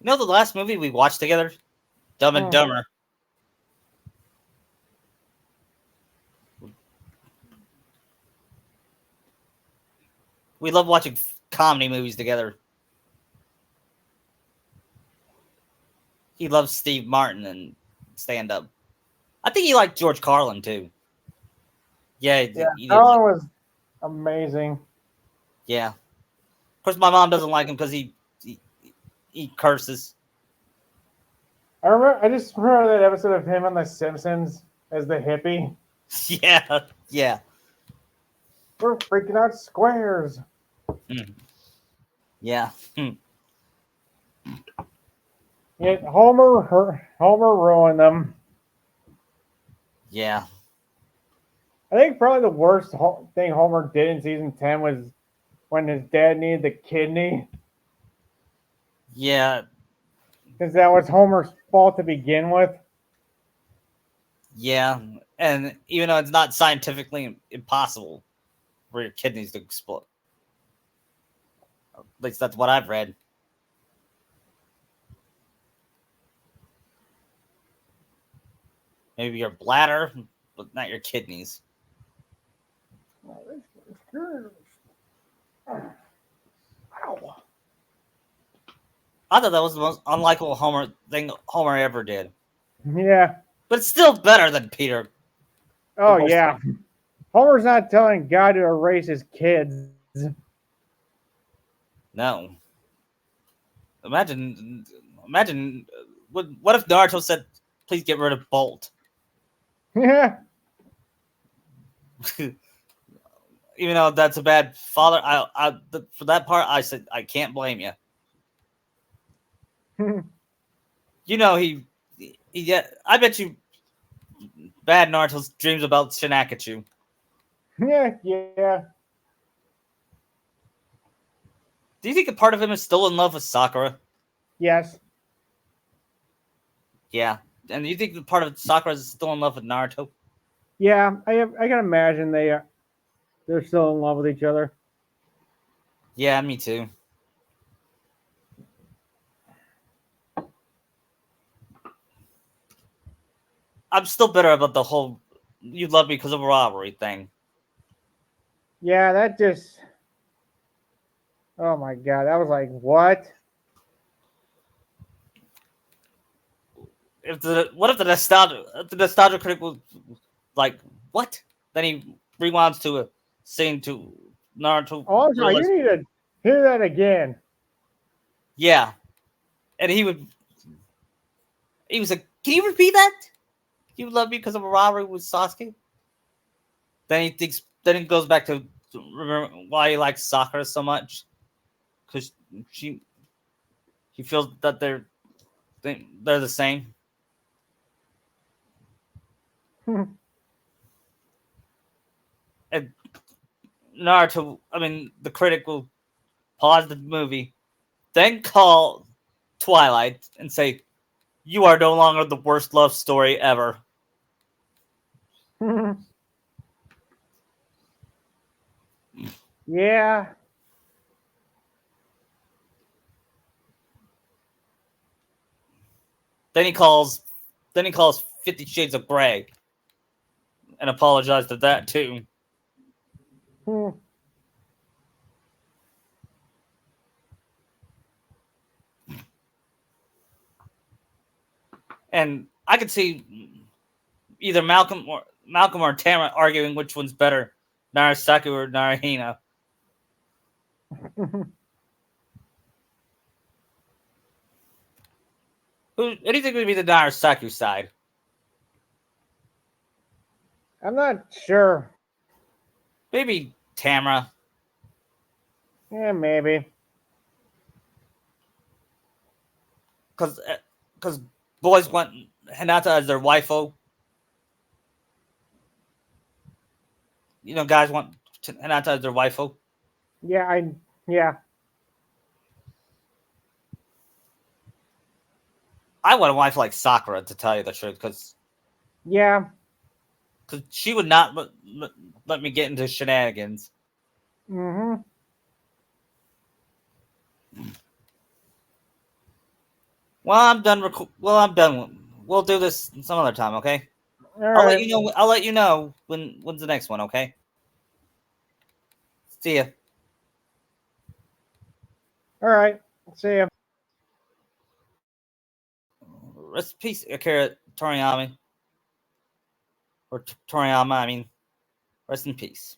You know the last movie we watched together, Dumb and Dumber. We love watching comedy movies together. He loves Steve Martin and stand up. I think he liked George Carlin too. Yeah, Yeah. he did. Colin was amazing. Yeah. Of course, my mom doesn't like him because he curses. I just remember that episode of him on The Simpsons as the hippie. Yeah, yeah. We're freaking out squares. Mm. Yeah. Yet Homer ruined them. Yeah. I think probably the worst thing Homer did in season 10 was when his dad needed the kidney, Yeah. because that was Homer's fault to begin with. Yeah. And even though it's not scientifically impossible for your kidneys to explode, at least that's what I've read. Maybe your bladder, but not your kidneys. Ow. I thought that was the most unlikable Homer thing Homer ever did. Yeah. But it's still better than Peter. The Oh, worst. yeah. Homer's not telling God to erase his kids. No. Imagine. What if Naruto said, "Please get rid of Bolt," Yeah. even though that's a bad father. For that part, I said I can't blame you. You know he. I bet you, bad Naruto dreams about Shinakachu. Yeah. Do you think a part of him is still in love with Sakura? Yes. Yeah. And do you think the part of Sakura is still in love with Naruto? Yeah. I can imagine they're still in love with each other. Yeah, me too. I'm still bitter about the whole "you love me because of a robbery" thing. Yeah, that just. Oh my God. That was like, what? What if the nostalgia critic was like, what? Then he rewinds to a scene to Naruto Oh, I'm sorry. realize, You need to hear that again. yeah, and he was like, can you repeat that? You love me because of a robbery with Sasuke? Then he thinks. Then it goes back to remember why he likes Sakura so much, because she he feels that they're the same. And Naruto, I mean, the critic will pause the movie, then call Twilight and say, "You are no longer the worst love story ever." Yeah. Then he calls, Fifty Shades of Grey and apologized for that too. And I could see either Malcolm or Tamara arguing which one's better, Narasaki or Narahina. Who do you think would be the Narasaki side? I'm not sure. Maybe Tamara, Yeah, maybe. because boys want Hinata as their waifu. You know, guys want Hinata as their waifu. Yeah, yeah. I want a wife like Sakura, to tell you the truth, because Yeah. she would not let me get into shenanigans. Mm-hmm. Well, I'm done. Well, I'm done. We'll do this some other time, okay? All right. I'll let you know when's the next one, okay? See ya. All right. See ya. Rest in peace, Akira Toriyama. Or Toriyama, I mean. Rest in peace.